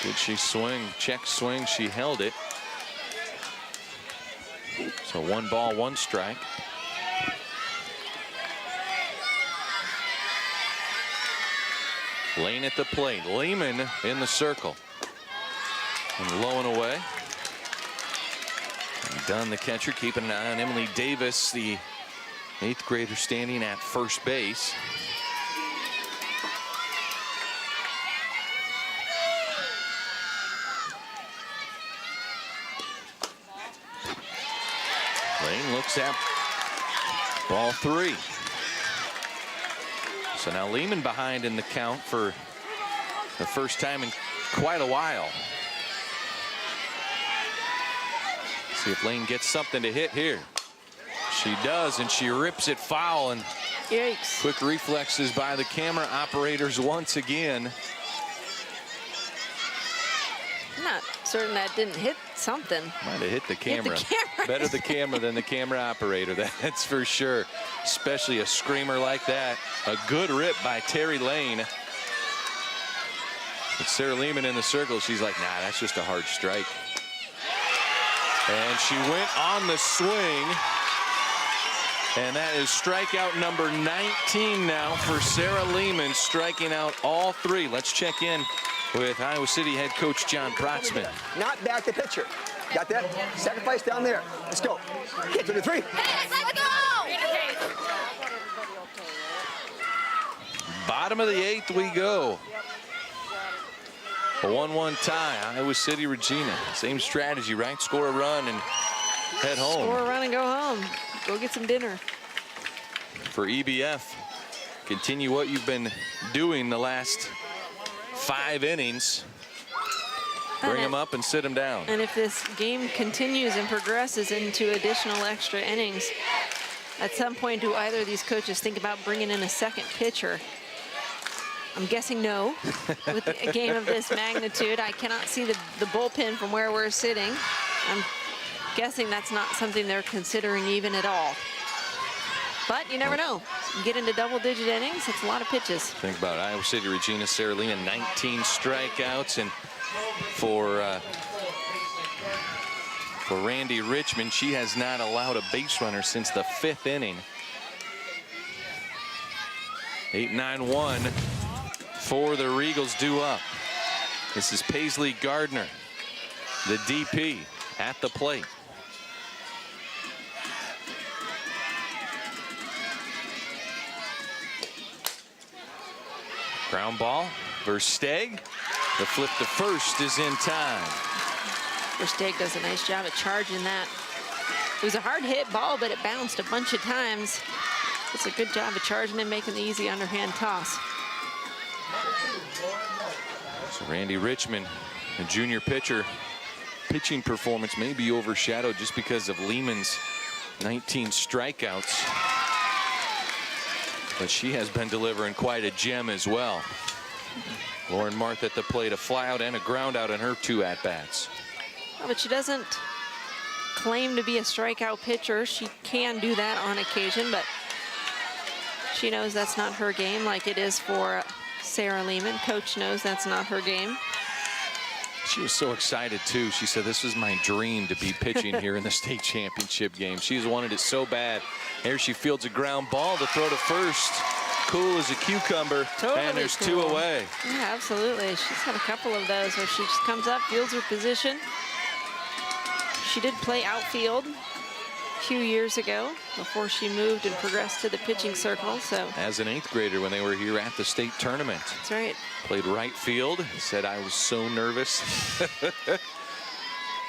Did she swing? Check swing. She held it. So 1 ball, 1 strike. Lane at the plate. Lehman in the circle. And low and away. And Dunn, the catcher, keeping an eye on Emily Davis, the 8th grader standing at first base. Lane looks at ball 3. So now Lehman behind in the count for the first time in quite a while. See if Lane gets something to hit here. She does, and she rips it foul. And yikes. Quick reflexes by the camera operators once again. I'm not certain that didn't hit something. Might have hit the camera. Hit the camera. Better the camera than the camera operator, that's for sure. Especially a screamer like that. A good rip by Terry Lane. With Sarah Lehman in the circle, she's like, nah, that's just a hard strike. And she went on the swing. And that is strikeout number 19 now for Sarah Lehman, striking out all 3. Let's check in with Iowa City head coach John Protzman. Not back the pitcher. Got that? Sacrifice down there. Let's go. Hit to the 3. Let's go! Bottom of the 8th we go. A 1-1 tie. Iowa City Regina. Same strategy, right? Score a run and head home. Score a run and go home. Go get some dinner. For EBF, continue what you've been doing the last 5 innings. Bring them up and sit them down. And if this game continues and progresses into additional extra innings, at some point do either of these coaches think about bringing in a second pitcher? I'm guessing no. With a game of this magnitude, I cannot see the bullpen from where we're sitting. I'm guessing that's not something they're considering even at all. But you never know. You get into double-digit innings, it's a lot of pitches. Think about Iowa City Regina, Sarah Lehman, 19 strikeouts. And for Randy Richmond, she has not allowed a base runner since the 5th inning. 8-9-1 for the Regals due up. This is Paisley Gardner, the DP, at the plate. Ground ball, Versteeg. The flip to first is in time. Versteeg does a nice job of charging that. It was a hard hit ball, but it bounced a bunch of times. It's a good job of charging and making the easy underhand toss. So Randy Richmond, a junior pitcher, pitching performance may be overshadowed just because of Lehman's 19 strikeouts. But she has been delivering quite a gem as well. Lauren Marth at the plate, a flyout and a ground out in her 2 at-bats. Oh, but she doesn't claim to be a strikeout pitcher. She can do that on occasion, but she knows that's not her game like it is for Sarah Lehman. Coach knows that's not her game. She was so excited, too. She said, this was my dream to be pitching here in the state championship game. She's wanted it so bad. There she fields a ground ball to throw to first. Cool as a cucumber, totally and there's cool. 2 away. Yeah, absolutely. She's had a couple of those where she just comes up, fields her position. She did play outfield a few years ago before she moved and progressed to the pitching circle. So as an 8th grader when they were here at the state tournament. That's right. Played right field, said I was so nervous.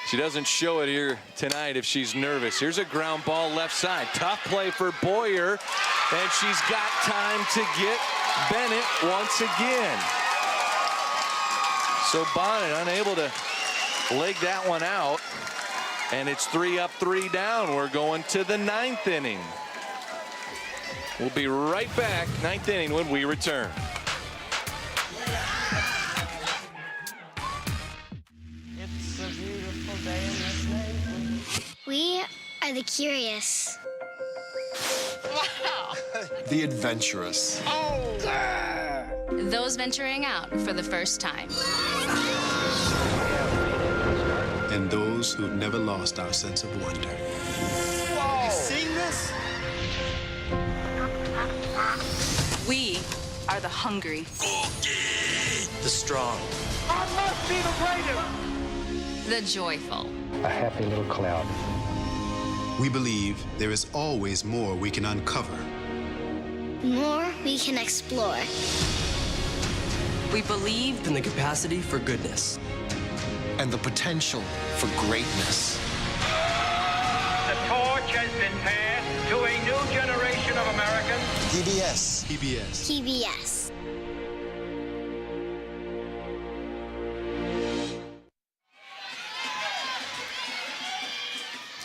She doesn't show it here tonight if she's nervous. Here's a ground ball left side. Tough play for Boyer, and she's got time to get Bennett once again. So Bonnet unable to leg that one out, and it's 3 up, 3 down. We're going to the 9th inning. We'll be right back, 9th inning, when we return. It's a beautiful day in this neighborhood. We are the curious. Wow. The adventurous. Oh. Those venturing out for the first time. And those who've never lost our sense of wonder. Whoa. You seen this? We are the hungry. The strong. I must be the greatest. The joyful. A happy little cloud. We believe there is always more we can uncover. More we can explore. We believed in the capacity for goodness. And the potential for greatness. The torch has been passed to a new generation of Americans. PBS. PBS. PBS.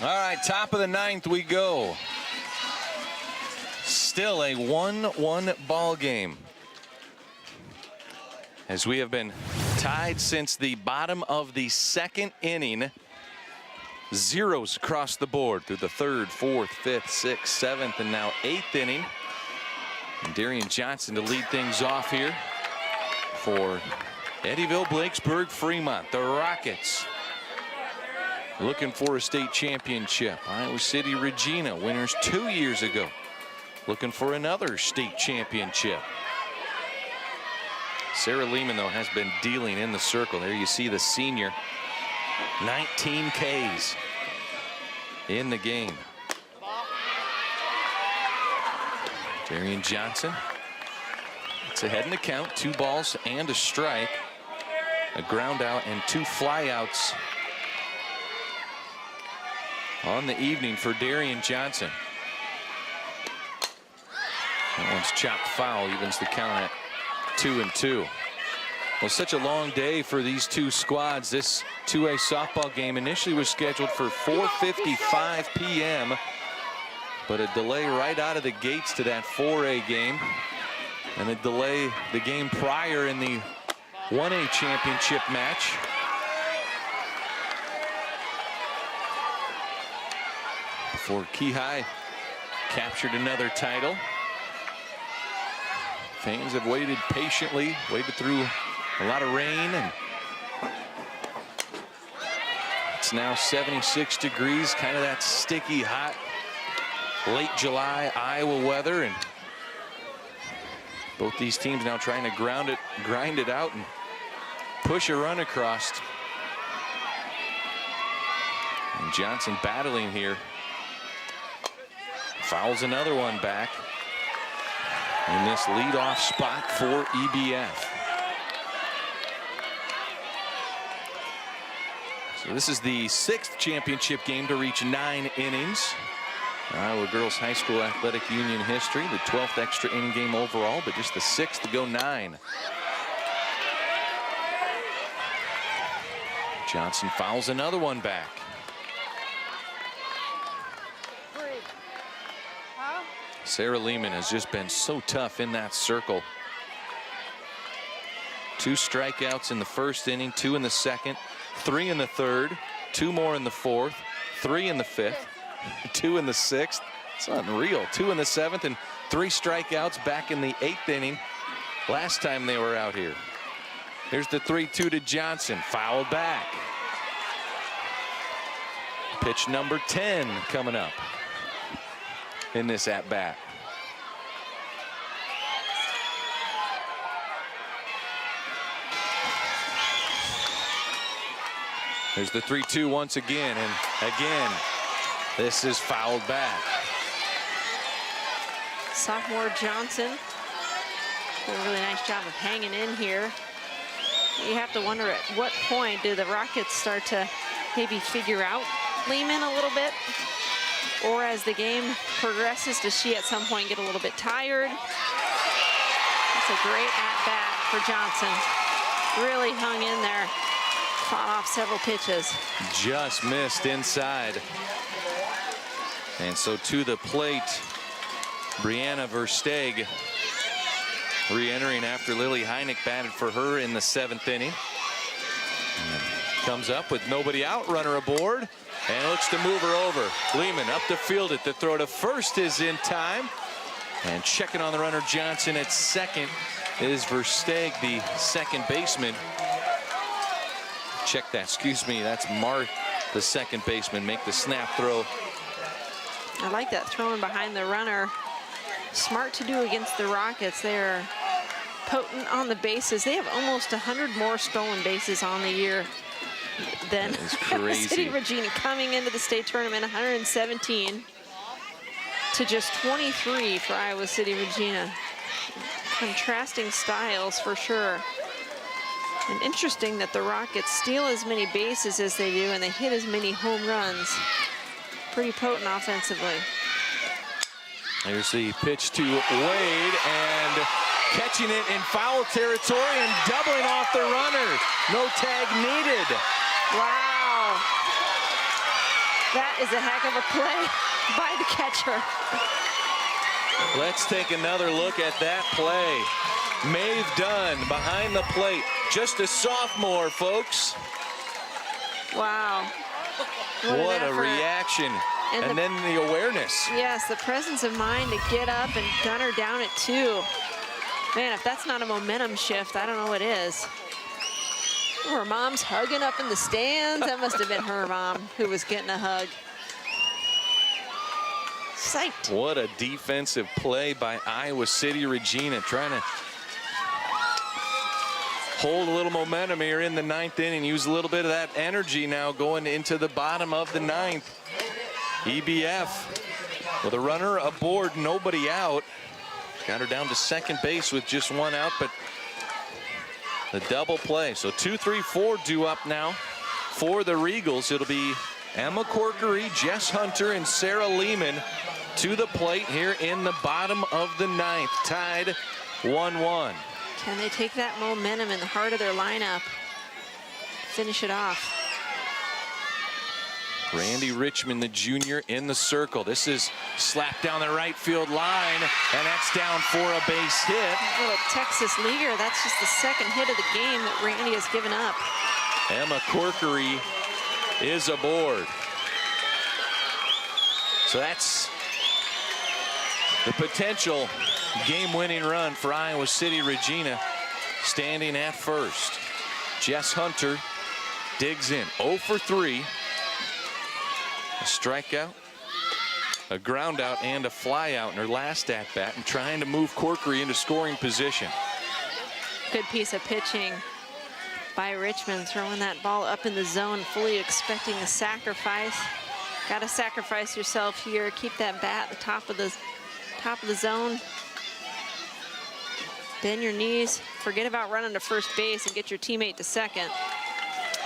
All right, top of the 9th we go. Still a 1-1 ball game, as we have been tied since the bottom of the 2nd inning. Zeros across the board through the 3rd, 4th, 5th, 6th, 7th, and now 8th inning. And Darian Johnson to lead things off here for Eddyville-Blakesburg-Fremont, the Rockets. Looking for a state championship. Iowa City Regina, winners 2 years ago, looking for another state championship. Sarah Lehman, though, has been dealing in the circle. There you see the senior, 19 Ks in the game. Darian Johnson, it's ahead in the count, 2 balls and a strike, a ground out and 2 flyouts on the evening for Darian Johnson. That one's chopped foul, evens the count at 2-2. Well, such a long day for these two squads. This 2A softball game initially was scheduled for 4:55 p.m., but a delay right out of the gates to that 4A game, and a delay the game prior in the 1A championship match. Before Key High captured another title. Fans have waited patiently, waited through a lot of rain, and it's now 76 degrees, kind of that sticky, hot, late July Iowa weather, and both these teams now trying to grind it out and push a run across. And Johnson battling here. Fouls another one back in this leadoff spot for EBF. So this is the 6th championship game to reach 9 innings. Iowa Girls High School Athletic Union history, the 12th extra inning game overall, but just the 6th to go 9. Johnson fouls another one back. Sarah Lehman has just been so tough in that circle. 2 strikeouts in the 1st inning, 2 in the 2nd, 3 in the 3rd, 2 more in the 4th, 3 in the 5th, 2 in the 6th. It's unreal. 2 in the 7th and 3 strikeouts back in the 8th inning last time they were out here. Here's the 3-2 to Johnson, fouled back. Pitch number 10 coming up in this at-bat. There's the 3-2 once again, and again, this is fouled back. Sophomore Johnson did a really nice job of hanging in here. You have to wonder at what point do the Rockets start to maybe figure out Lehman a little bit, or as the game progresses, does she at some point get a little bit tired? That's a great at-bat for Johnson. Really hung in there, fought off several pitches. Just missed inside. And so to the plate, Brianna Versteeg re-entering after Lily Heineck batted for her in the 7th inning. And comes up with nobody out, runner aboard, and looks to move her over. Lehman up to field it. The throw to first is in time. And checking on the runner Johnson at second is Versteeg, the second baseman. Check that, excuse me, that's Mark, the second baseman, make the snap throw. I like that throwing behind the runner. Smart to do against the Rockets. They're potent on the bases. They have almost 100 more stolen bases on the year than Iowa City Regina, coming into the state tournament 117 to just 23 for Iowa City Regina. Contrasting styles for sure. And interesting that the Rockets steal as many bases as they do and they hit as many home runs. Pretty potent offensively. There's the pitch to Wade, and catching it in foul territory and doubling off the runner. No tag needed. Wow. That is a heck of a play by the catcher. Let's take another look at that play. Maeve Dunn behind the plate. Just a sophomore, folks. Wow. What a reaction. And then the awareness. Yes, the presence of mind to get up and gun her down at 2. Man, if that's not a momentum shift, I don't know what is. Her mom's hugging up in the stands. That must have been her mom who was getting a hug. Psyched. What a defensive play by Iowa City Regina, trying to hold a little momentum here in the 9th inning. Use a little bit of that energy now going into the bottom of the 9th. EBF with a runner aboard, nobody out. Got her down to second base with just 1 out, but the double play. So 2, 3, 4 due up now for the Regals. It'll be Emma Corkery, Jess Hunter, and Sarah Lehman to the plate here in the bottom of the 9th. Tied 1-1. Can they take that momentum in the heart of their lineup? Finish it off. Randy Richmond, the junior, in the circle. This is slapped down the right field line, and that's down for a base hit. A little Texas leaguer. That's just the second hit of the game that Randy has given up. Emma Corkery is aboard. So that's the potential game-winning run for Iowa City Regina, standing at first. Jess Hunter digs in, 0 for 3. A strikeout, a ground out, and a fly out in her last at-bat, and trying to move Corkery into scoring position. Good piece of pitching by Richmond, throwing that ball up in the zone, fully expecting a sacrifice. Got to sacrifice yourself here. Keep that bat at the top of the zone. Bend your knees. Forget about running to first base and get your teammate to second.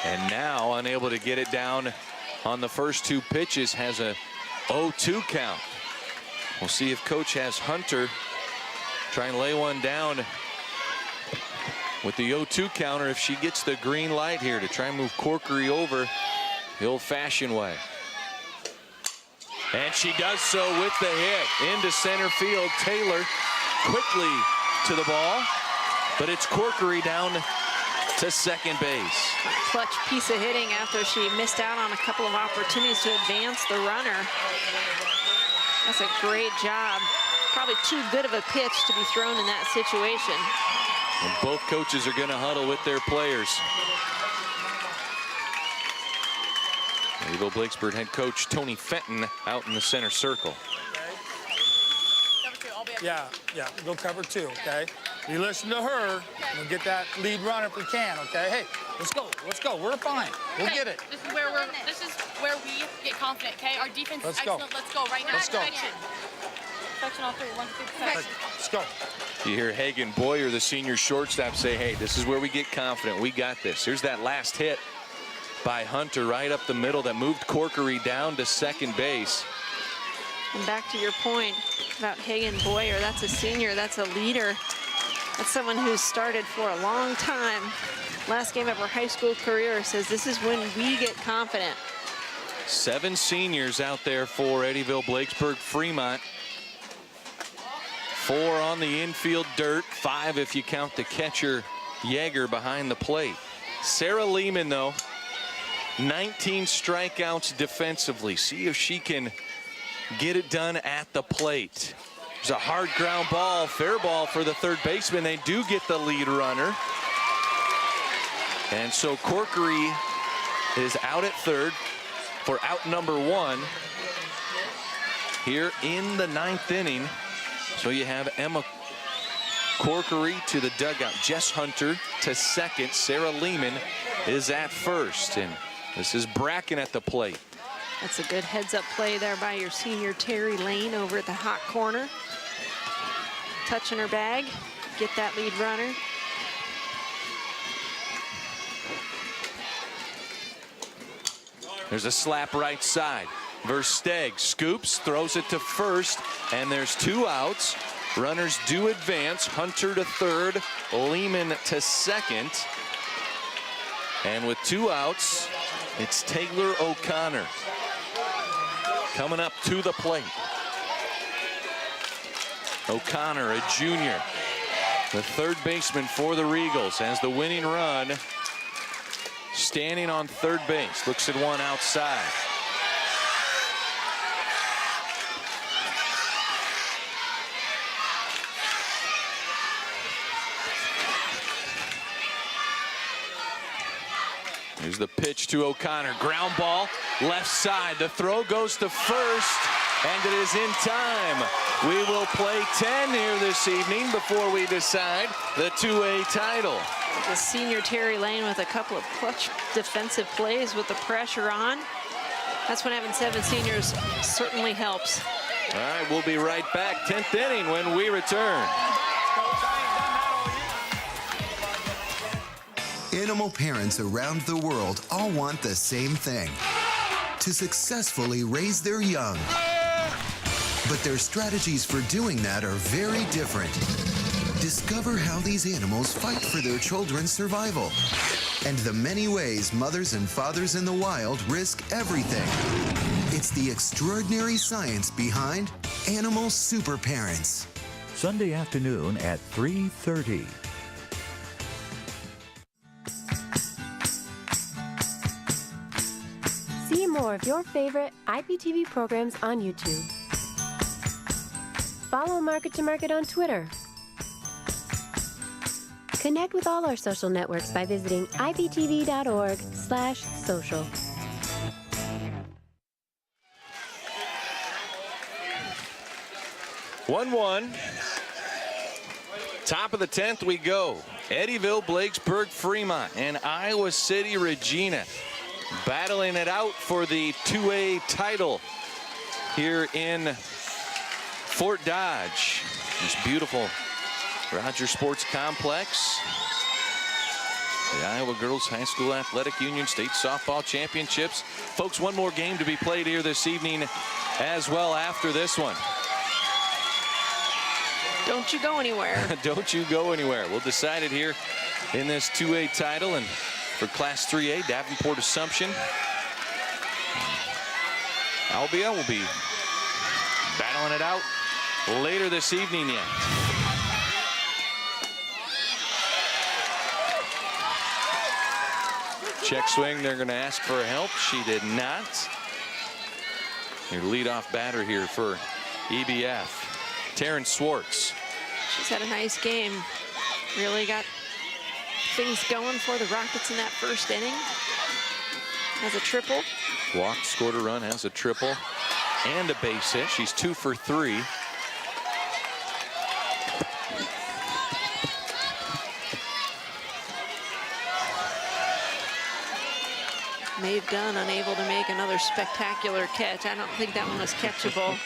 And now unable to get it down on the first 2 pitches, has a 0-2 count. We'll see if coach has Hunter try and lay one down with the 0-2 counter, if she gets the green light here to try and move Corkery over the old-fashioned way. And she does so with the hit into center field. Taylor quickly to the ball, but it's Corkery down to second base. Clutch piece of hitting after she missed out on a couple of opportunities to advance the runner. That's a great job. Probably too good of a pitch to be thrown in that situation. And both coaches are going to huddle with their players. Eddyville-Blakesburg head coach Tony Fenton out in the center circle. Yeah, go cover 2, okay? You listen to her, we'll get that lead runner if we can, okay? Hey, let's go, we're fine, we'll get it. This is where we get confident, okay? Our defense is Let's go. excellent. Let's go right now. Let's go. Perfection on 3, 1, 2, 3, perfection. Let's go. You hear Hagen Boyer, the senior shortstop, say, hey, this is where we get confident. We got this. Here's that last hit by Hunter right up the middle that moved Corkery down to second base. And back to your point about Hagen Boyer, that's a senior, that's a leader. That's someone who's started for a long time. Last game of her high school career, says this is when we get confident. 7 seniors out there for Eddyville-Blakesburg-Fremont. 4 on the infield dirt, 5 if you count the catcher Yeager behind the plate. Sarah Lehman, though, 19 strikeouts defensively. See if she can get it done at the plate. There's a hard ground ball, fair ball for the third baseman. They do get the lead runner. And so Corkery is out at third for out number 1 here in the 9th inning. So you have Emma Corkery to the dugout. Jess Hunter to second. Sarah Lehman is at first. And this is Bracken at the plate. That's a good heads-up play there by your senior Terry Lane over at the hot corner. Touching her bag, get that lead runner. There's a slap right side. Versteg scoops, throws it to first, and there's 2 outs. Runners do advance. Hunter to third, Lehman to second. And with 2 outs, it's Taylor O'Connor coming up to the plate. O'Connor, a junior, the third baseman for the Regals, has the winning run. Standing on third base, looks at one outside. Here's the pitch to O'Connor. Ground ball, left side. The throw goes to first, and it is in time. We will play 10 here this evening before we decide the 2A title. The senior Terry Lane with a couple of clutch defensive plays with the pressure on. That's when having 7 seniors certainly helps. All right, we'll be right back. 10th inning when we return. Animal parents around the world all want the same thing: to successfully raise their young. But their strategies for doing that are very different. Discover how these animals fight for their children's survival and the many ways mothers and fathers in the wild risk everything. It's the extraordinary science behind Animal Super Parents. Sunday afternoon at 3:30. See more of your favorite IPTV programs on YouTube. Follow Market to Market on Twitter. Connect with all our social networks by visiting iptv.org/social. One. Top of the 10th we go. Eddyville-Blakesburg-Fremont and Iowa City Regina battling it out for the 2A title here in Fort Dodge. This beautiful Rogers Sports Complex. The Iowa Girls High School Athletic Union State Softball Championships. Folks, one more game to be played here this evening as well after this one. Don't you go anywhere. Don't you go anywhere. We'll decide it here in this 2A title. And for Class 3A, Davenport Assumption, Albia will be battling it out later this evening yet. Check swing, they're going to ask for help. She did not. Your leadoff batter here for EBF, Taryn Swartz. She's had a nice game. really got things going for the Rockets in that first inning. Has a triple. Walked, scored a run, has a triple and a base hit. She's 2 for 3. Maeve Dunn unable to make another spectacular catch. I don't think that one was catchable.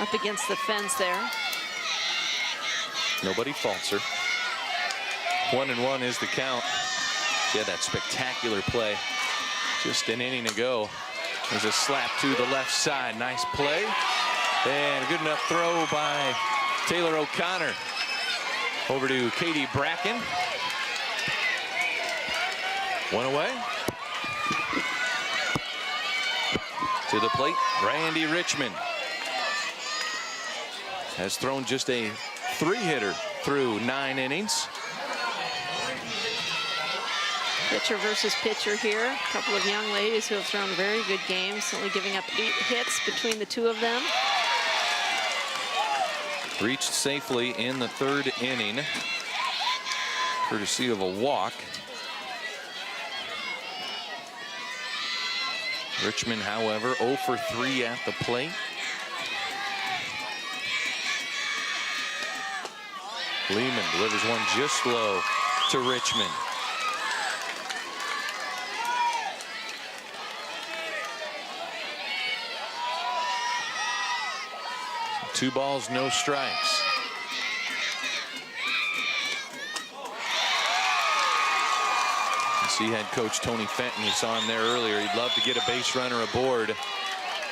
Up against the fence there. Nobody faults her. 1-1 is the count. She had that spectacular play just an inning ago. There's a slap to the left side. Nice play. And a good enough throw by Taylor O'Connor. Over to Katie Bracken. One away. To the plate, Randy Richmond has thrown just a 3-hitter through 9 innings. Pitcher versus pitcher here. A couple of young ladies who have thrown very good games, only giving up 8 hits between the two of them. Reached safely in the 3rd inning, courtesy of a walk. Richmond, however, 0 for 3 at the plate. Lehman delivers one just low to Richmond. So 2 balls, no strikes. See head coach Tony Fenton, you saw him there earlier. He'd love to get a base runner aboard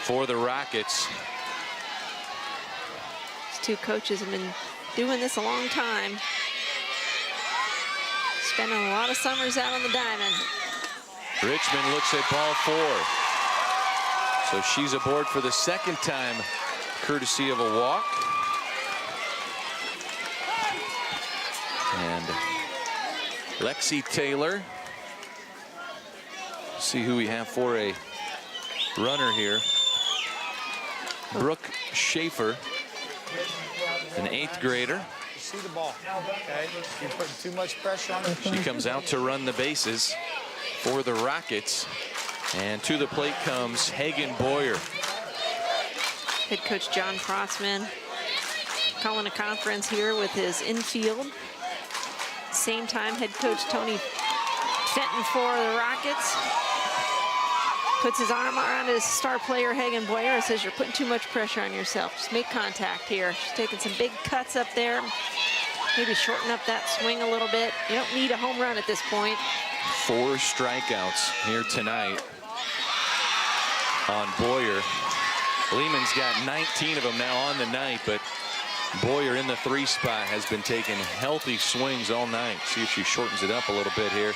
for the Rockets. These two coaches have been doing this a long time. Spending a lot of summers out on the diamond. Richmond looks at ball 4. So she's aboard for the 2nd time, courtesy of a walk. And Lexi Taylor. See who we have for a runner here. Brooke Schaefer, an 8th grader. You see the ball, okay? You're putting too much pressure on it. She comes out to run the bases for the Rockets. And to the plate comes Hagen Boyer. Head coach John Crossman calling a conference here with his infield. Same time, head coach Tony Fenton for the Rockets. Puts his arm around his star player, Hagen Boyer, and says, you're putting too much pressure on yourself. Just make contact here. She's taking some big cuts up there. Maybe shorten up that swing a little bit. You don't need a home run at this point. 4 strikeouts here tonight on Boyer. Lehman's got 19 of them now on the night, but Boyer in the 3 spot has been taking healthy swings all night. See if she shortens it up a little bit here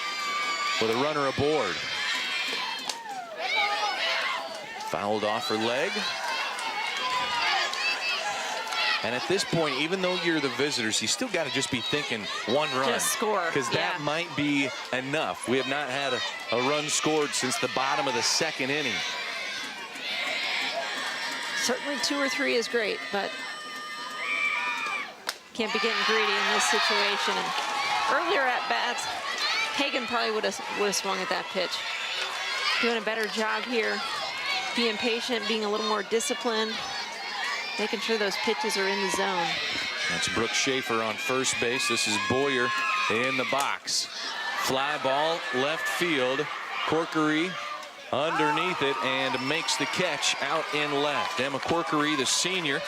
with a runner aboard. Fouled off her leg. And at this point, even though you're the visitors, you still got to just be thinking 1 run. Just score. Because that might be enough. We have not had a run scored since the bottom of the 2nd inning. Certainly 2 or 3 is great, but can't be getting greedy in this situation. And earlier at bats, Hagen probably would have swung at that pitch. Doing a better job here. Being patient, being a little more disciplined, making sure those pitches are in the zone. That's Brooke Schaefer on first base. This is Boyer in the box. Fly ball, left field. Corkery underneath it and makes the catch out in left. Emma Corkery, the senior,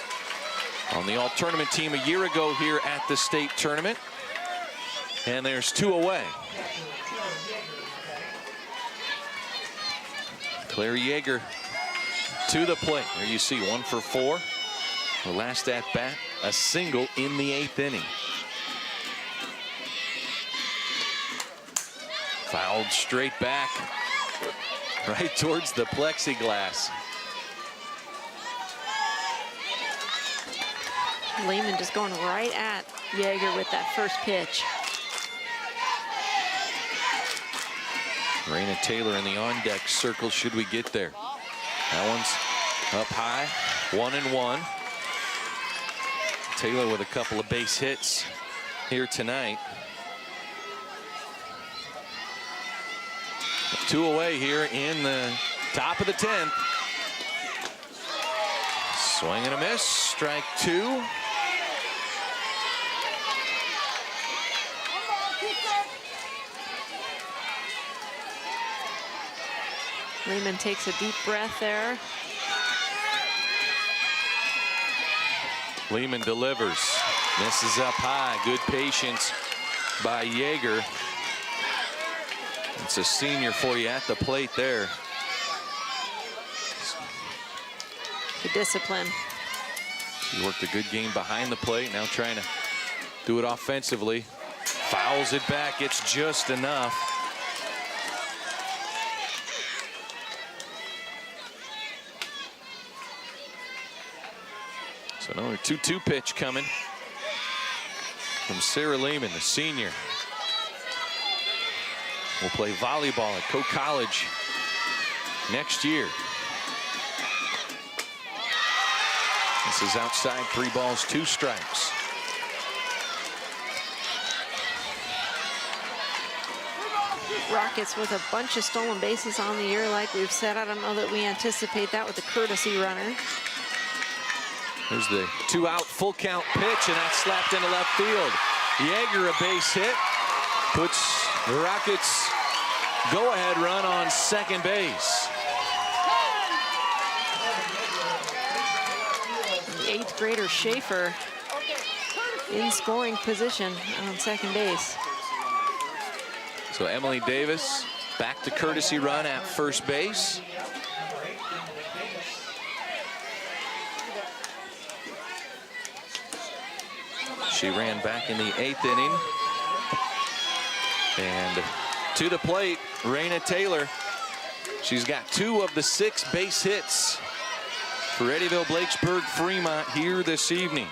on the all-tournament team a year ago here at the state tournament. And there's 2 away. Claire Yeager to the plate. There you see 1 for 4. The last at bat, a single in the 8th inning. Fouled straight back, right towards the plexiglass. Lehman just going right at Yeager with that first pitch. Raina Taylor in the on-deck circle should we get there. That one's up high, 1-1. Taylor with a couple of base hits here tonight. Two away here in the top of the 10th. Swing and a miss. Strike two. Lehman takes a deep breath there. Lehman delivers. Misses up high. Good patience by Yeager. It's a senior for you at the plate there. The discipline. He worked a good game behind the plate. Now trying to do it offensively. Fouls it back. It's just enough. So another 2-2 pitch coming from Sarah Lehman, the senior. Will play volleyball at Coe College next year. This is outside, 3 balls, 2 strikes. Rockets with a bunch of stolen bases on the year, like we've said. I don't know that we anticipate that with the courtesy runner. There's the 2-out full count pitch, and that's slapped into left field. Yeager a base hit, puts the Rockets go-ahead run on second base. The 8th grader Schaefer in scoring position on second base. So Emily Davis back to courtesy run at first base. She ran back in the 8th inning. And to the plate, Raina Taylor. She's got 2 of the 6 base hits for Eddyville-Blakesburg-Fremont here this evening.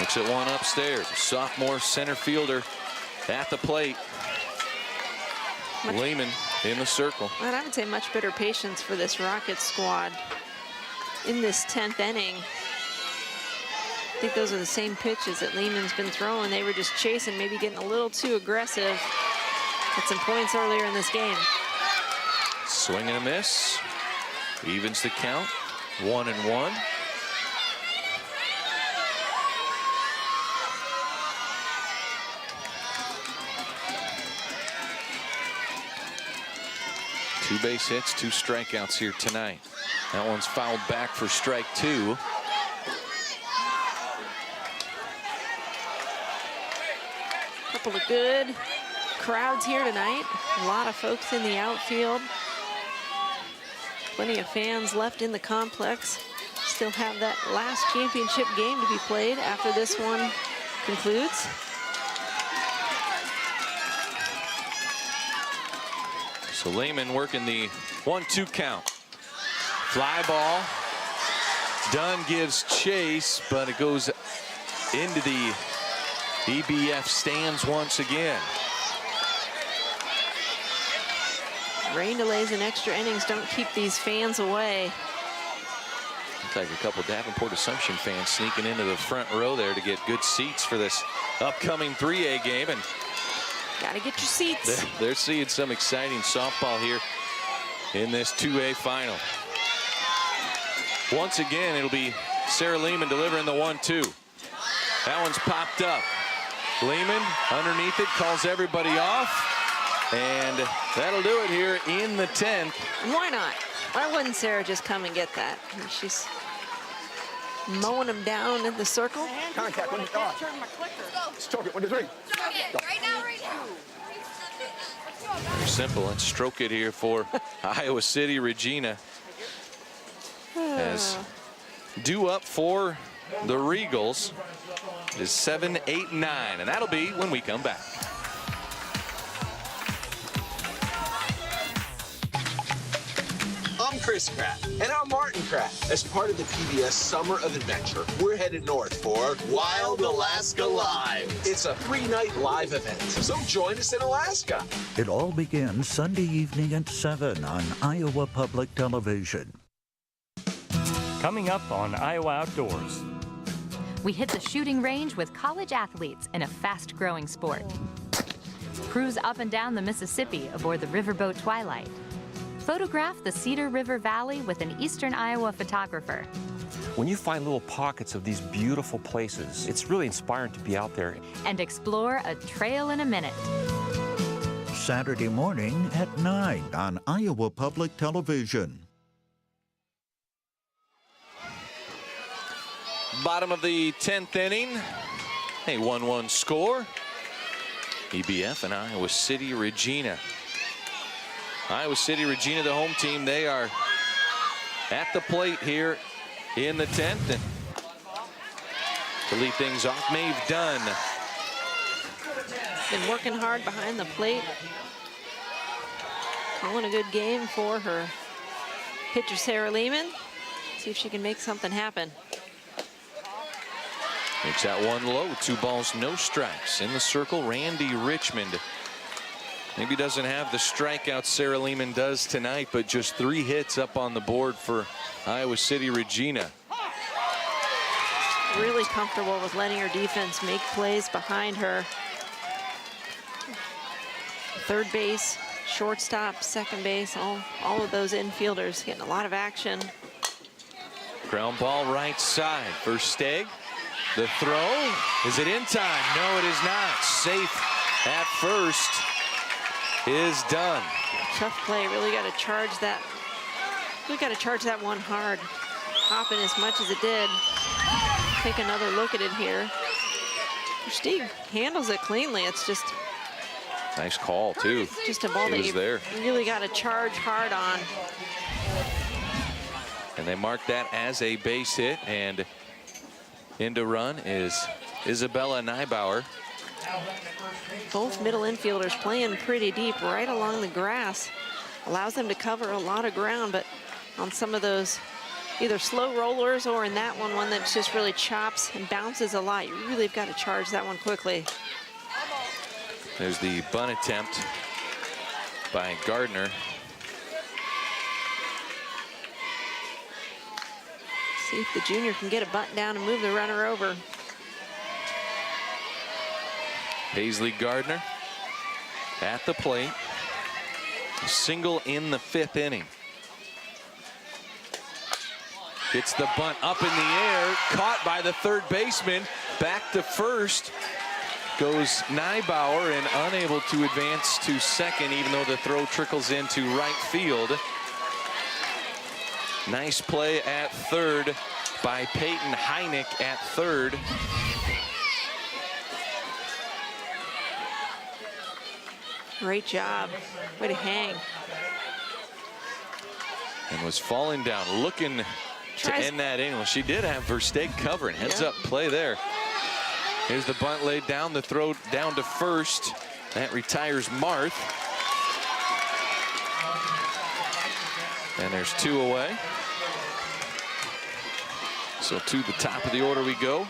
Looks at one upstairs. Sophomore center fielder at the plate. Lehman in the circle. And I would say much better patience for this Rockets squad in this 10th inning. I think those are the same pitches that Lehman's been throwing. They were just chasing, maybe getting a little too aggressive at some points earlier in this game. Swing and a miss. Evens the count. 1-1. Two base hits, 2 strikeouts here tonight. That one's fouled back for strike 2. Couple of good crowds here tonight. A lot of folks in the outfield. Plenty of fans left in the complex. Still have that last championship game to be played after this one concludes. So Lehman working the 1-2 count. Fly ball. Dunn gives chase, but it goes into the EBF stands once again. Rain delays and extra innings don't keep these fans away. Looks like a couple Davenport Assumption fans sneaking into the front row there to get good seats for this upcoming 3A game. And gotta get your seats. They're seeing some exciting softball here in this 2A final. Once again, it'll be Sarah Lehman delivering the 1-2. That one's popped up. Lehman underneath it, calls everybody off. And that'll do it here in the 10th. And why not? Why wouldn't Sarah just come and get that? I mean, she's mowing them down in the circle. Contact. Stroke it. 1, 2, 3. Right now, right now. Very simple. Let's stroke it here for Iowa City Regina. As due up for the Regals is 7, 8, 9. And that'll be when we come back. I'm Chris Pratt. And I'm Martin Pratt. As part of the PBS Summer of Adventure, we're headed north for Wild Alaska Live. It's a 3-night live event, so join us in Alaska. It all begins Sunday evening at 7 on Iowa Public Television. Coming up on Iowa Outdoors. We hit the shooting range with college athletes in a fast-growing sport. Cruise up and down the Mississippi aboard the riverboat Twilight. Photograph the Cedar River Valley with an Eastern Iowa photographer. When you find little pockets of these beautiful places, it's really inspiring to be out there. And explore a trail in a minute. Saturday morning at 9 on Iowa Public Television. Bottom of the 10th inning, a 1-1 score. EBF and Iowa City Regina. Iowa City Regina, the home team, they are at the plate here in the 10th. And to lead things off, Maeve Dunn. Been working hard behind the plate. Calling a good game for her pitcher, Sarah Lehman. See if she can make something happen. Makes that one low. 2 balls, no strikes. In the circle, Randy Richmond. Maybe doesn't have the strikeouts Sarah Lehman does tonight, but just 3 hits up on the board for Iowa City Regina. Really comfortable with letting her defense make plays behind her. Third base, shortstop, second base, all of those infielders getting a lot of action. Ground ball right side for Steg. The throw, is it in time? No, it is not. Safe at first is done. Tough play, really got to charge that. We got to charge that one hard. Hopping as much as it did. Take another look at it here. Steg handles it cleanly. It's just nice call too. Just a ball that you really got to charge hard on. And they mark that as a base hit, and in to run is Isabella Neibauer. Both middle infielders playing pretty deep right along the grass. Allows them to cover a lot of ground, but on some of those either slow rollers or in that one that just really chops and bounces a lot, you really have got to charge that one quickly. There's the bunt attempt by Gardner. See if the junior can get a bunt down and move the runner over. Paisley Gardner at the plate. A single in the 5th inning. Gets the bunt up in the air, caught by the third baseman. Back to first goes Neibauer, and unable to advance to second, even though the throw trickles into right field. Nice play at third by Peyton Heineck at third. Great job. Way to hang. And was falling down, looking to end that inning. Well, she did have Versteeg covering. Heads up play there. Here's the bunt laid down, the throw down to first. That retires Marth. And there's 2 away. So to the top of the order we go.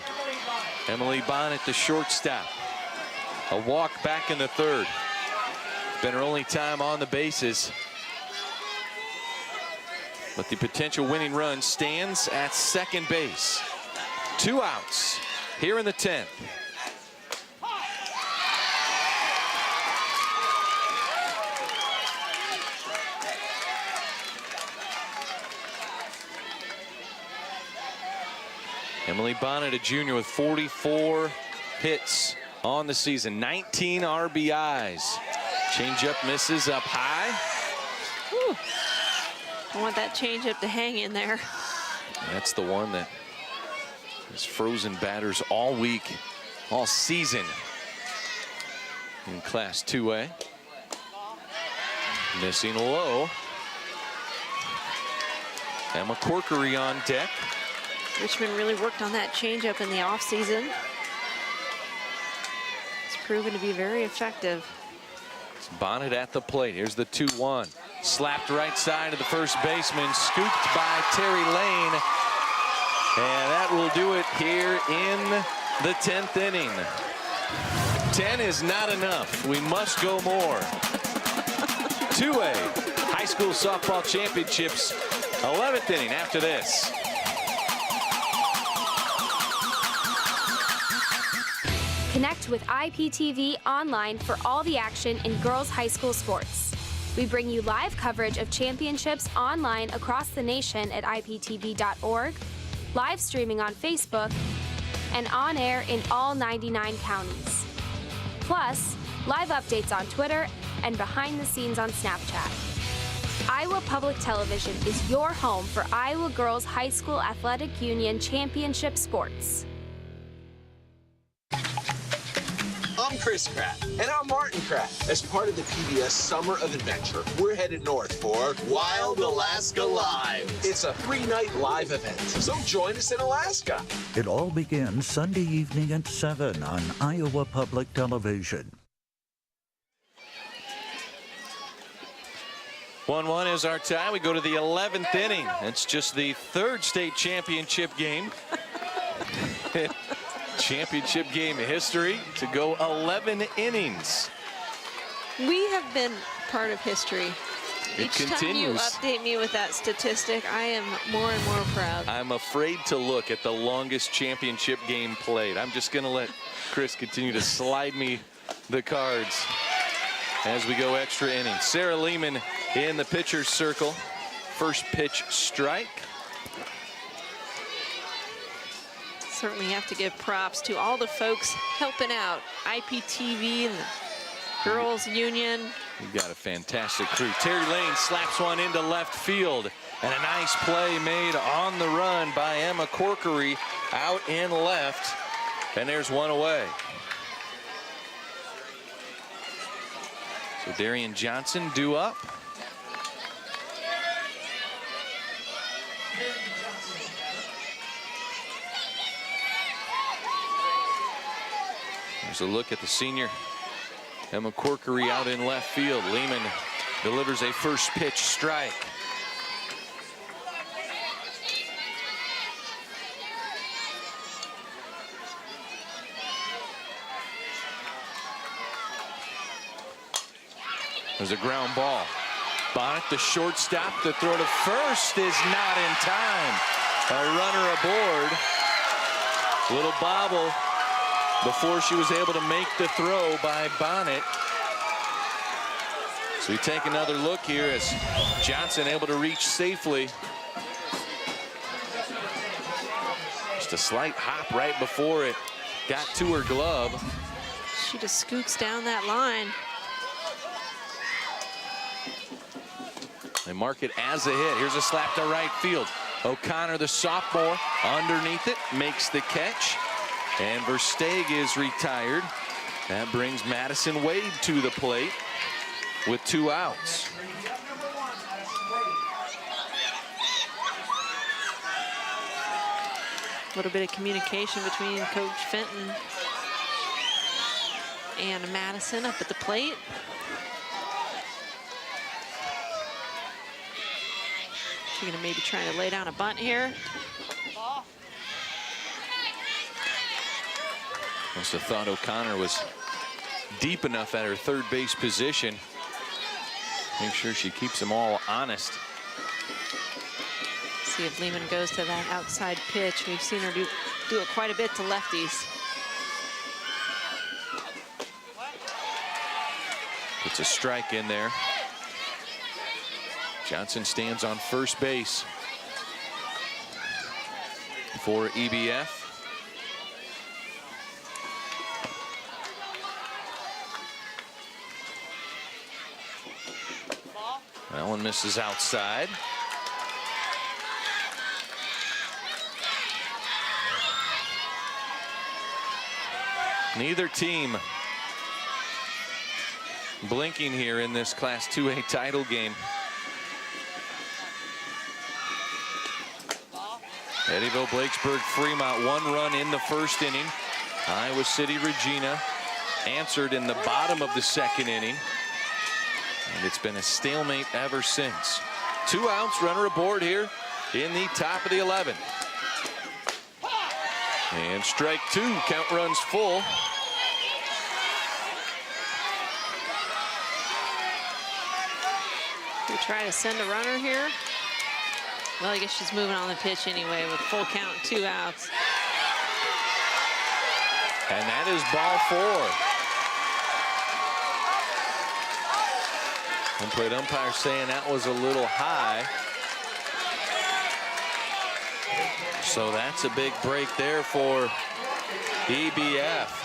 Emily Bonnet, the shortstop. A walk back in the 3rd. Been her only time on the bases. But the potential winning run stands at second base. 2 outs here in the 10th. Emily Bonnet, a junior with 44 hits on the season, 19 RBIs. Changeup misses up high. Whew. I want that changeup to hang in there. That's the one that has frozen batters all week, all season in Class 2A. Missing low. Emma Corkery on deck. Richmond really worked on that changeup in the offseason. It's proven to be very effective. It's Bonnet at the plate. Here's the 2-1. Slapped right side of the first baseman, scooped by Terry Lane. And that will do it here in the 10th inning. 10 is not enough. We must go more. 2A high school softball championships, 11th inning after this. Connect with IPTV online for all the action in girls' high school sports. We bring you live coverage of championships online across the nation at IPTV.org, live streaming on Facebook, and on air in all 99 counties. Plus, live updates on Twitter and behind the scenes on Snapchat. Iowa Public Television is your home for Iowa Girls High School Athletic Union Championship sports. I'm Chris Spratt. And I'm Martin Pratt. As part of the PBS Summer of Adventure, we're headed north for Wild Alaska Live. It's a 3-night live event, so join us in Alaska. It all begins Sunday evening at 7 on Iowa Public Television. 1-1 is our tie. We go to the 11th inning. It's just the third state championship game. Championship game history to go 11 innings. We have been part of history. It Each continues. time you update me with that statistic, I am more and more proud. I'm afraid to look at the longest championship game played. I'm just going to let Chris continue to slide me the cards as we go extra innings. Sarah Lehman in the pitcher's circle. First pitch strike. Certainly have to give props to all the folks helping out. IPTV and the Girls Union. You've got a fantastic crew. Terry Lane slaps one into left field. And a nice play made on the run by Emma Corkery out in left. And there's one away. So Darien Johnson due up. There's a look at the senior Emma Corkery out in left field. Lehman delivers a first pitch strike. There's a ground ball. Bonnet, the shortstop. The throw to first is not in time. A runner aboard. Little bobble before she was able to make the throw by Bonnet. So we take another look here as Johnson able to reach safely. Just a slight hop right before it got to her glove. She just scoots down that line. They mark it as a hit. Here's a slap to right field. O'Connor, the sophomore, underneath it, makes the catch. And Versteeg is retired. That brings Madison Wade to the plate with 2 outs. A little bit of communication between Coach Fenton and Madison up at the plate. She's gonna maybe try to lay down a bunt here. Must have thought O'Connor was deep enough at her third base position. Make sure she keeps them all honest. See if Lehman goes to that outside pitch. We've seen her do it quite a bit to lefties. Puts a strike in there. Johnson stands on first base for EBF. That one misses outside. Neither team blinking here in this Class 2A title game. Eddyville-Blakesburg-Fremont, 1 run in the first inning. Iowa City Regina answered in the bottom of the second inning. And it's been a stalemate ever since. 2 outs, runner aboard here in the top of the 11th. And strike 2, count runs full. We try to send a runner here. Well, I guess she's moving on the pitch anyway with full count, 2 outs. And that is ball 4. Home plate umpire saying that was a little high. So that's a big break there for EBF.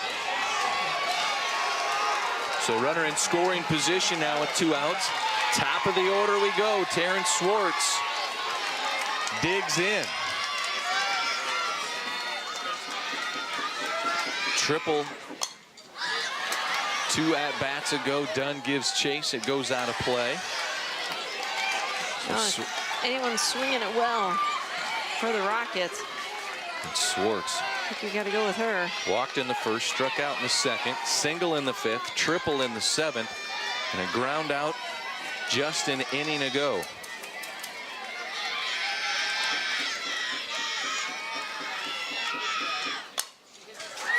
So runner in scoring position now with 2 outs. Top of the order we go. Terrence Schwartz digs in. Triple. 2 at-bats ago. Dunn gives chase. It goes out of play. Anyone's swinging it well for the Rockets. It's Schwartz. I think you got to go with her. Walked in the first, struck out in the second, single in the 5th, triple in the 7th, and a ground out just an inning ago.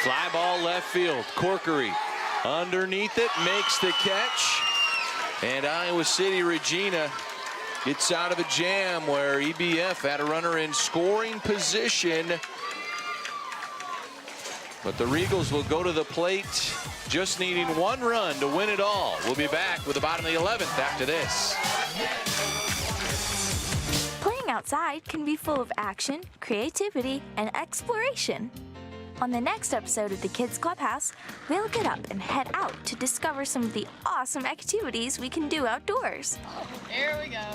Fly ball left field. Corkery underneath it, makes the catch. And Iowa City Regina gets out of a jam where EBF had a runner in scoring position. But the Regals will go to the plate, just needing 1 run to win it all. We'll be back with the bottom of the 11th after this. Playing outside can be full of action, creativity, and exploration. On the next episode of the Kids Clubhouse, we'll get up and head out to discover some of the awesome activities we can do outdoors. Here we go.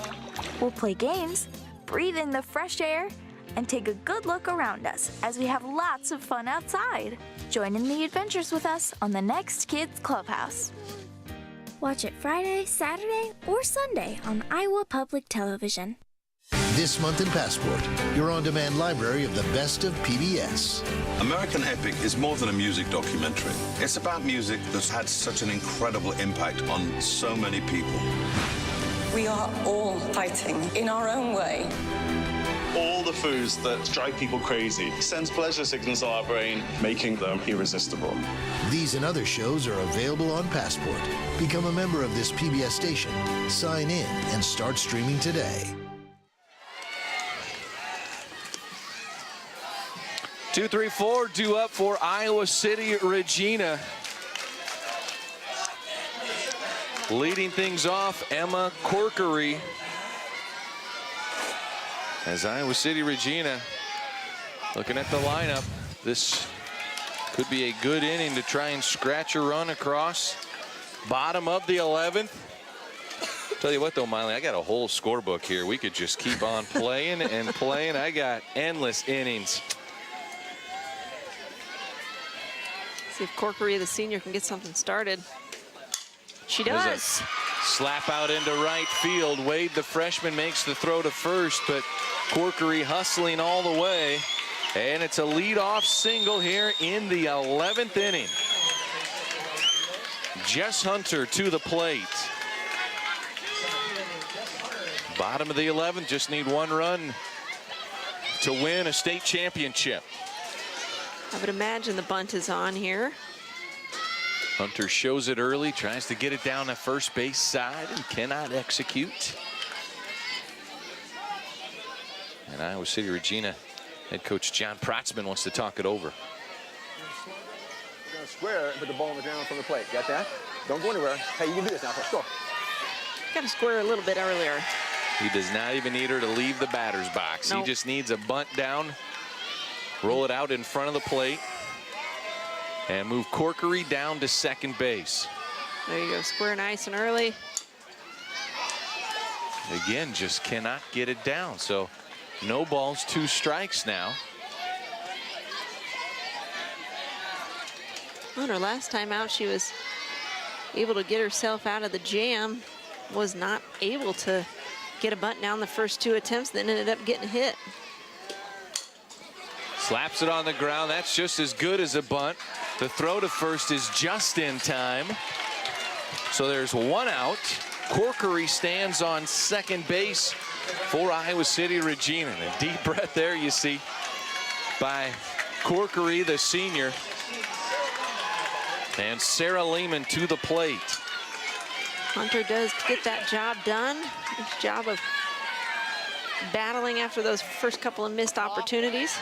We'll play games, breathe in the fresh air, and take a good look around us as we have lots of fun outside. Join in the adventures with us on the next Kids Clubhouse. Watch it Friday, Saturday, or Sunday on Iowa Public Television. This month in Passport, your on-demand library of the best of PBS. American Epic is more than a music documentary. It's about music that's had such an incredible impact on so many people. We are all fighting in our own way. All the foods that drive people crazy sends pleasure signals to our brain, making them irresistible. These and other shows are available on Passport. Become a member of this PBS station. Sign in and start streaming today. 2-3-4 due up for Iowa City Regina. Leading things off, Emma Corkery. As Iowa City Regina looking at the lineup, this could be a good inning to try and scratch a run across. Bottom of the 11th. Tell you what though, Miley, I got a whole scorebook here. We could just keep on playing and playing. I got endless innings. See if Corkery, the senior, can get something started. She does. Slap out into right field. Wade, the freshman, makes the throw to first, but Corkery hustling all the way. And it's a leadoff single here in the 11th inning. Jess Hunter to the plate. Bottom of the 11th, just need 1 run to win a state championship. I would imagine the bunt is on here. Hunter shows it early, tries to get it down the first base side and cannot execute. And Iowa City Regina head coach John Protzman wants to talk it over. We're going to square it and put the ball on the ground from the plate. Got that? Don't go anywhere. Hey, you can do this now. Let's go. Got to square a little bit earlier. He does not even need her to leave the batter's box. Nope. He just needs a bunt down, roll it out in front of the plate, and move Corkery down to second base. There you go, square nice and early. Again, just cannot get it down. So no balls, 2 strikes now. On her last time out, she was able to get herself out of the jam, was not able to get a bunt down the first 2 attempts, then ended up getting hit. Slaps it on the ground. That's just as good as a bunt. The throw to first is just in time. So there's 1 out. Corkery stands on second base for Iowa City Regina. And a deep breath there you see by Corkery, the senior. And Sarah Lehman to the plate. Hunter does get that job done. Nice job of battling after those first couple of missed opportunities.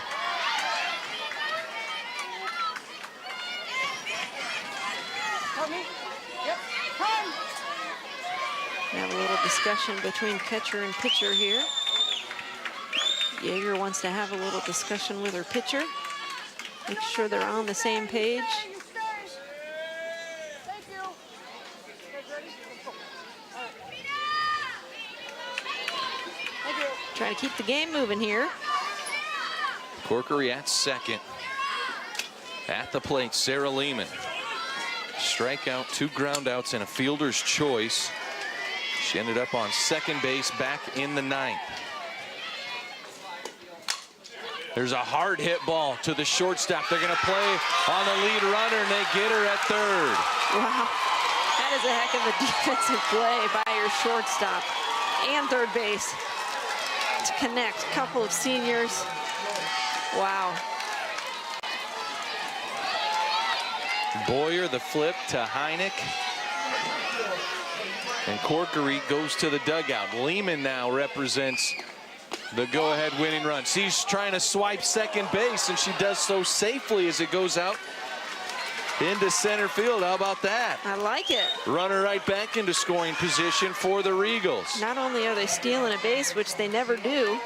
discussion between catcher and pitcher here. Yeager wants to have a little discussion with her pitcher. Make sure they're on the same page. Trying to keep the game moving here. Corkery at second. At the plate, Sarah Lehman. Strikeout, 2 groundouts, and a fielder's choice. She ended up on second base back in the 9th. There's a hard hit ball to the shortstop. They're going to play on the lead runner, and they get her at third. Wow, that is a heck of a defensive play by your shortstop and third base to connect. A couple of seniors. Wow. Boyer the flip to Heineck. And Corkery goes to the dugout. Lehman now represents the go-ahead winning run. She's trying to swipe second base, and she does so safely as it goes out into center field. How about that? I like it. Runner right back into scoring position for the Regals. Not only are they stealing a base, which they never do,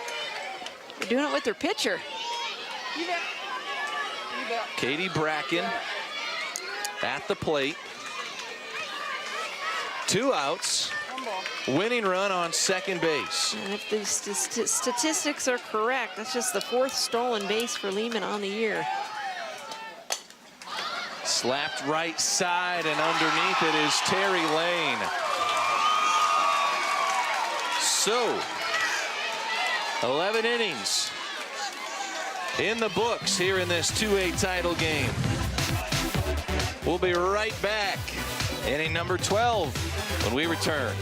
they're doing it with their pitcher. Katie Bracken at the plate. 2 outs. Winning run on second base. And if the statistics are correct, that's just the 4th stolen base for Lehman on the year. Slapped right side, and underneath it is Terry Lane. So, 11 innings in the books here in this 2A title game. We'll be right back. Inning number 12 when we return.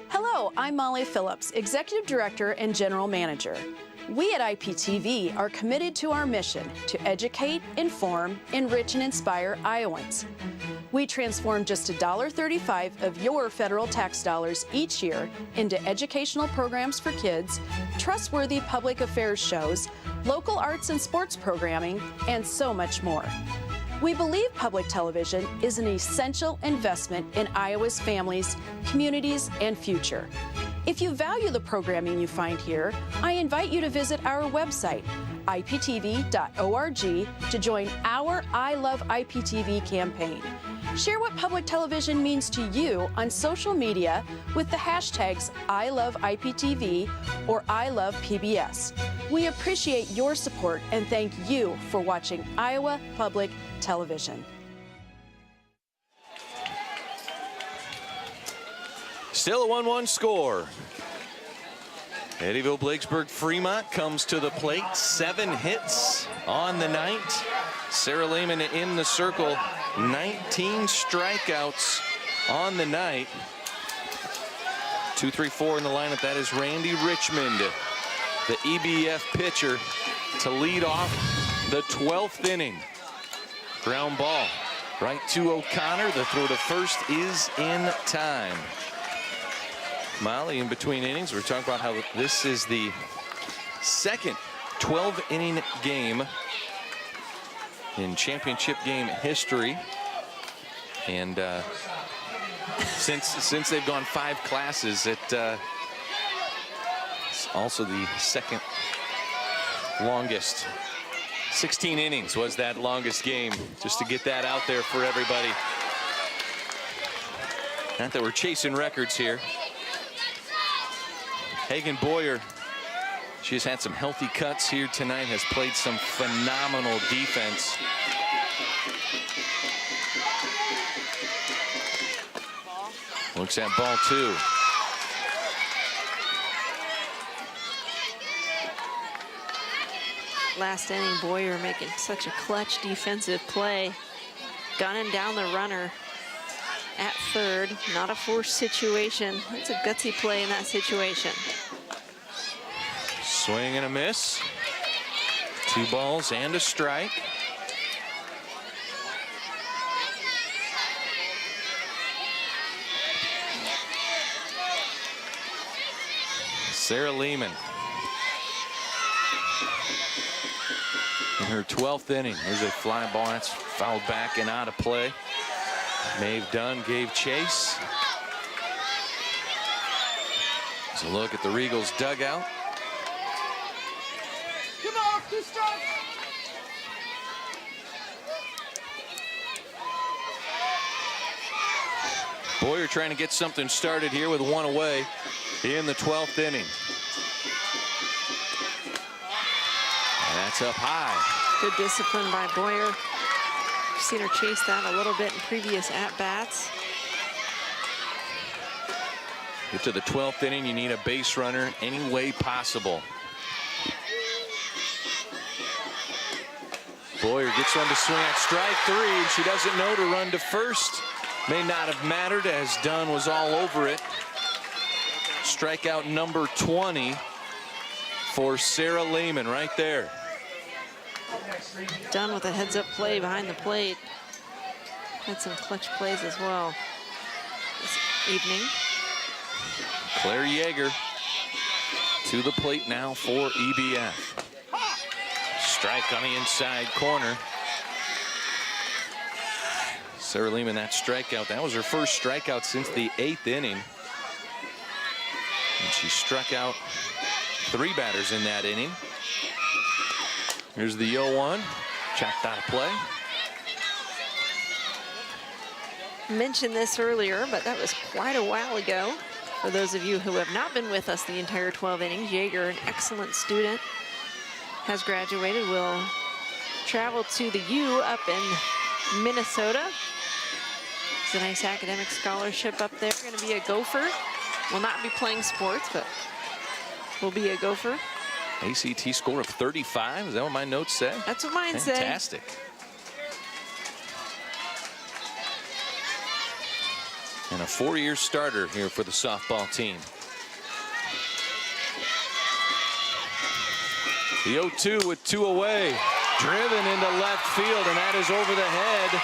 Hello, I'm Molly Phillips, Executive Director and General Manager. We at IPTV are committed to our mission to educate, inform, enrich, and inspire Iowans. We transform just $1.35 of your federal tax dollars each year into educational programs for kids, trustworthy public affairs shows, local arts and sports programming, and so much more. We believe public television is an essential investment in Iowa's families, communities, and future. If you value the programming you find here, I invite you to visit our website, iptv.org, to join our I Love IPTV campaign. Share what public television means to you on social media with the hashtags #ILoveIPTV or #ILovePBS. We appreciate your support and thank you for watching Iowa Public Television. Still a 1-1 score. Eddyville-Blakesburg-Fremont comes to the plate. 7 hits on the night. Sarah Lehman in the circle. 19 strikeouts on the night. 2-3-4 in the lineup. That is Randy Richmond, the EBF pitcher, to lead off the 12th inning. Ground ball right to O'Connor. The throw to first is in time. Molly, in between innings, we're talking about how this is the second 12-inning game in championship game history. And since they've gone 5 classes, it's also the second longest. 16 innings was that longest game, just to get that out there for everybody. Not that we're chasing records here. Hagen Boyer, she has had some healthy cuts here tonight, has played some phenomenal defense. Looks at ball 2. Last inning, Boyer making such a clutch defensive play. Gunning down the runner at third. Not a forced situation. It's a gutsy play in that situation. Swing and a miss. 2 balls and a strike. Sarah Lehman in her 12th inning. Here's a fly ball that's fouled back and out of play. Maeve Dunn gave chase. Let's a look at the Regals dugout. Come on, 2 strikes. Boyer trying to get something started here with 1 away in the 12th inning. And that's up high. Good discipline by Boyer. We've seen her chase that a little bit in previous at-bats. Get to the 12th inning, you need a base runner any way possible. Boyer gets one to swing at strike 3, and she doesn't know to run to first. May not have mattered as Dunn was all over it. Strikeout number 20 for Sarah Lehman right there. Dunn with a heads-up play behind the plate. Had some clutch plays as well this evening. Claire Yeager to the plate now for EBF. Strike on the inside corner. Sarah Lehman, that strikeout, that was her first strikeout since the 8th inning. And she struck out 3 batters in that inning. Here's the 0-1, chopped out of play. Mentioned this earlier, but that was quite a while ago. For those of you who have not been with us the entire 12 innings, Yeager, an excellent student, has graduated, will travel to the U up in Minnesota. It's a nice academic scholarship up there. Going to be a Gopher. Will not be playing sports, but will be a Gopher. ACT score of 35. Is that what my notes say? That's what mine say. Fantastic. And a 4-year starter here for the softball team. The 0-2 with 2 away. Driven into left field, and that is over the head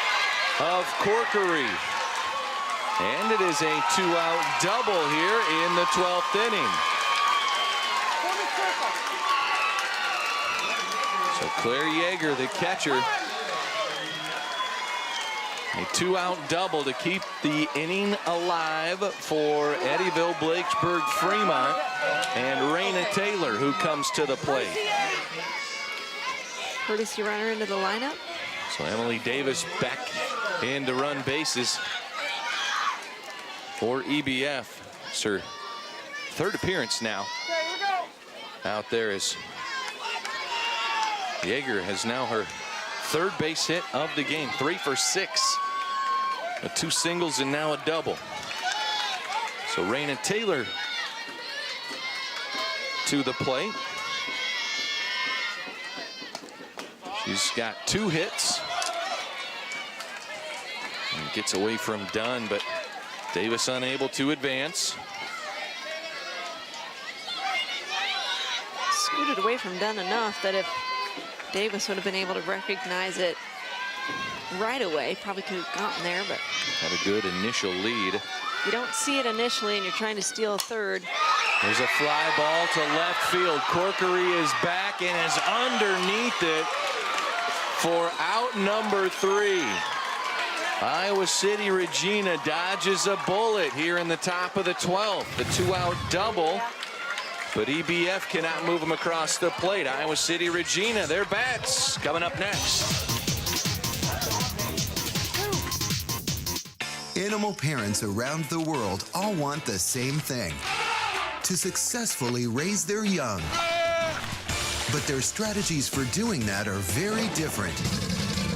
of Corkery. And it is a 2-out double here in the 12th inning. So Claire Yeager, the catcher, a 2-out double to keep the inning alive for Eddyville-Blakesburg-Fremont and Raina Taylor, who comes to the plate. Courtesy runner into the lineup. So Emily Davis back in to run bases for EBF. It's her 3rd appearance now. Out there is Yeager has now her 3rd base hit of the game, 3 for 6. 2 singles and now a double. So Raina Taylor to the plate. She's got 2 hits. And gets away from Dunn, but Davis unable to advance. Scooted away from Dunn enough that if Davis would have been able to recognize it right away, probably could have gotten there, but had a good initial lead. You don't see it initially and you're trying to steal a 3rd. There's a fly ball to left field. Corkery is back and is underneath it for out number 3. Iowa City Regina dodges a bullet here in the top of the 12th. The 2-out double, but EBF cannot move them across the plate. Iowa City Regina, their bats coming up next. Animal parents around the world all want the same thing: to successfully raise their young. But their strategies for doing that are very different.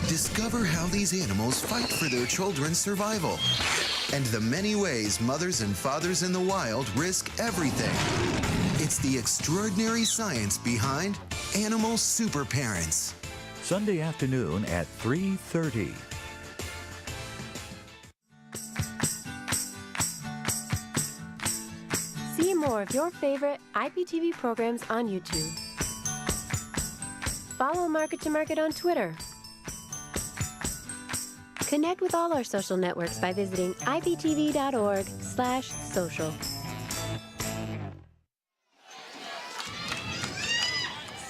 Discover how these animals fight for their children's survival and the many ways mothers and fathers in the wild risk everything. It's the extraordinary science behind Animal Super Parents. Sunday afternoon at 3:30. See more of your favorite IPTV programs on YouTube. Follow Market to Market on Twitter. Connect with all our social networks by visiting iptv.org/social.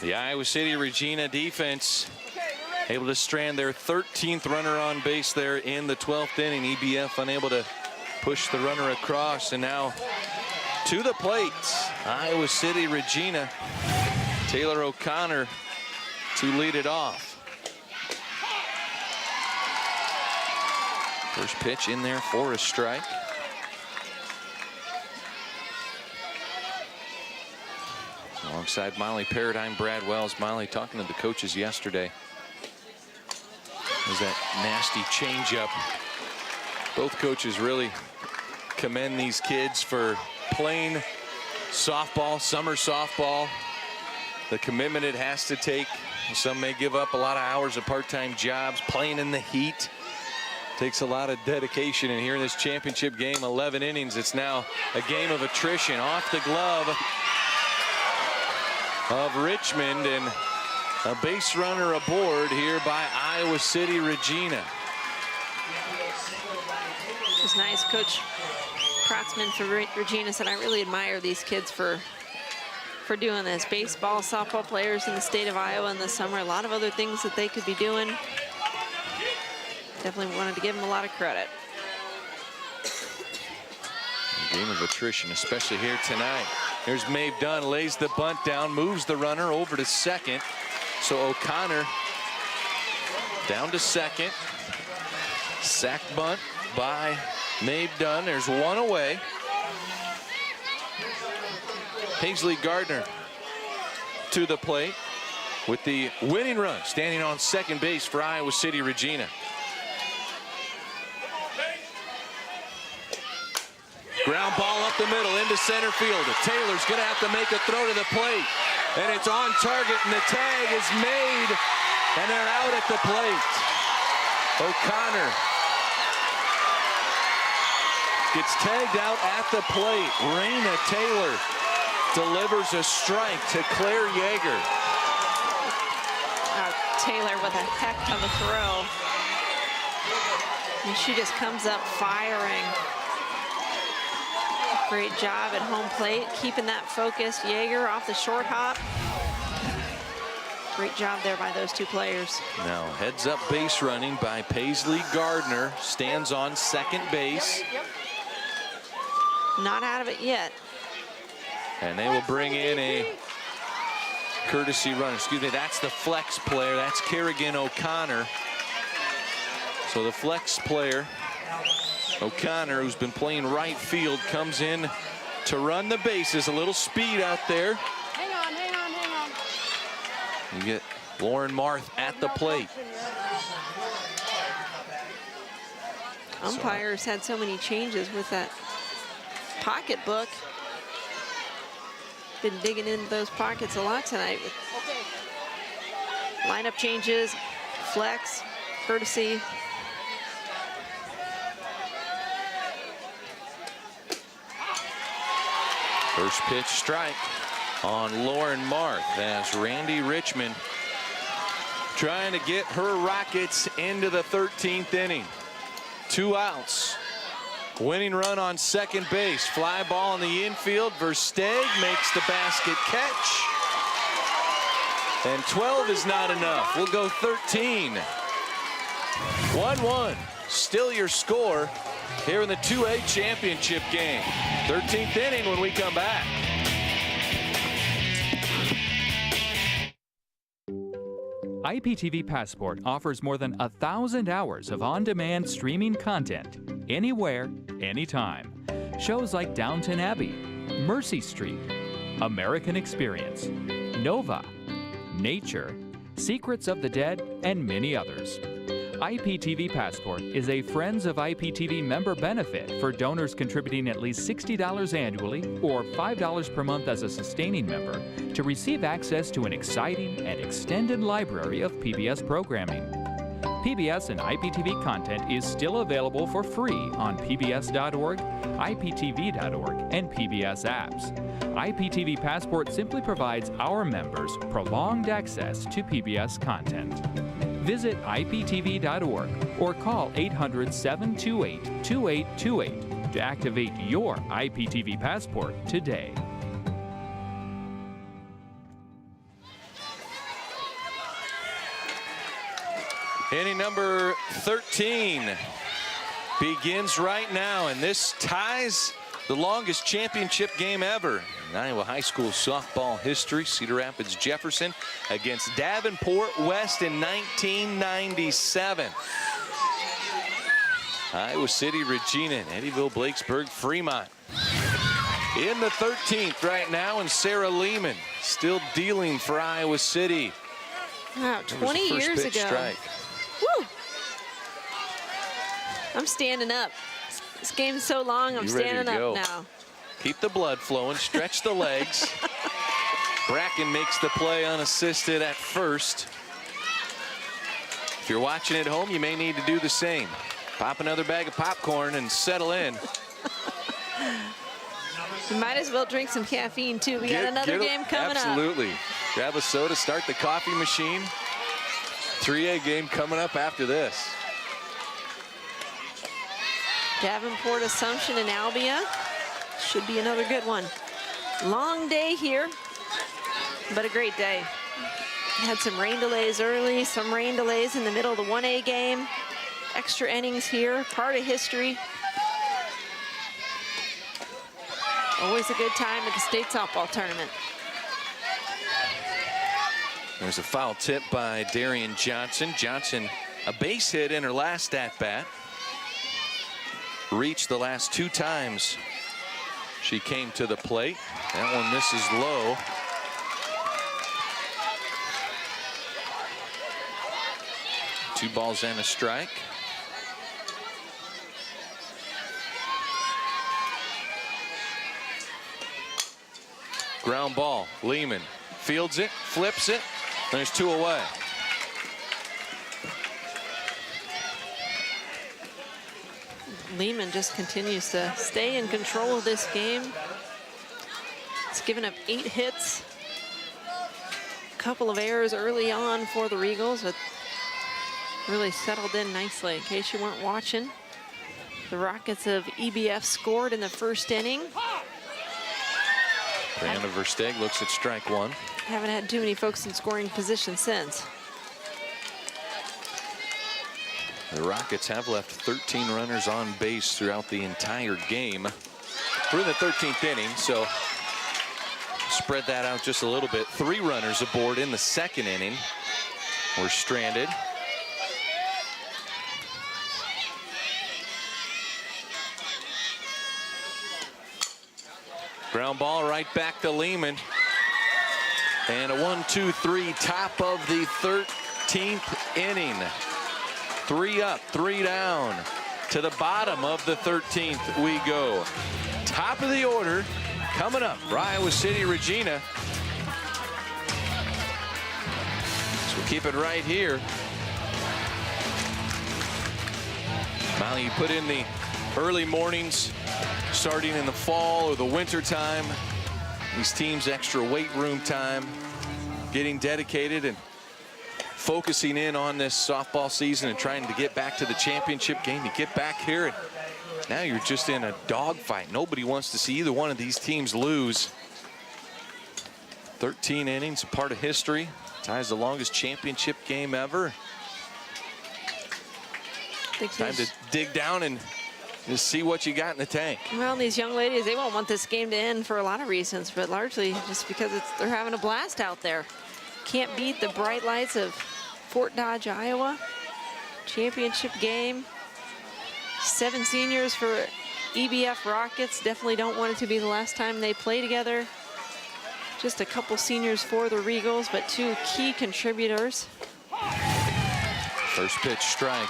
The Iowa City Regina defense able to strand their 13th runner on base there in the 12th inning. EBF unable to push the runner across, and now to the plate, Iowa City Regina. Taylor O'Connor to lead it off. First pitch in there for a strike. Alongside Molly Paradigm, Brad Wells. Molly talking to the coaches yesterday. There's that nasty changeup. Both coaches really commend these kids for playing softball, summer softball. The commitment it has to take. Some may give up a lot of hours of part-time jobs. Playing in the heat takes a lot of dedication. And here in this championship game, 11 innings, it's now a game of attrition. Off the glove of Richmond, and a base runner aboard here by Iowa City Regina. It was nice. Coach Protzman for Regina said, I really admire these kids for doing this. Baseball, softball players in the state of Iowa in the summer, a lot of other things that they could be doing. Definitely wanted to give them a lot of credit. A game of attrition, especially here tonight. Here's Maeve Dunn, lays the bunt down, moves the runner over to second. So O'Connor down to second. Sack bunt by Maeve Dunn. There's one away. Paisley Gardner to the plate with the winning run, standing on second base for Iowa City Regina. Ground ball up the middle into center field. Taylor's going to have to make a throw to the plate. And it's on target, and the tag is made. And they're out at the plate. O'Connor gets tagged out at the plate. Raina Taylor delivers a strike to Claire Yeager. Taylor with a heck of a throw. And she just comes up firing. Great job at home plate, keeping that focus. Yeager off the short hop. Great job there by those two players. Now heads up base running by Paisley Gardner. Stands on second base. Not out of it yet. And they will bring in a courtesy runner. Excuse me, that's the flex player. That's Kerrigan O'Connor. So the flex player, O'Connor, who's been playing right field, comes in to run the bases. A little speed out there. Hang on, hang on, hang on. You get Lauren Marth at the plate. Umpires had so many changes with that pocketbook. Been digging into those pockets a lot tonight. Lineup changes, flex, courtesy. First pitch strike on Lauren Marth as Randy Richmond trying to get her Rockets into the 13th inning. 2 outs. Winning run on second base. Fly ball in the infield. Versteeg makes the basket catch. And 12 is not enough. We'll go 13. 1-1. Still your score here in the 2A championship game. 13th inning when we come back. IPTV Passport offers more than 1,000 hours of on-demand streaming content, anywhere, anytime. Shows like Downton Abbey, Mercy Street, American Experience, Nova, Nature, Secrets of the Dead, and many others. IPTV Passport is a Friends of IPTV member benefit for donors contributing at least $60 annually or $5 per month as a sustaining member to receive access to an exciting and extended library of PBS programming. PBS and IPTV content is still available for free on pbs.org, iptv.org, and PBS apps. IPTV Passport simply provides our members prolonged access to PBS content. Visit iptv.org or call 800-728-2828 to activate your IPTV Passport today. Inning number 13 begins right now, and this ties the longest championship game ever in Iowa high school softball history. Cedar Rapids Jefferson against Davenport West in 1997. Iowa City Regina and Eddyville-Blakesburg-Fremont in the 13th right now, and Sarah Lehman still dealing for Iowa City. Wow, 20 years ago. Strike. Woo! I'm standing up. This game's so long, I'm standing up now. Keep the blood flowing, stretch the legs. Bracken makes the play unassisted at first. If you're watching at home, you may need to do the same. Pop another bag of popcorn and settle in. You might as well drink some caffeine too. We got another game coming up. Absolutely. Grab a soda, start the coffee machine. 3A game coming up after this. Davenport, Assumption, and Albia. Should be another good one. Long day here, but a great day. Had some rain delays early, some rain delays in the middle of the 1A game. Extra innings here, part of history. Always a good time at the state softball tournament. There's a foul tip by Darian Johnson. Johnson, a base hit in her last at-bat. Reached the last 2 times she came to the plate. That one misses low. Two balls and a strike. Ground ball, Lehman fields it, flips it, there's 2 away. Lehman just continues to stay in control of this game. It's given up 8 hits. A couple of errors early on for the Regals, but really settled in nicely. In case you weren't watching, the Rockets of EBF scored in the first inning. Brianna Versteg looks at strike 1. Haven't had too many folks in scoring position since. The Rockets have left 13 runners on base throughout the entire game. We're in the 13th inning, so spread that out just a little bit. 3 runners aboard in the 2nd inning. We're stranded. Ground ball right back to Lehman. And a 1-2-3 top of the 13th inning. 3 up, 3 down. To the bottom of the 13th we go. Top of the order coming up for Iowa City Regina. So we'll keep it right here. Molly, you put in the early mornings starting in the fall or the winter time. These teams extra weight room time, getting dedicated and focusing in on this softball season and trying to get back to the championship game. You get back here and now you're just in a dogfight. Nobody wants to see either one of these teams lose. 13 innings, a part of history. Ties the longest championship game ever. Time to dig down and just see what you got in the tank. Well, these young ladies, they won't want this game to end for a lot of reasons, but largely just because they're having a blast out there. Can't beat the bright lights of Fort Dodge, Iowa. Championship game. 7 seniors for EBF Rockets. Definitely don't want it to be the last time they play together. Just a couple seniors for the Regals, but 2 key contributors. First pitch strike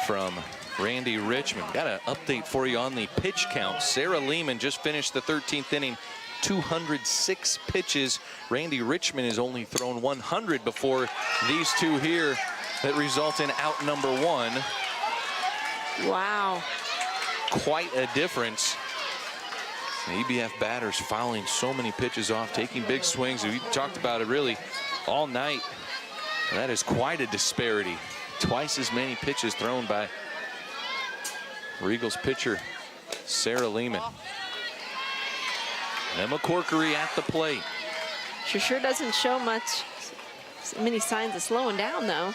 from Randy Richmond. Got an update for you on the pitch count. Sarah Lehman just finished the 13th inning, 206 pitches. Randy Richmond has only thrown 100 before these 2 here that result in out number 1. Wow. Quite a difference. The EBF batters fouling so many pitches off, taking big swings. We talked about it really all night. That is quite a disparity. Twice as many pitches thrown by Regals pitcher Sarah Lehman. Emma Corkery at the plate. She sure doesn't show much many signs of slowing down, though.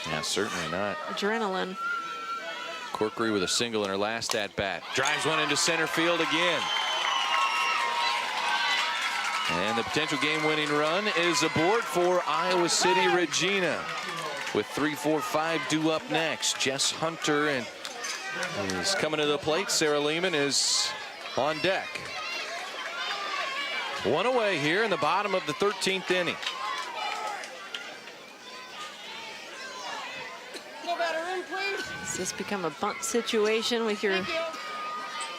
Yeah, certainly not. Adrenaline. Corkery with a single in her last at-bat. Drives one into center field again. And the potential game-winning run is aboard for Iowa City Regina. With 3, 4, 5 due up next. Jess Hunter and is coming to the plate. Sarah Lehman is on deck. One away here in the bottom of the 13th inning. Does this become a bunt situation with your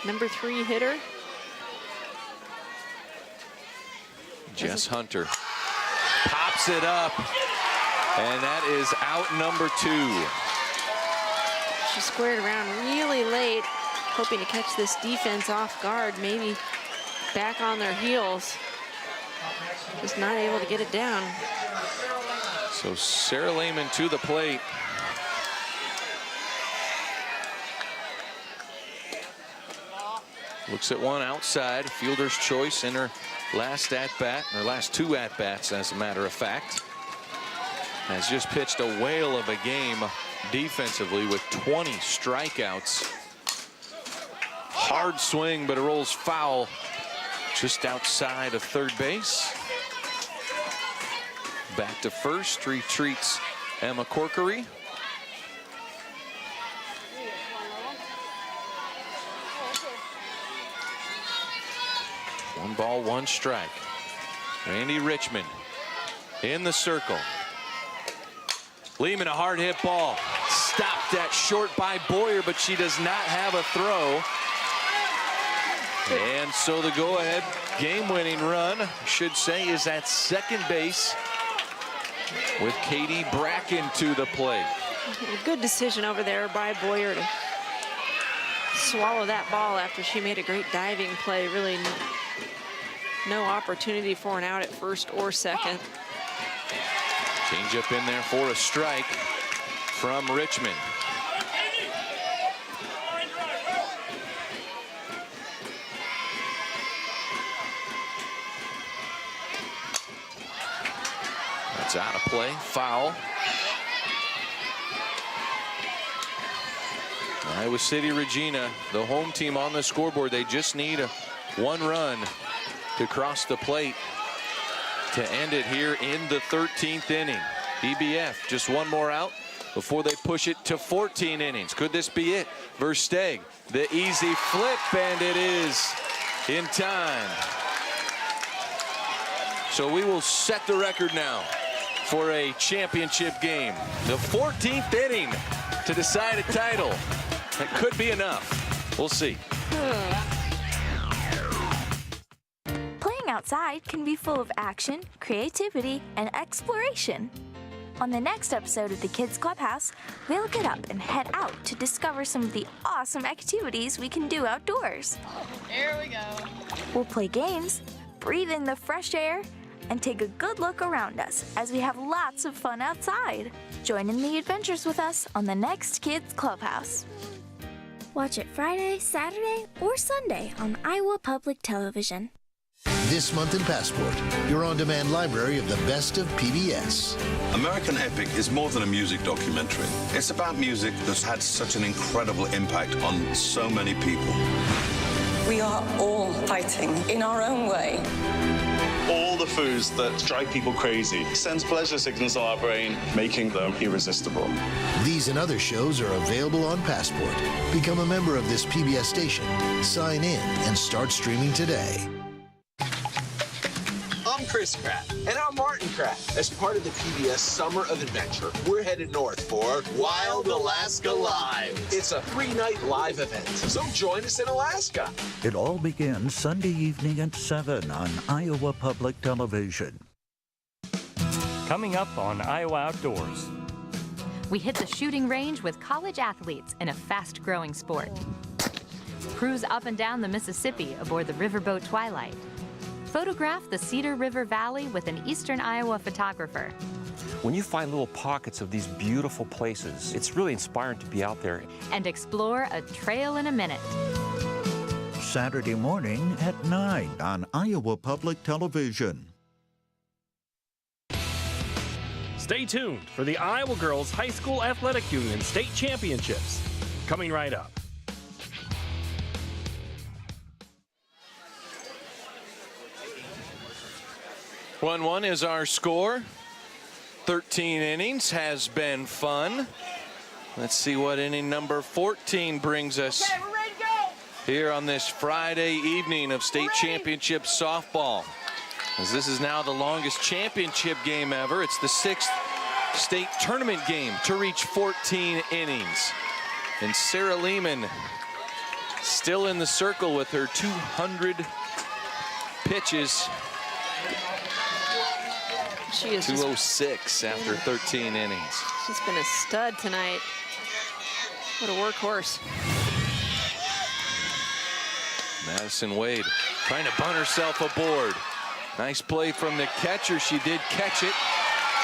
number 3 hitter? Jess Hunter pops it up, and that is out number 2. She squared around really late, hoping to catch this defense off guard, maybe back on their heels. Just not able to get it down. So Sarah Lehman to the plate. Looks at one outside, fielder's choice in her last at-bat, or last 2 at-bats, as a matter of fact. Has just pitched a whale of a game defensively with 20 strikeouts. Hard swing, but it rolls foul just outside of third base. Back to first, retreats Emma Corkery. One ball, 1 strike. Randy Richmond in the circle. Lehman, a hard hit ball. Stopped at short by Boyer, but she does not have a throw. And so the go-ahead game-winning run, I should say, is at second base with Katie Bracken to the plate. A good decision over there by Boyer to swallow that ball after she made a great diving play. Really no opportunity for an out at first or second. Change up in there for a strike from Richmond. That's out of play, foul. Iowa City Regina, the home team on the scoreboard. They just need a 1 run to cross the plate to end it here in the 13th inning. EBF just 1 more out before they push it to 14 innings. Could this be it? Versteeg, the easy flip, and it is in time. So we will set the record now for a championship game. The 14th inning to decide a title. That could be enough. We'll see. Playing outside can be full of action, creativity, and exploration. On the next episode of the Kids Clubhouse, we'll get up and head out to discover some of the awesome activities we can do outdoors. Here we go. We'll play games, breathe in the fresh air, and take a good look around us as we have lots of fun outside. Join in the adventures with us on the next Kids Clubhouse. Watch it Friday, Saturday, or Sunday on Iowa Public Television. This month in Passport, your on-demand library of the best of PBS. American Epic is more than a music documentary. It's about music that's had such an incredible impact on so many people. We are all fighting in our own way. All the foods that drive people crazy sends pleasure signals to our brain, making them irresistible. These and other shows are available on Passport. Become a member of this PBS station. Sign in and start streaming today. I'm Chris Pratt. And I'm Martin Pratt. As part of the PBS Summer of Adventure, we're headed north for Wild Alaska Live. It's a 3-night live event, so join us in Alaska. It all begins Sunday evening at 7 on Iowa Public Television. Coming up on Iowa Outdoors. We hit the shooting range with college athletes in a fast-growing sport. Cruise up and down the Mississippi aboard the riverboat Twilight. Photograph the Cedar River Valley with an Eastern Iowa photographer. When you find little pockets of these beautiful places, it's really inspiring to be out there. And explore a trail in a minute. Saturday morning at 9 on Iowa Public Television. Stay tuned for the Iowa Girls High School Athletic Union State Championships. Coming right up. One is our score. 13 innings has been fun. Let's see what inning number 14 brings us here on this Friday evening of state championship softball. As this is now the longest championship game ever. It's the 6th state tournament game to reach 14 innings. And Sarah Lehman still in the circle with her 200 pitches. She is 206 after 13 innings. She's been a stud tonight. What a workhorse. Madison Wade trying to bunt herself aboard. Nice play from the catcher. She did catch it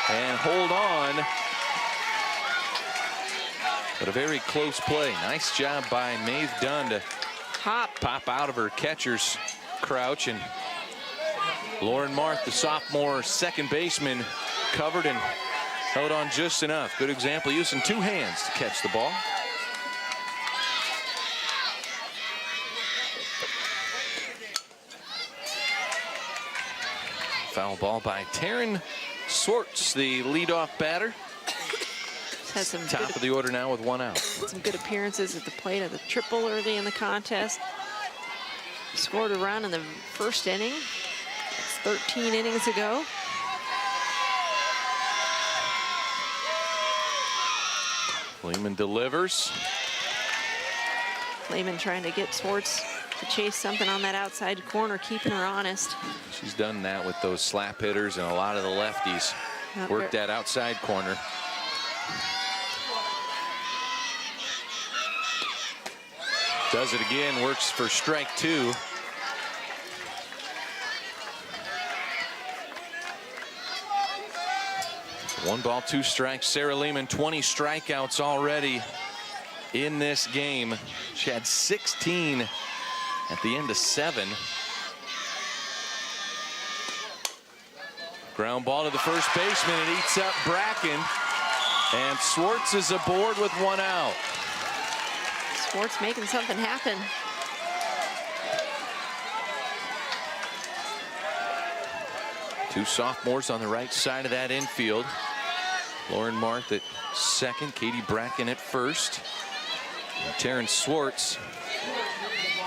and hold on. But a very close play. Nice job by Maeve Dunn to pop out of her catcher's crouch. And Lauren Marth, the sophomore second baseman, covered and held on just enough. Good example, using 2 hands to catch the ball. Foul ball by Taryn Swartz, the leadoff batter. Has some top of the order now with 1 out. Some good appearances at the plate of the triple early in the contest. Scored a run in the first inning. That's 13 innings ago. Lehman delivers. Lehman trying to get Swartz to chase something on that outside corner, keeping her honest. She's done that with those slap hitters and a lot of the lefties. Worked that outside corner. Does it again, works for strike 2. One ball, 2 strikes. Sarah Lehman, 20 strikeouts already in this game. She had 16 at the end of 7. Ground ball to the first baseman. It eats up Bracken. And Swartz is aboard with 1 out. Swartz making something happen. Two sophomores on the right side of that infield. Lauren Marth at second, Katie Bracken at first. And Taryn Swartz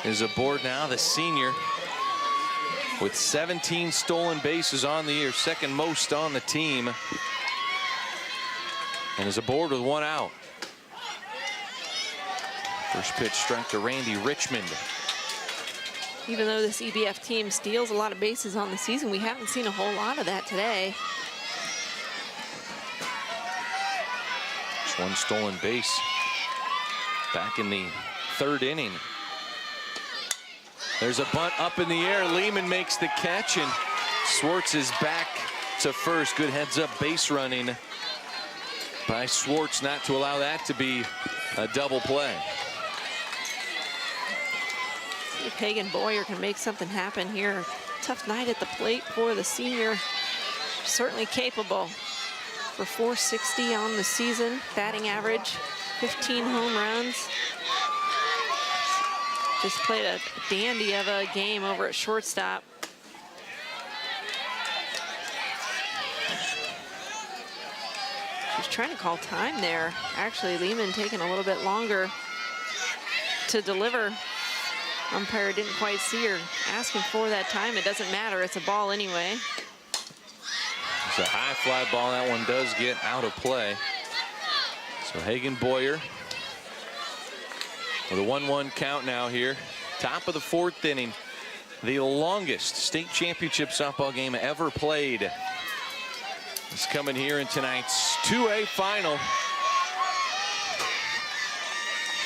is aboard now, the senior, with 17 stolen bases on the year, second most on the team, and is aboard with 1 out. First pitch strike to Randy Richmond. Even though this EBF team steals a lot of bases on the season, we haven't seen a whole lot of that today. Just 1 stolen base back in the 3rd inning. There's a bunt up in the air. Lehman makes the catch, and Swartz is back to first. Good heads-up base running by Swartz not to allow that to be a double play. See if Hagen Boyer can make something happen here. Tough night at the plate for the senior. Certainly capable. For .460 on the season, batting average, 15 home runs. Just played a dandy of a game over at shortstop. She's trying to call time there. Actually, Lehman taking a little bit longer to deliver. Umpire didn't quite see her asking for that time. It doesn't matter, it's a ball anyway. It's a high fly ball. That one does get out of play. So Hagen Boyer with a 1-1 count now here. Top of the 4th inning. The longest state championship softball game ever played is coming here in tonight's 2A final.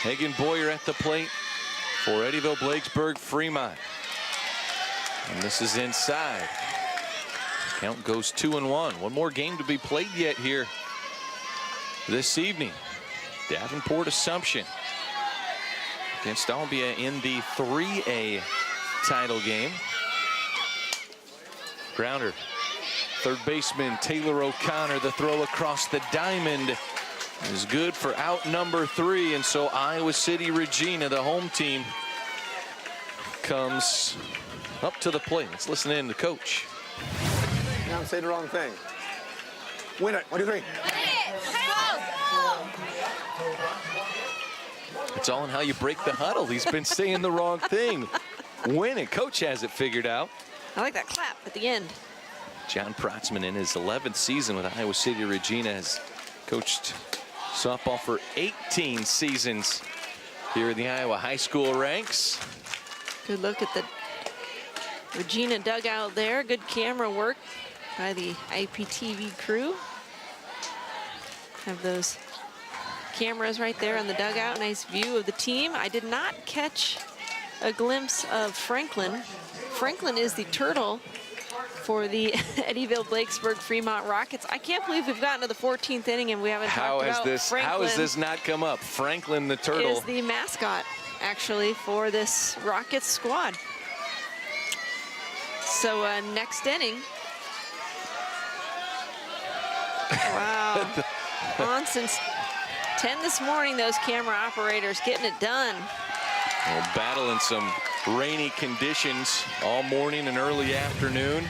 Hagen Boyer at the plate for Eddyville-Blakesburg-Fremont. And this is inside. Count goes 2-1. One more game to be played yet here this evening. Davenport Assumption against Albia in the 3A title game. Grounder Third baseman Taylor O'Connor, the throw across the diamond is good for out number 3. And so Iowa City Regina, the home team, comes up to the plate. Let's listen in to coach. Now say the wrong thing. Win it. 1, 2, 3. It's all in how you break the huddle. He's been saying the wrong thing. Win it. Coach has it figured out. I like that clap at the end. John Protzman in his 11th season with Iowa City Regina has coached softball for 18 seasons here in the Iowa high school ranks. Good look at the Regina dugout there. Good camera work by the IPTV crew. Have those cameras right there on the dugout. Nice view of the team. I did not catch a glimpse of Franklin. Franklin is the turtle for the Eddyville-Blakesburg-Fremont Rockets. I can't believe we've gotten to the 14th inning and we haven't talked about Franklin. How has this not come up? Franklin the turtle is the mascot, actually, for this Rockets squad. So next inning. Wow. On since 10 this morning, those camera operators getting it done. Well, battling some rainy conditions all morning and early afternoon.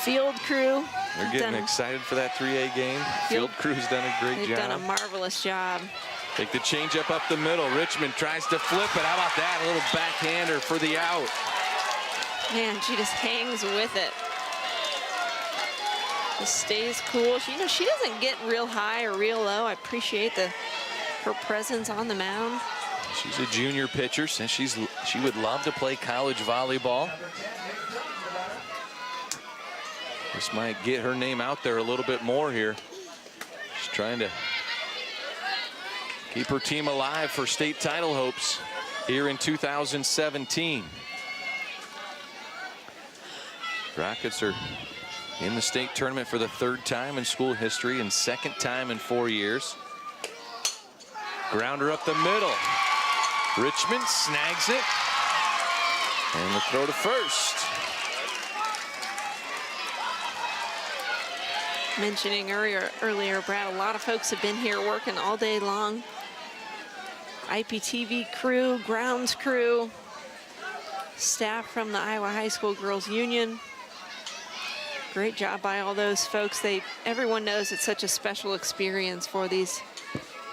Field crew. They're getting excited for that 3A game. Field crew's done a great job. They've done a marvelous job. Take the changeup up the middle. Richmond tries to flip it. How about that? A little backhander for the out. Man, she just hangs with it. Just stays cool. She, she doesn't get real high or real low. I appreciate her presence on the mound. She's a junior pitcher. Says she would love to play college volleyball. This might get her name out there a little bit more here. She's trying to keep her team alive for state title hopes here in 2017. Rockets are in the state tournament for the 3rd time in school history and 2nd time in 4 years. Grounder up the middle. Richmond snags it. And the throw to first. Mentioning earlier, Brad, a lot of folks have been here working all day long. IPTV crew, grounds crew, staff from the Iowa High School Girls Union. Great job by all those folks. Everyone knows it's such a special experience for these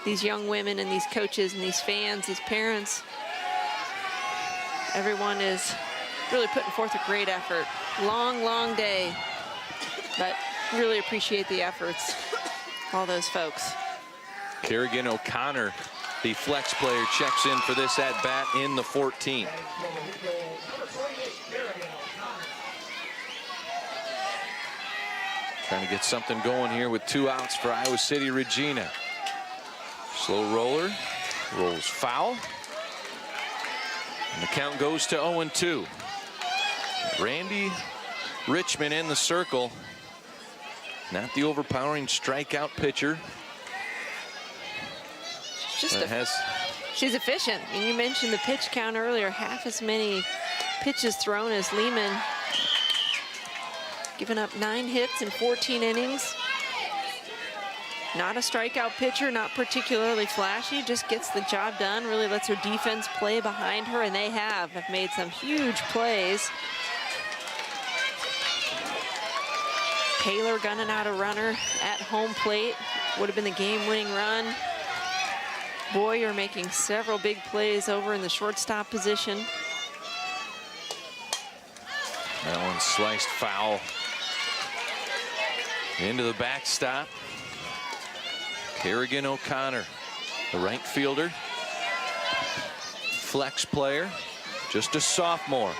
young women and these coaches and these fans, these parents. Everyone is really putting forth a great effort. Long, long day, but really appreciate the efforts, all those folks. Kerrigan O'Connor, the flex player, checks in for this at-bat in the 14th. Trying to get something going here with 2 outs for Iowa City Regina. Slow roller, rolls foul. And the count goes to 0-2. Randy Richmond in the circle. Not the overpowering strikeout pitcher. She's efficient. And you mentioned the pitch count earlier. Half as many pitches thrown as Lehman. Given up 9 hits in 14 innings. Not a strikeout pitcher, not particularly flashy, just gets the job done, really lets her defense play behind her, and they have made some huge plays. Taylor gunning out a runner at home plate. Would have been the game-winning run. Boyer making several big plays over in the shortstop position. That one sliced foul. Into the backstop. Kerrigan O'Connor, the right fielder. Flex player, just a sophomore.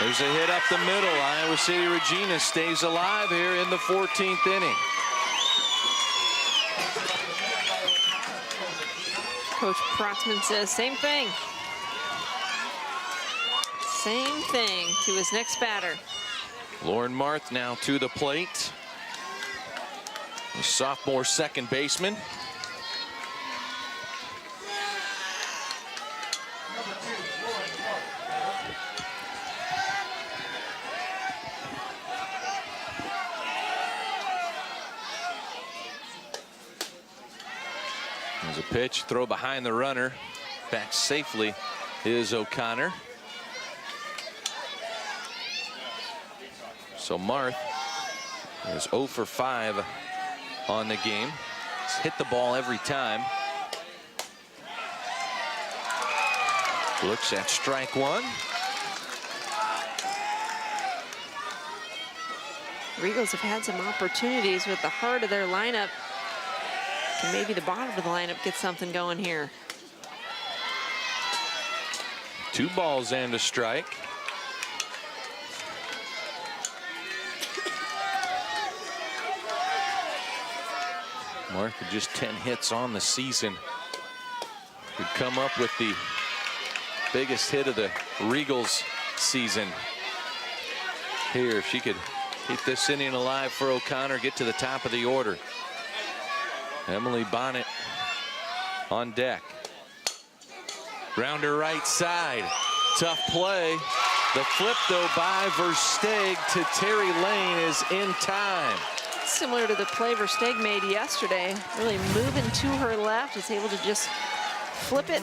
There's a hit up the middle. Iowa City Regina stays alive here in the 14th inning. Coach Protzman says same thing. Same thing to his next batter. Lauren Marth now to the plate. The sophomore second baseman. There's a pitch, throw behind the runner. Back safely is O'Connor. So Marth is 0 for 5 on the game. He's hit the ball every time. Looks at strike one. Regals have had some opportunities with the heart of their lineup. Can maybe the bottom of the lineup get something going here? 2 balls and a strike. Martha just 10 hits on the season. Could come up with the biggest hit of the Regals season. Here, if she could keep this inning alive for O'Connor, get to the top of the order. Emily Bonnet on deck. Rounder right side. Tough play. The flip, though, by Versteeg to Terry Lane is in time. Similar to the play Versteeg made yesterday. Really moving to her left. Is able to just flip it.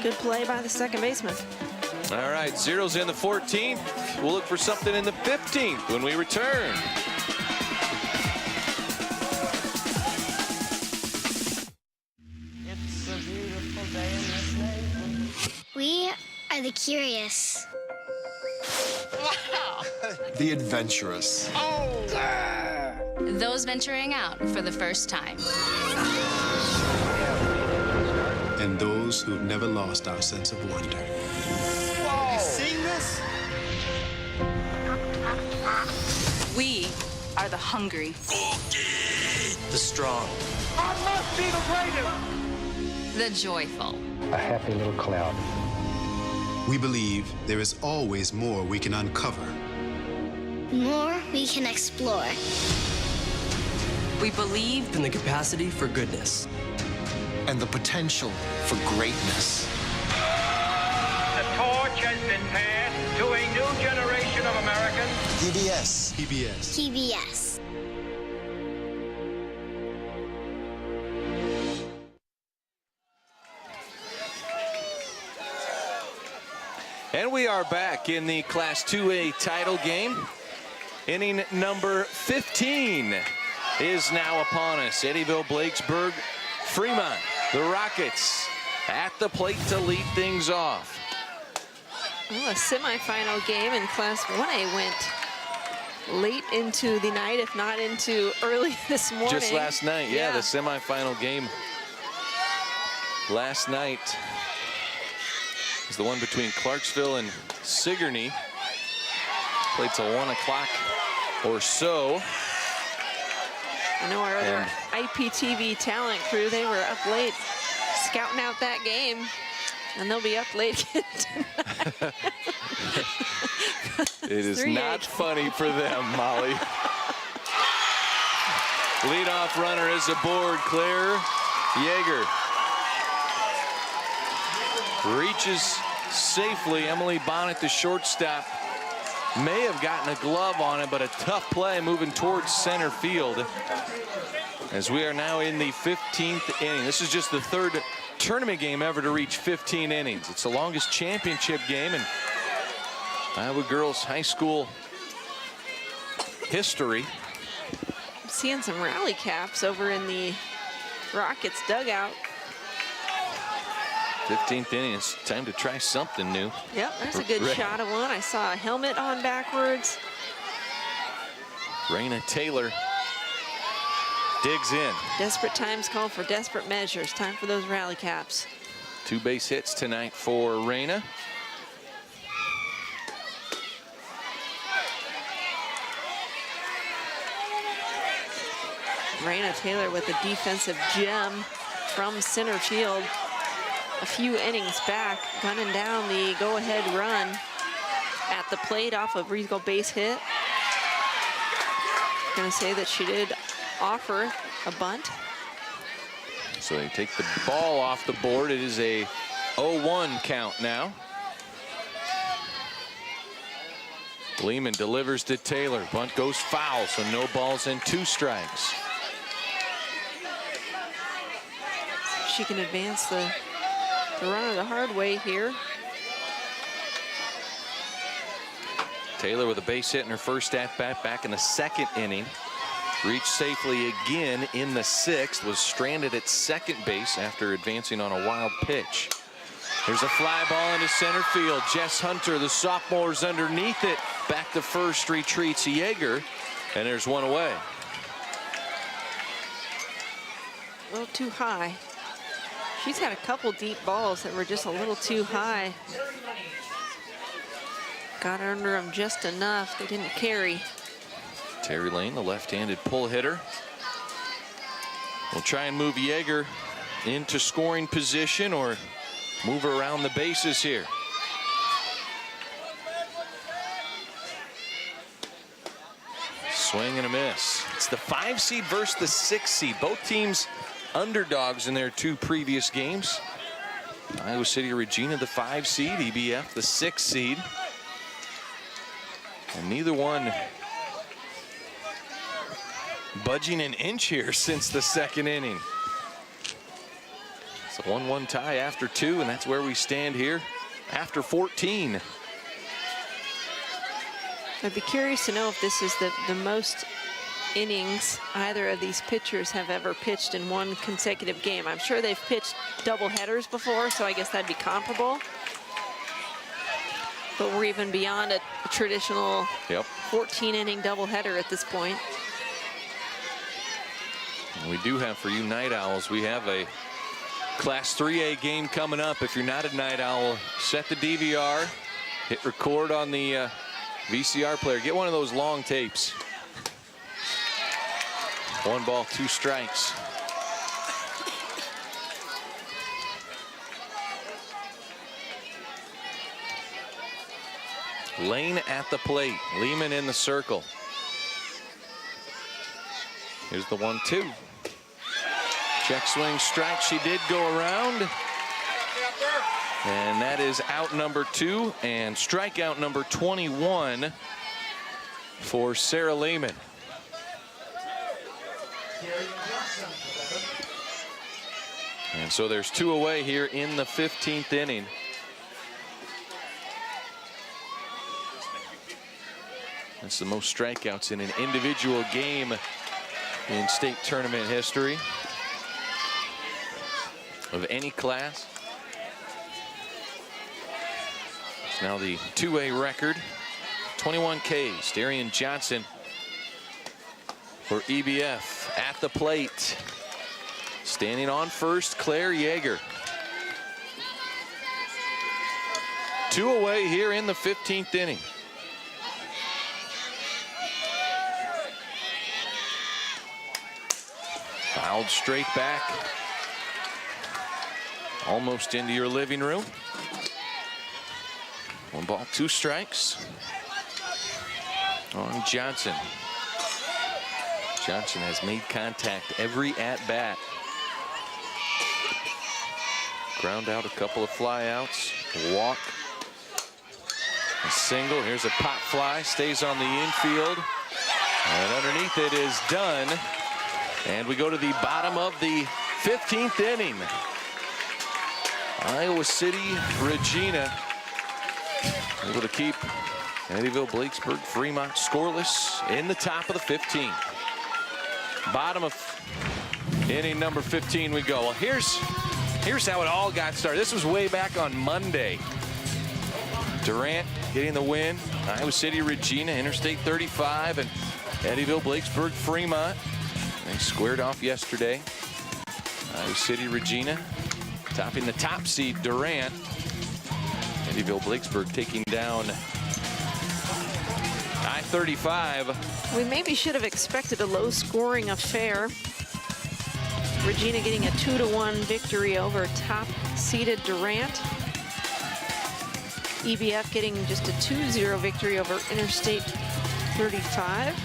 Good play by the second baseman. All right, zeros in the 14th. We'll look for something in the 15th when we return. It's a beautiful day in this neighborhood. We are the curious. Wow! The adventurous. Oh! Those venturing out for the first time. And those who've never lost our sense of wonder. Whoa. You seen this? We are the hungry. The strong. I must be the greatest. The joyful. A happy little cloud. We believe there is always more we can uncover. More we can explore. We believe in the capacity for goodness. And the potential for greatness. The torch has been passed to a new generation of Americans. PBS. PBS. PBS. And we are back in the Class 2A title game. Inning number 15 is now upon us. Eddyville-Blakesburg-Fremont. The Rockets at the plate to lead things off. Well, a semifinal game in Class 1A went late into the night, if not into early this morning. Just last night, yeah, the semifinal game last night is the one between Clarksville and Sigourney. Played till 1 o'clock or so. I know our other IPTV talent crew, they were up late scouting out that game, and they'll be up late again tonight. It is not funny for them, Molly. Leadoff runner is aboard. Claire Yeager reaches safely. Emily Bonnet, the shortstop, may have gotten a glove on it, but a tough play moving towards center field. As we are now in the 15th inning. This is just the 3rd tournament game ever to reach 15 innings. It's the longest championship game in Iowa girls high school history. I'm seeing some rally caps over in the Rockets dugout. 15th inning, it's time to try something new. Yep, there's a good shot of one. I saw a helmet on backwards. Raina Taylor digs in. Desperate times call for desperate measures. Time for those rally caps. 2 base hits tonight for Raina. Raina Taylor with a defensive gem from center field. A few innings back, gunning down the go-ahead run at the plate off a Regal base hit. Gonna say that she did offer a bunt. So they take the ball off the board. It is a 0-1 count now. Lehman delivers to Taylor. Bunt goes foul, so no balls and 2 strikes. she can advance the runner the hard way here. Taylor with a base hit in her first at-bat back in the second inning. Reached safely again in the sixth. Was stranded at second base after advancing on a wild pitch. There's a fly ball into center field. Jess Hunter, the sophomore's underneath it. Back to first, retreats Yeager, and there's one away. A little too high. She's had a couple deep balls that were just a little too high. Got under them just enough. They didn't carry. Terry Lane, the left-handed pull hitter, will try and move Yeager into scoring position or move her around the bases here. Swing and a miss. It's the 5 seed versus the 6 seed. Both teams underdogs in their 2 previous games. Iowa City Regina, the 5 seed, EBF, the 6 seed. And neither one budging an inch here since the second inning. It's a 1-1 tie after 2, and that's where we stand here after 14. I'd be curious to know if this is the most innings either of these pitchers have ever pitched in one consecutive game. I'm sure they've pitched double headers before, so I guess that'd be comparable. But we're even beyond a traditional 14-inning doubleheader at this point. We do have, for you night owls, we have a Class 3A game coming up. If you're not a night owl, set the DVR, hit record on the VCR player. Get one of those long tapes. 1 ball, 2 strikes. Lane at the plate. Lehman in the circle. Here's the 1-2. Check swing strike. She did go around. And that is out number 2 and strikeout number 21 for Sarah Lehman. And so there's 2 away here in the 15th inning. That's the most strikeouts in an individual game in state tournament history of any class. It's now the 2A record. 21 Ks. Darian Johnson for EBF at the plate. Standing on first, Claire Yeager. 2 away here in the 15th inning. Fouled straight back. Almost into your living room. 1 ball, 2 strikes on Johnson. Johnson has made contact every at-bat. Ground out a couple of flyouts, walk, a single. Here's a pop fly, stays on the infield, and underneath it is done. And we go to the bottom of the 15th inning. Iowa City Regina able to keep Eddyville-Blakesburg-Fremont scoreless in the top of the 15th. Bottom of inning number 15 we go. Well, here's how it all got started. This was way back on Monday. Durant getting the win. Iowa City Regina, Interstate 35, and Eddyville-Blakesburg-Fremont. They squared off yesterday. Iowa City Regina topping the top seed Durant. Eddyville-Blakesburg taking down I-35. We maybe should have expected a low-scoring affair. Regina getting a 2-1 victory over top-seeded Durant. EBF getting just a 2-0 victory over Interstate 35.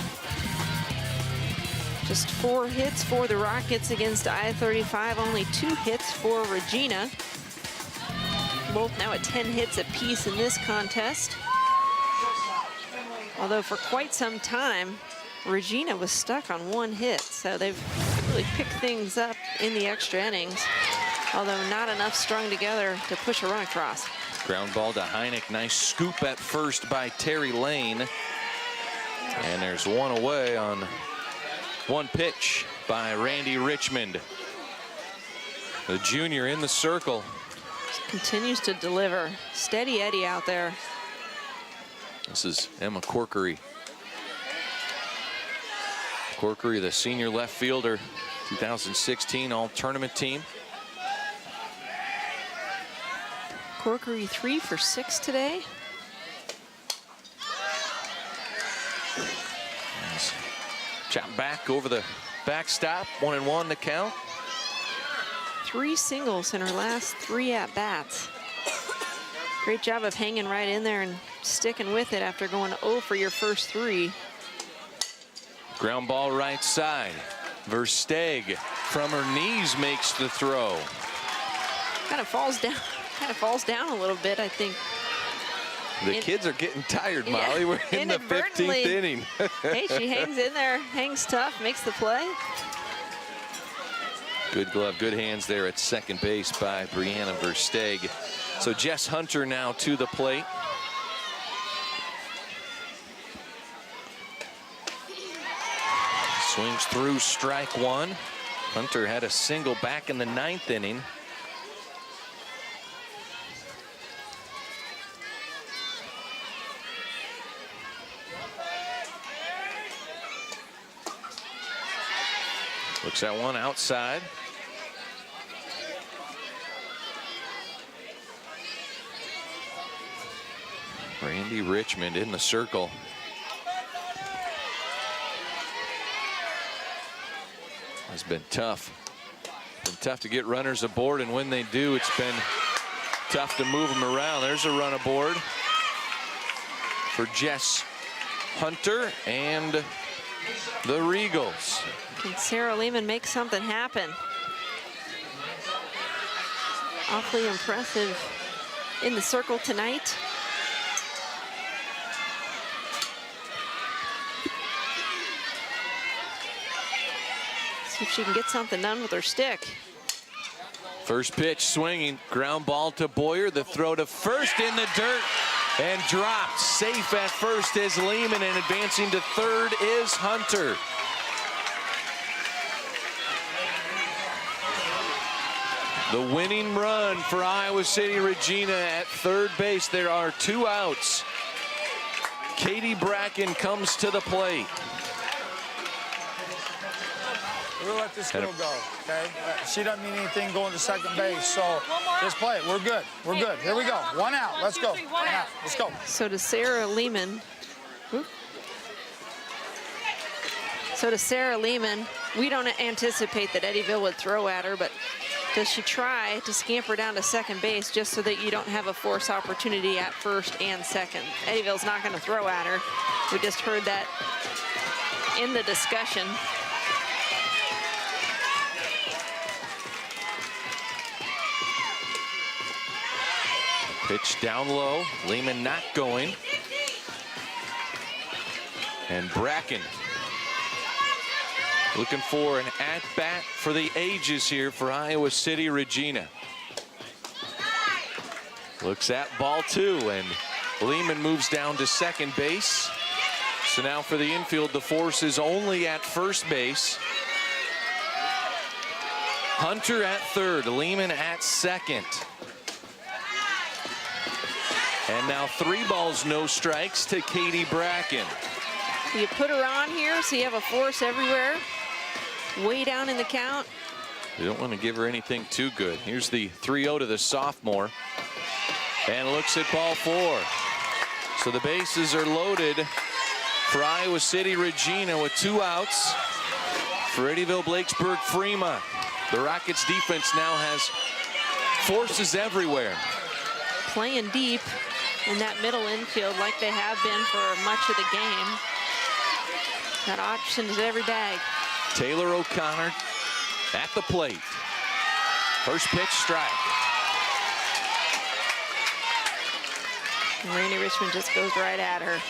Just 4 hits for the Rockets against I-35. Only 2 hits for Regina. Both now at 10 hits apiece in this contest. Although for quite some time, Regina was stuck on 1 hit. So they've really picked things up in the extra innings. although not enough strung together to push a run across. Ground ball to Heineck. Nice scoop at first by Terry Lane. And there's one away on one pitch by Randy Richmond. The junior in the circle. Continues to deliver. Steady Eddie out there. This is Emma Corkery. Corkery, the senior left fielder, 2016 all-tournament team. Corkery 3 for 6 today. Chop back over the backstop. 1-1 to count. 3 singles in her last 3 at-bats. Great job of hanging right in there and sticking with it after going 0 for your first 3. Ground ball right side. Versteeg from her knees makes the throw. Kind of falls down a little bit, I think. The kids are getting tired, Molly. We're in the 15th inning. Hey, she hangs in there, hangs tough, makes the play. Good glove, good hands there at second base by Brianna Versteeg. So Jess Hunter now to the plate. Swings through, strike one. Hunter had a single back in the 9th inning. Looks at one outside. Randy Richmond in the circle. It's been tough. Been tough to get runners aboard, and when they do, it's been tough to move them around. There's a run aboard for Jess Hunter and the Regals. Can Sarah Lehman make something happen? Awfully impressive in the circle tonight. See if she can get something done with her stick. First pitch swinging, ground ball to Boyer. The throw to first in the dirt and dropped. Safe at first is Lehman, and advancing to third is Hunter. The winning run for Iowa City Regina at third base. There are 2 outs. Katie Bracken comes to the plate. We'll let this girl go, okay? She doesn't mean anything going to second base, so just play it. We're good. We're good. Here we go. 1 out. Let's go. 1 out. Let's go. So to Sarah Lehman. We don't anticipate that Eddyville would throw at her, but does she try to scamper down to second base just so that you don't have a force opportunity at first and second? Eddyville's not going to throw at her. We just heard that in the discussion. Pitch down low. Lehman not going. And Bracken looking for an at-bat for the ages here for Iowa City Regina. Looks at ball 2, and Lehman moves down to second base. So now for the infield, the force is only at first base. Hunter at third, Lehman at second. And now 3 balls, no strikes to Katie Bracken. You put her on here so you have a force everywhere. Way down in the count. You don't want to give her anything too good. Here's the 3-0 to the sophomore. And looks at ball 4. So the bases are loaded for Iowa City Regina with 2 outs. For Eddyville-Blakesburg-Fremont, the Rockets defense now has forces everywhere. Playing deep in that middle infield like they have been for much of the game. Got options at every bag. Taylor O'Connor at the plate. First pitch, strike. And Randy Richmond just goes right at her.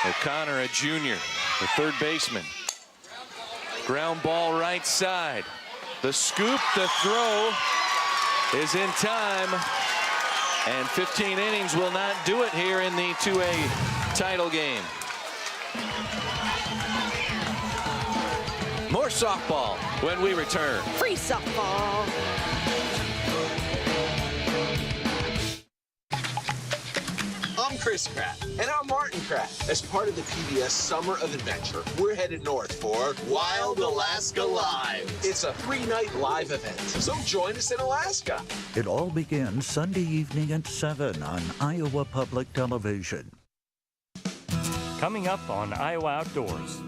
O'Connor, a junior, the third baseman. Ground ball right side. The scoop, the throw is in time. And 15 innings will not do it here in the 2A title game. More softball when we return. Free softball. I'm Chris Spratt. And I'm Martin Pratt. As part of the PBS Summer of Adventure, we're headed north for Wild Alaska Live. It's a 3-night live event, so join us in Alaska. It all begins Sunday evening at 7 on Iowa Public Television. Coming up on Iowa Outdoors.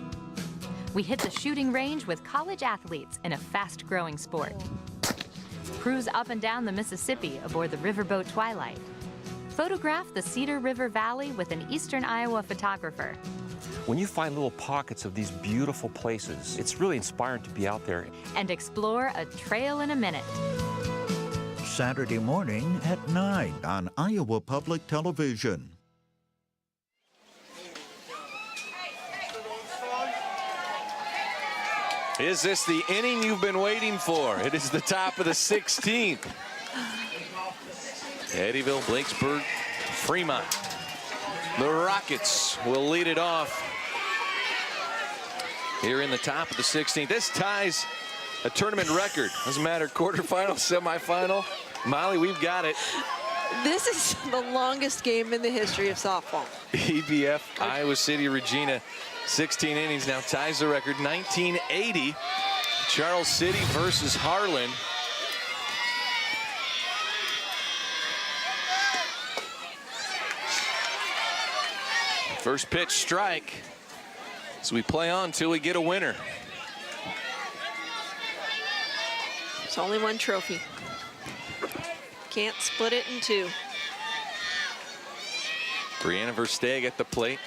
We hit the shooting range with college athletes in a fast-growing sport. Cruise up and down the Mississippi aboard the riverboat Twilight. Photograph the Cedar River Valley with an Eastern Iowa photographer. When you find little pockets of these beautiful places, it's really inspiring to be out there. And explore a trail in a minute. Saturday morning at 9 on Iowa Public Television. Is this the inning you've been waiting for? It is the top of the 16th. Eddyville-Blakesburg-Fremont. The Rockets will lead it off here in the top of the 16th. This ties a tournament record. Doesn't matter, quarterfinal, semifinal. Molly, we've got it. This is the longest game in the history of softball. EBF, Iowa City Regina, 16 innings now ties the record. 1980, Charles City versus Harlan. First pitch strike as we play on till we get a winner. It's only one trophy. Can't split it in two. Brianna Versteeg at the plate.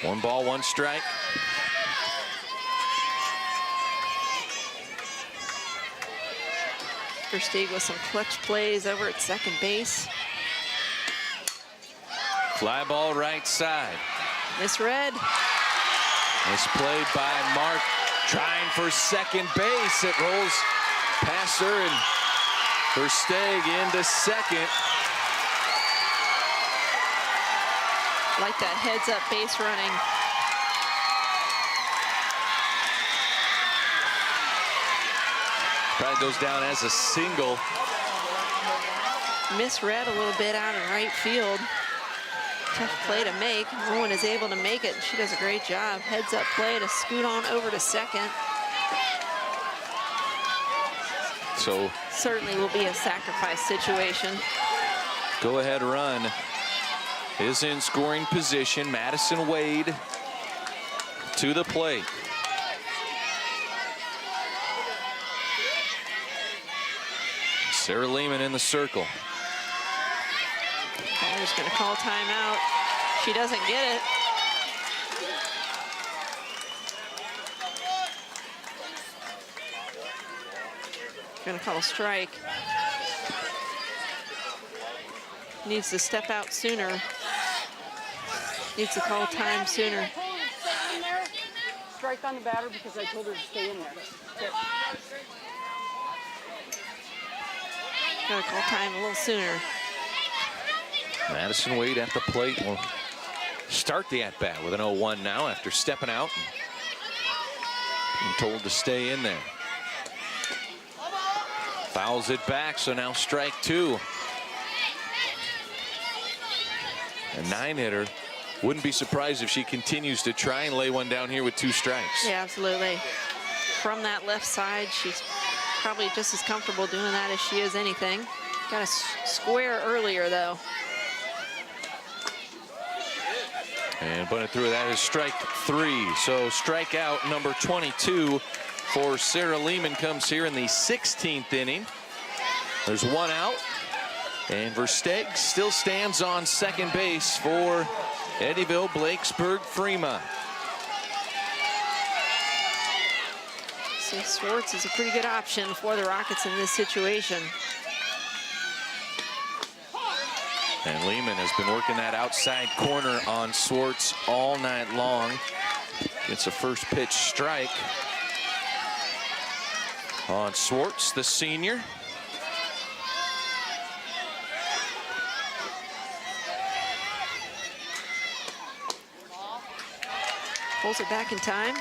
1 ball, 1 strike. Versteeg with some clutch plays over at second base. Fly ball right side. Misread. Misplayed by Mark, trying for second base. It rolls past her and Versteeg into second. Like that heads-up base running. Probably goes down as a single. Misread a little bit out in right field. Tough play to make. No one is able to make it. She does a great job. Heads up play to scoot on over to second. So certainly will be a sacrifice situation. Go ahead run is in scoring position. Madison Wade to the plate. Sarah Lehman in the circle. Caller's going to call timeout. She doesn't get it. Going to call a strike. Needs to step out sooner. Needs to call time sooner. Strike on the batter because I told her to stay in there. Got to call time a little sooner. Madison Wade at the plate will start the at-bat with an 0-1 now after stepping out and told to stay in there. Fouls it back, so now strike 2. A 9-hitter. Wouldn't be surprised if she continues to try and lay one down here with 2 strikes. Yeah, absolutely. From that left side, she's probably just as comfortable doing that as she is anything. Got a square earlier, though. And bunted through. That is strike 3. So strikeout number 22 for Sarah Lehman comes here in the 16th inning. There's 1 out. And Versteeg still stands on second base for Eddyville-Blakesburg-Fremont. So Swartz is a pretty good option for the Rockets in this situation. And Lehman has been working that outside corner on Swartz all night long. It's a first pitch strike on Swartz, the senior. Pulls it back in time.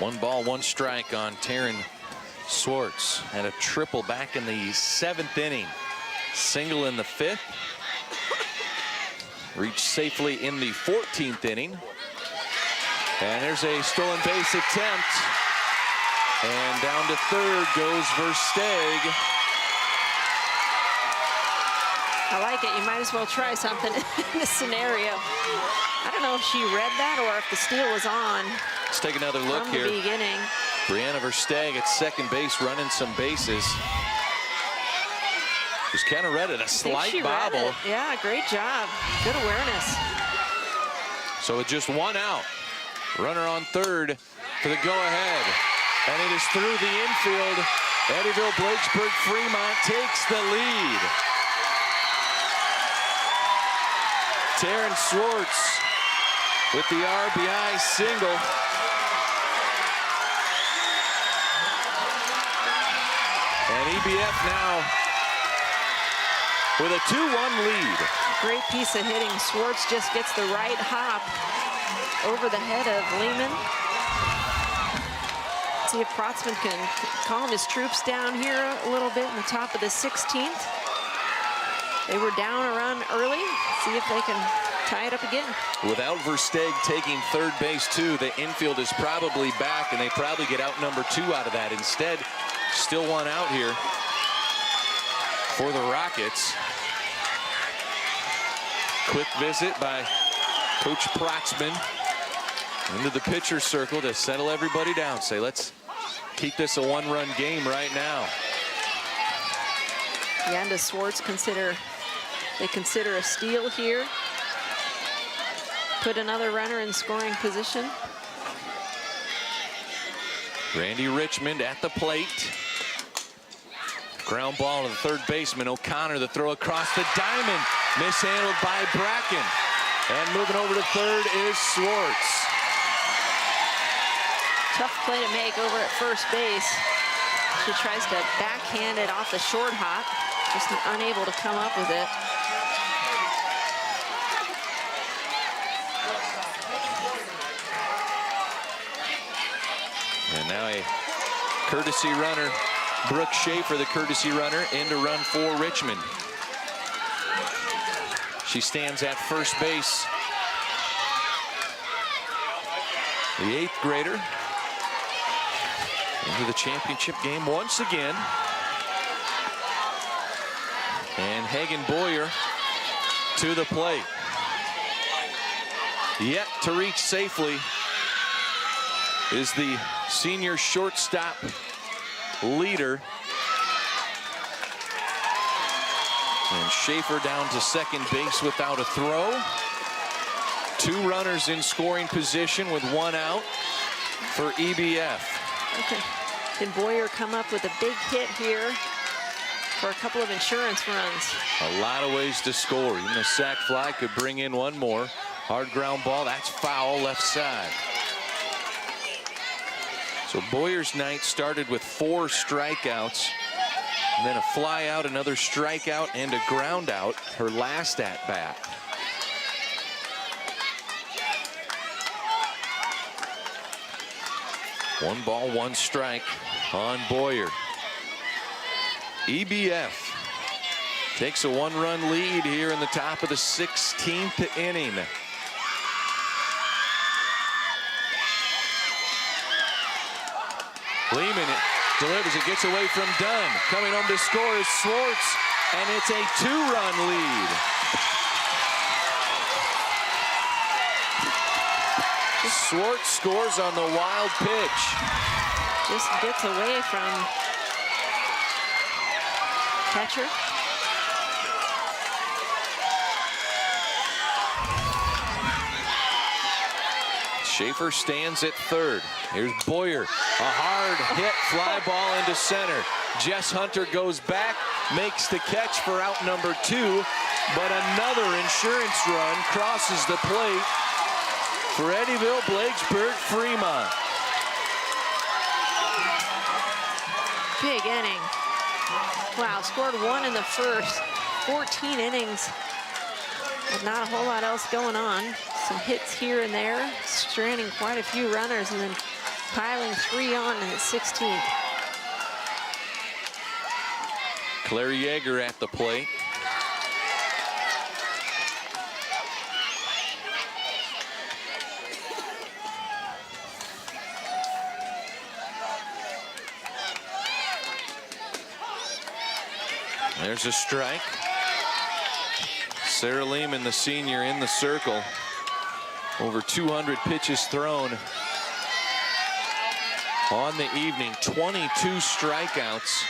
One ball, one strike on Taryn Swartz. Had a triple back in the 7th inning. Single in the 5th. Reached safely in the 14th inning. And there's a stolen base attempt. And down to third goes Versteeg. I like it. You might as well try something in this scenario. I don't know if she read that or if the steal was on. Let's take another look from here. The beginning. Brianna Versteeg at second base, running some bases. Just kind of read it, a slight bobble. Yeah, great job. Good awareness. So with just one out, runner on third for the go-ahead. And it is through the infield. Eddyville-Blakesburg-Fremont takes the lead. Taryn Swartz with the RBI single. And EBF now with a 2-1 lead. Great piece of hitting. Swartz just gets the right hop over the head of Lehman. See if Protzman can calm his troops down here a little bit in the top of the 16th. They were down a run early. See if they can tie it up again. Without Versteeg taking third base too, the infield is probably back, and they probably get out number 2 out of that. Instead, still one out here for the Rockets. Quick visit by Coach Protzman into the pitcher's circle to settle everybody down. Say, let's keep this a 1-run game right now. Yeah, and does Swartz consider a steal here? Put another runner in scoring position. Randy Richmond at the plate. Ground ball to the third baseman. O'Connor, the throw across the diamond. Mishandled by Bracken. And moving over to third is Swartz. Tough play to make over at first base. She tries to backhand it off the short hop. Just unable to come up with it. And now a courtesy runner, Brooke Schaefer, the courtesy runner, in to run for Richmond. She stands at first base. The 8th grader into the championship game once again. And Hagen Boyer to the plate. Yet to reach safely is the senior shortstop leader. And Schaefer down to second base without a throw. 2 runners in scoring position with 1 out for EBF. Okay. Can Boyer come up with a big hit here for a couple of insurance runs? A lot of ways to score. Even a sac fly could bring in 1 more. Hard ground ball, that's foul, left side. So Boyer's night started with 4 strikeouts, and then a fly out, another strikeout, and a ground out, her last at bat. One ball, 1 strike on Boyer. EBF takes a 1-run lead here in the top of the 16th inning. Lehman delivers, it gets away from Dunn. Coming home to score is Swartz, and it's a 2-run lead. Swartz scores on the wild pitch. Just gets away from catcher. Schaefer stands at third. Here's Boyer. A hard hit fly ball into center. Jess Hunter goes back. makes the catch for out number 2, but another insurance run crosses the plate for Eddyville-Blakesburg-Fremont. Big inning. Wow, scored 1 in the first. 14 innings. But not a whole lot else going on. Some hits here and there, stranding quite a few runners, and then piling 3 on in the 16th. Claire Yeager at the plate. There's a strike. Sarah Lehman, the senior, in the circle. Over 200 pitches thrown on the evening. 22 strikeouts.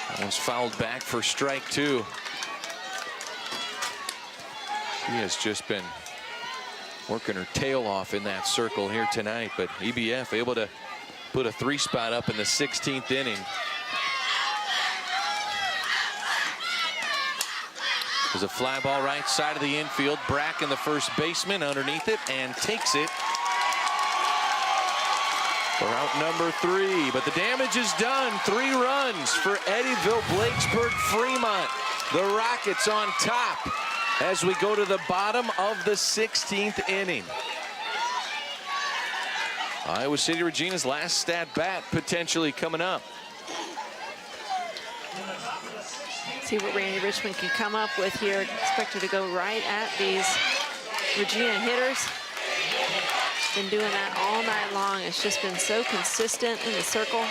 That one's fouled back for strike 2. She has just been working her tail off in that circle here tonight, but EBF able to put a 3-spot up in the 16th inning. There's a fly ball right side of the infield. Bracken, the first baseman, underneath it and takes it for out number 3. But the damage is done. 3 runs for Eddyville-Blakesburg-Fremont. The Rockets on top as we go to the bottom of the 16th inning. Iowa City Regina's last stat bat potentially coming up. See what Randy Richmond can come up with here. Expect her to go right at these Regina hitters. Been doing that all night long. It's just been so consistent in the circle.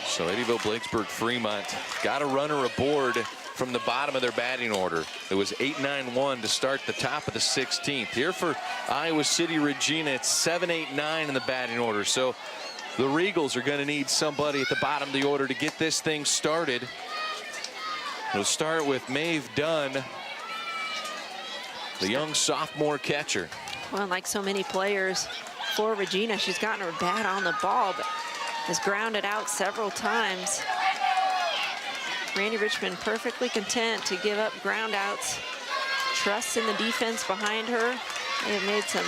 So Eddyville-Blakesburg-Fremont got a runner aboard from the bottom of their batting order. It was 8-9-1 to start the top of the 16th. Here for Iowa City Regina, it's 7-8-9 in the batting order. So the Regals are going to need somebody at the bottom of the order to get this thing started. We'll start with Maeve Dunn, the young sophomore catcher. Well, like so many players for Regina, she's gotten her bat on the ball, but has grounded out several times. Randy Richmond perfectly content to give up ground outs. Trusts in the defense behind her. They have made some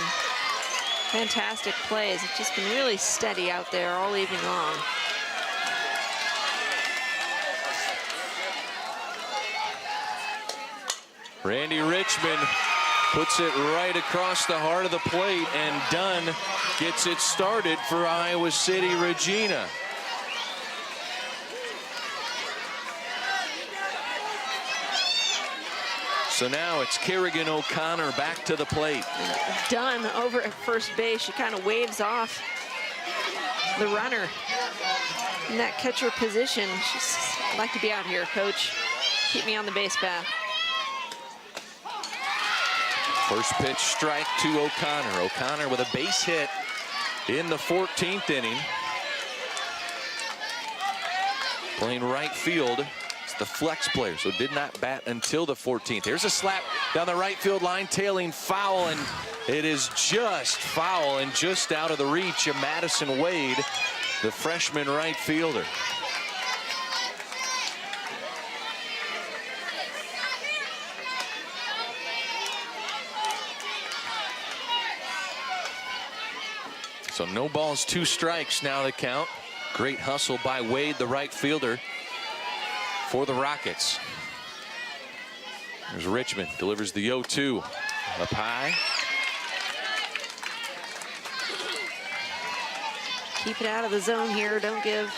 fantastic plays. It's just been really steady out there all evening long. Randy Richmond puts it right across the heart of the plate, and Dunn gets it started for Iowa City Regina. So now it's Kerrigan O'Connor back to the plate. Dunn over at first base. She kind of waves off the runner in that catcher position. She's, I'd like to be out here, coach. Keep me on the base path. First pitch strike to O'Connor. O'Connor with a base hit in the 14th inning. Playing right field. It's the flex player, so did not bat until the 14th. Here's a slap down the right field line, tailing foul, and it is just foul and just out of the reach of Madison Wade, the freshman right fielder. So no balls, 2 strikes now the count. Great hustle by Wade, the right fielder for the Rockets. There's Richmond, delivers the 0-2 up high. Keep it out of the zone here. Don't give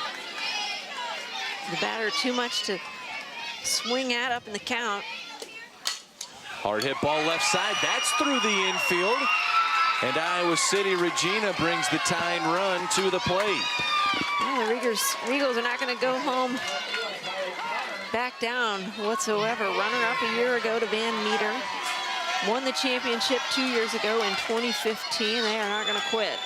the batter too much to swing at up in the count. Hard hit ball left side. That's through the infield. And Iowa City Regina brings the tying run to the plate. Well, the Regals are not going to go home back down whatsoever. Runner-up a year ago to Van Meter. Won the championship 2 years ago in 2015. They are not going to quit.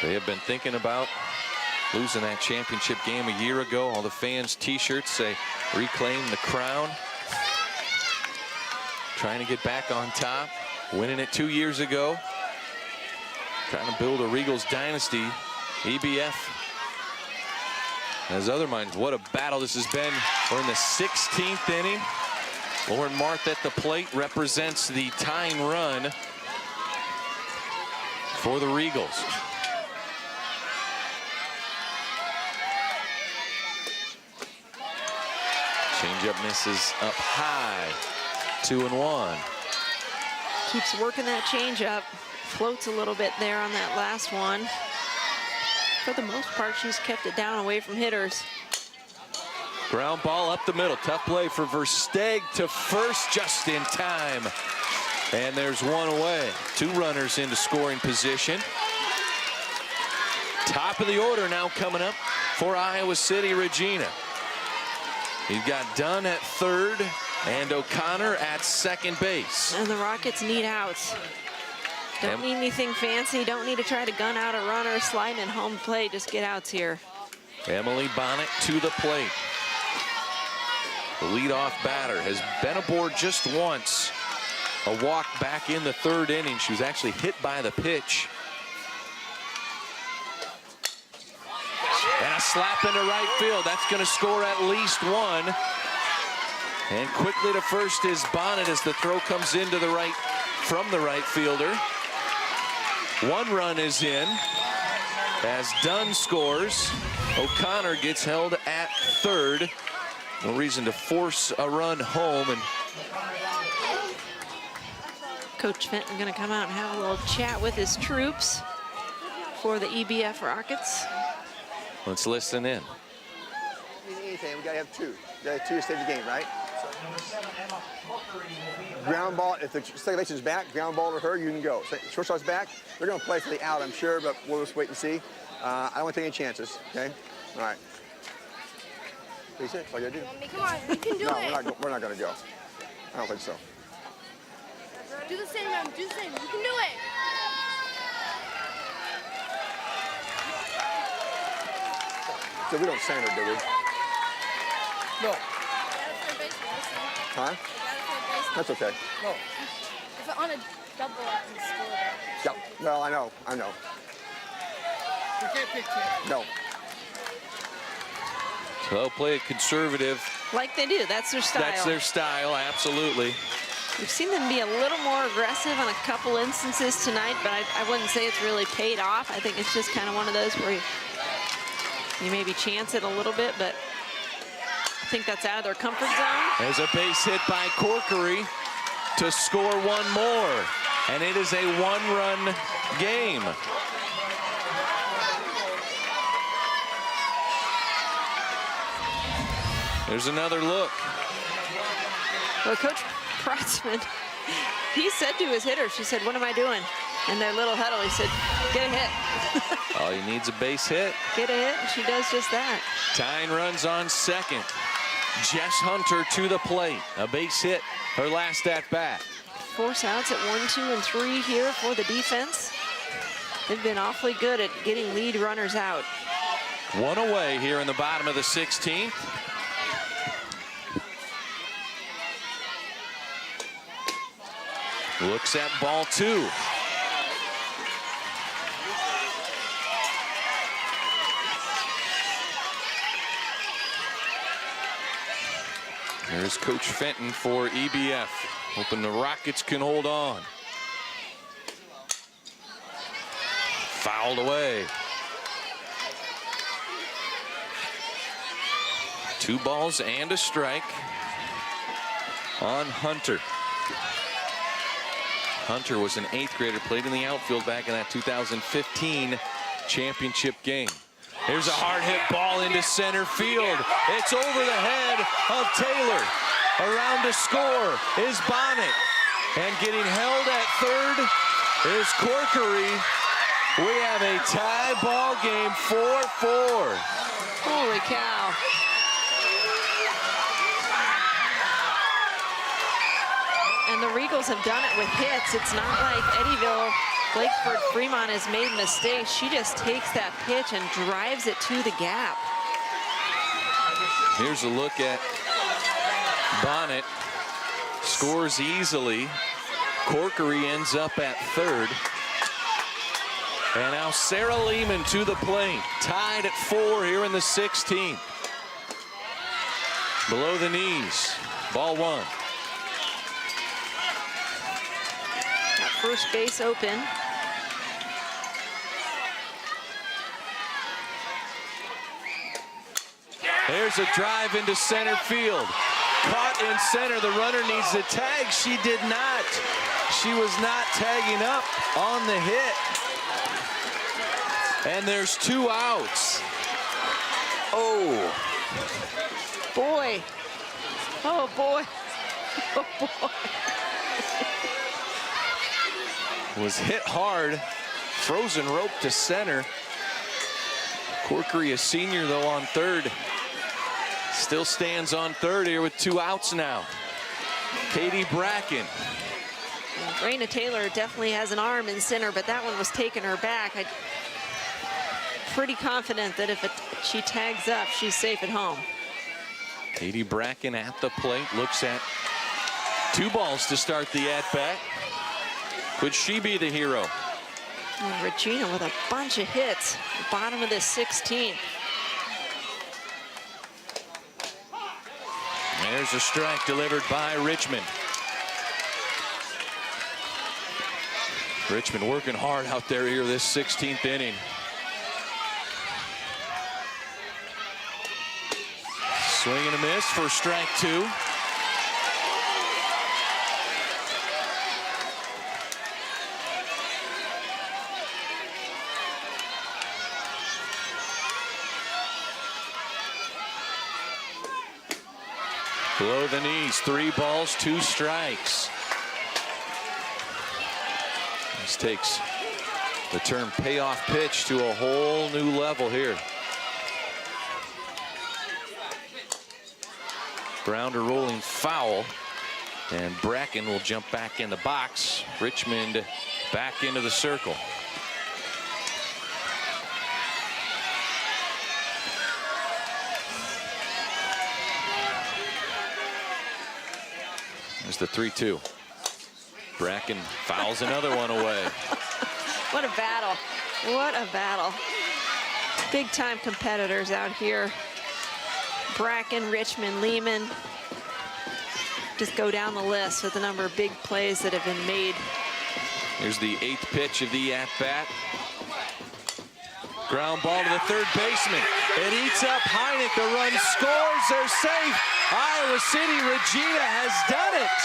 They have been thinking about losing that championship game a year ago. All the fans' t-shirts say reclaim the crown. trying to get back on top, winning it 2 years ago. Trying to build a Regals dynasty. EBF has other minds. What a battle this has been. We're in the 16th inning. Lauren Marth at the plate represents the tying run for the Regals. Changeup misses up high. 2-1. Keeps working that changeup. Floats a little bit there on that last one. For the most part, she's kept it down away from hitters. Ground ball up the middle. Tough play for Versteeg to first just in time. And there's one away. 2 runners into scoring position. Top of the order now coming up for Iowa City Regina. You've got Dunn at third and O'Connor at second base. And the Rockets need outs. Don't need anything fancy. Don't need to try to gun out a runner, sliding in home plate. Just get outs here. Emily Bonnet to the plate. The leadoff batter has been aboard just once. A walk back in the 3rd inning. She was actually hit by the pitch. And a slap into right field. That's going to score at least 1. And quickly to first is Bonnet as the throw comes into the right from the right fielder. 1 run is in as Dunn scores. O'Connor gets held at third. No reason to force a run home. And Coach Fenton going to come out and have a little chat with his troops for the EBF Rockets. Let's listen in. Anything, we got to have 2. We got to have 2 to save the game, right? Ground ball, if the second baseman's back, ground ball to her, you can go. Shortstop's back, they're going to play for the out, I'm sure, but we'll just wait and see. I don't want to take any chances, okay? All right. Base hit, that's all you got to do. Come on, you can do it. No, we're not going to go. I don't think so. Do the same, man. Do the same. You can do it. So we don't center, do we? No. Huh? That's okay. No. If on a double, I can score that. Yeah, well, I know. You can't pick 2. No. So they'll play it conservative. Like they do, that's their style. That's their style, absolutely. We've seen them be a little more aggressive on a couple instances tonight, but I wouldn't say it's really paid off. I think it's just kind of one of those where you maybe chance it a little bit, but I think that's out of their comfort zone. There's a base hit by Corkery to score 1 more, and it is a 1-run game. There's another look. Well, Coach Protzman, he said to his hitter, she said, "What am I doing?" In their little huddle, he said, "Get a hit." All he needs a base hit. Get a hit, and she does just that. Tying runs on second. Jess Hunter to the plate. A base hit, her last at bat. Force outs at 1, 2, and 3 here for the defense. They've been awfully good at getting lead runners out. 1 away here in the bottom of the 16th. Looks at ball 2. There's Coach Fenton for EBF, hoping the Rockets can hold on. Fouled away. 2 balls and a strike on Hunter. Hunter was an 8th grader, played in the outfield back in that 2015 championship game. Here's a hard hit ball into center field. It's over the head of Taylor. Around to score is Bonnet. And getting held at third is Corkery. We have a tie ball game, 4-4. Holy cow. And the Regals have done it with hits. It's not like Eddyville-Blakesburg-Fremont has made mistakes. She just takes that pitch and drives it to the gap. Here's a look at Bonnet Scores easily. Corkery ends up at third. And now Sarah Lehman to the plate. Tied at 4 here in the 16th. Below the knees. Ball 1. Got first base open. There's a drive into center field. Caught in center. The runner needs a tag. She did not. She was not tagging up on the hit. And there's 2 outs. Oh. Boy. Oh, boy. Oh, boy. Was hit hard. Frozen rope to center. Corkery, a senior, though, on third. Still stands on third here with 2 outs now. Katie Bracken. Raina Taylor definitely has an arm in center, but that one was taking her back. I'm pretty confident that if she tags up, she's safe at home. Katie Bracken at the plate, looks at 2 balls to start the at-bat. Could she be the hero? And Regina with a bunch of hits, bottom of the 16th. There's a strike delivered by Richmond. Richmond working hard out there here this 16th inning. Swing and a miss for strike 2. Below the knees, 3 balls, 2 strikes. This takes the term payoff pitch to a whole new level here. Grounder rolling foul, and Bracken will jump back in the box. Richmond back into the circle. There's the 3-2. Bracken fouls another one away. What a battle. What a battle. Big time competitors out here. Bracken, Richmond, Lehman. Just go down the list with the number of big plays that have been made. Here's the 8th pitch of the at-bat. Ground ball to the third baseman. It eats up Heineck. The run scores. They're safe. Iowa City Regina has done it.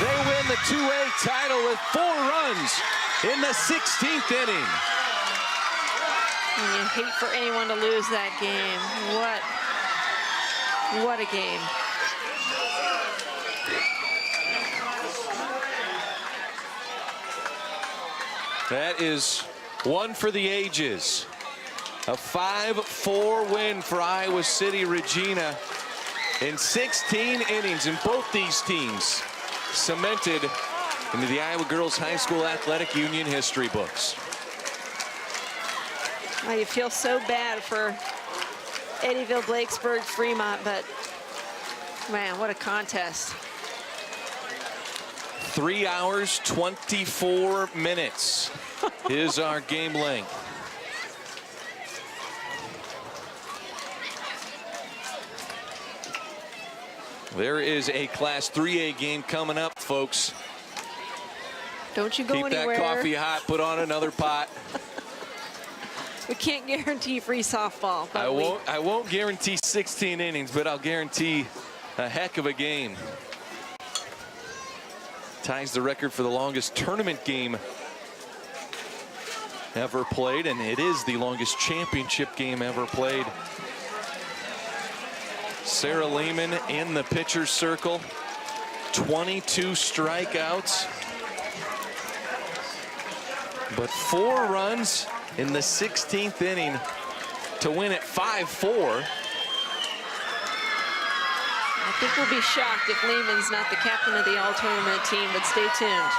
They win the 2A title with 4 runs in the 16th inning. And you hate for anyone to lose that game. What a game. That is one for the ages. A 5-4 win for Iowa City Regina in 16 innings, and both these teams cemented into the Iowa Girls High School Athletic Union history books. Well, you feel so bad for Eddyville-Blakesburg-Fremont, but man, what a contest. 3 hours, 24 minutes is our game length. There is a Class 3A game coming up, folks. Don't you go anywhere. Keep that coffee hot, put on another pot. We can't guarantee free softball. I won't guarantee 16 innings, but I'll guarantee a heck of a game. Ties the record for the longest tournament game ever played, and it is the longest championship game ever played. Sarah Lehman in the pitcher's circle. 22 strikeouts. But 4 runs in the 16th inning to win at 5-4. I think we'll be shocked if Lehman's not the captain of the all-tournament team, but stay tuned.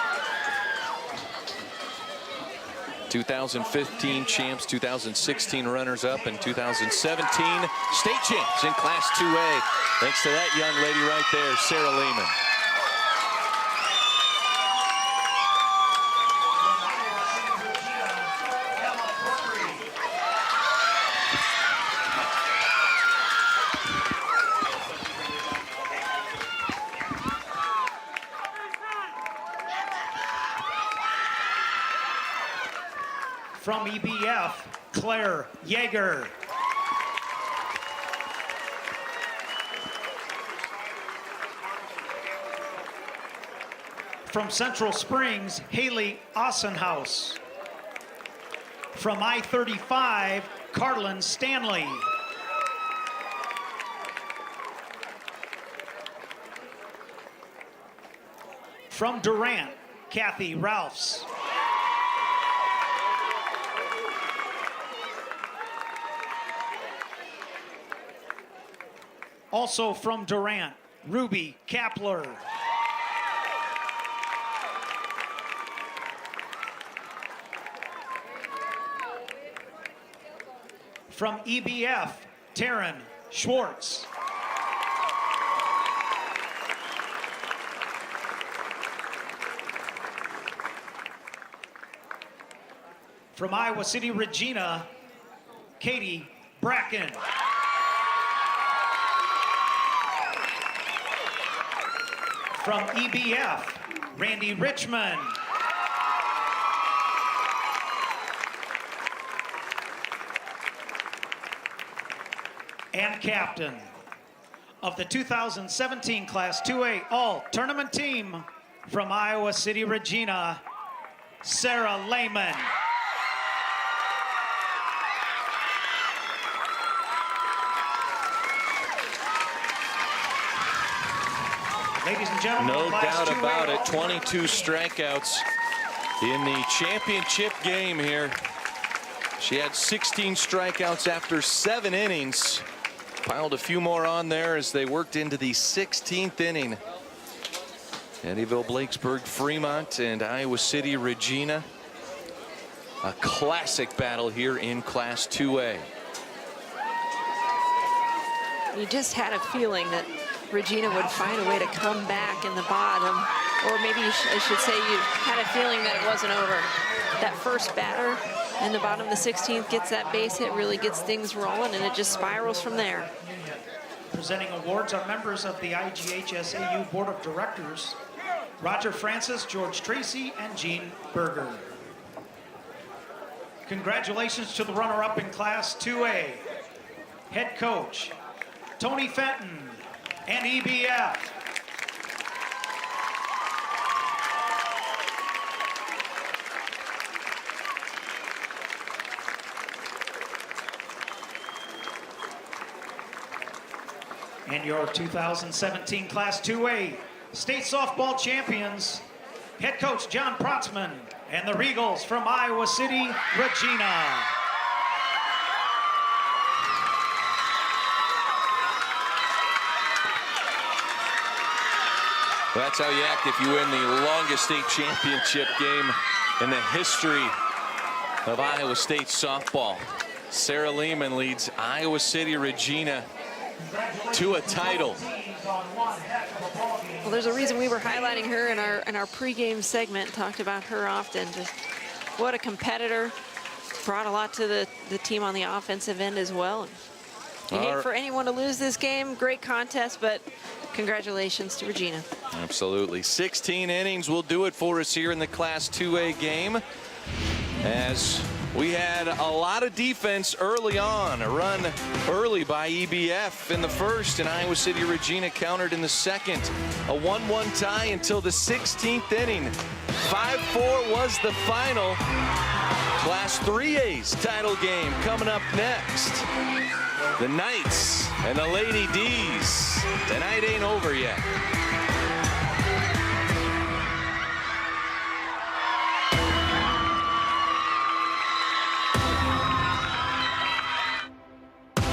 2015 champs, 2016 runners-up, and 2017 state champs in Class 2A. Thanks to that young lady right there, Sarah Lehman. From EBF, Claire Yeager. From Central Springs, Haley Ossenhaus. From I-35, Carlin Stanley. From Durant, Kathy Ralphs. Also from Durant, Ruby Kapler. From EBF, Taryn Schwartz. From Iowa City Regina, Katie Bracken. From EBF, Randy Richmond. And captain of the 2017 Class 2A All-Tournament team from Iowa City Regina, Sarah Lehman. Ladies and gentlemen, no doubt 2A about it, 22 strikeouts in the championship game here. She had 16 strikeouts after 7 innings. Piled a few more on there as they worked into the 16th inning. Eddyville-Blakesburg-Fremont and Iowa City Regina. A classic battle here in Class 2A. You just had a feeling that Regina would find a way to come back in the bottom, or maybe I should say you had a feeling that it wasn't over. That first batter in the bottom of the 16th gets that base hit, really gets things rolling, and it just spirals from there. Presenting awards are members of the IGHSAU Board of Directors, Roger Francis, George Tracy, and Gene Berger. Congratulations to the runner-up in Class 2A, head coach Tony Fenton and EBF. And your 2017 Class 2A State Softball Champions, head coach John Protzman and the Regals from Iowa City, Regina. That's how you act if you win the longest state championship game in the history of Iowa State softball. Sarah Lehman leads Iowa City Regina to a title. Well, there's a reason we were highlighting her in our pregame segment, talked about her often. Just what a competitor, brought a lot to the team on the offensive end as well. You hate for anyone to lose this game. Great contest, but congratulations to Regina. Absolutely. 16 innings will do it for us here in the Class 2A game, as we had a lot of defense early on. A run early by EBF in the first, and Iowa City Regina countered in the second. A 1-1 tie until the 16th inning. 5-4 was the final. Class 3A's title game coming up next. The Knights and the Lady D's. The night ain't over yet.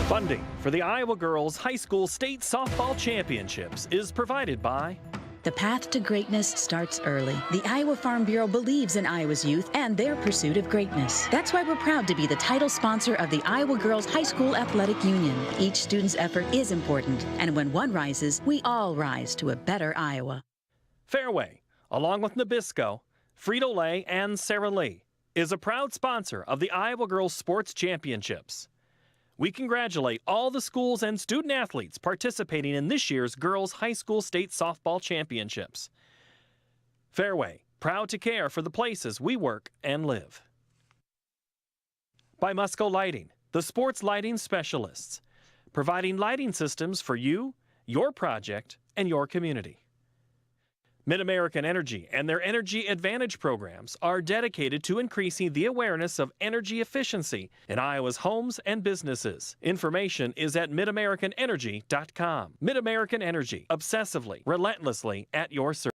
Funding for the Iowa Girls High School State Softball Championships is provided by... The path to greatness starts early. The Iowa Farm Bureau believes in Iowa's youth and their pursuit of greatness. That's why we're proud to be the title sponsor of the Iowa Girls High School Athletic Union. Each student's effort is important, and when one rises, we all rise to a better Iowa. Fairway, along with Nabisco, Frito-Lay, and Sara Lee, is a proud sponsor of the Iowa Girls Sports Championships. We congratulate all the schools and student athletes participating in this year's Girls High School State Softball Championships. Fairway, proud to care for the places we work and live. By Musco Lighting, the sports lighting specialists, providing lighting systems for you, your project, and your community. Mid-American Energy and their Energy Advantage programs are dedicated to increasing the awareness of energy efficiency in Iowa's homes and businesses. Information is at midamericanenergy.com. Mid-American Energy, obsessively, relentlessly at your service.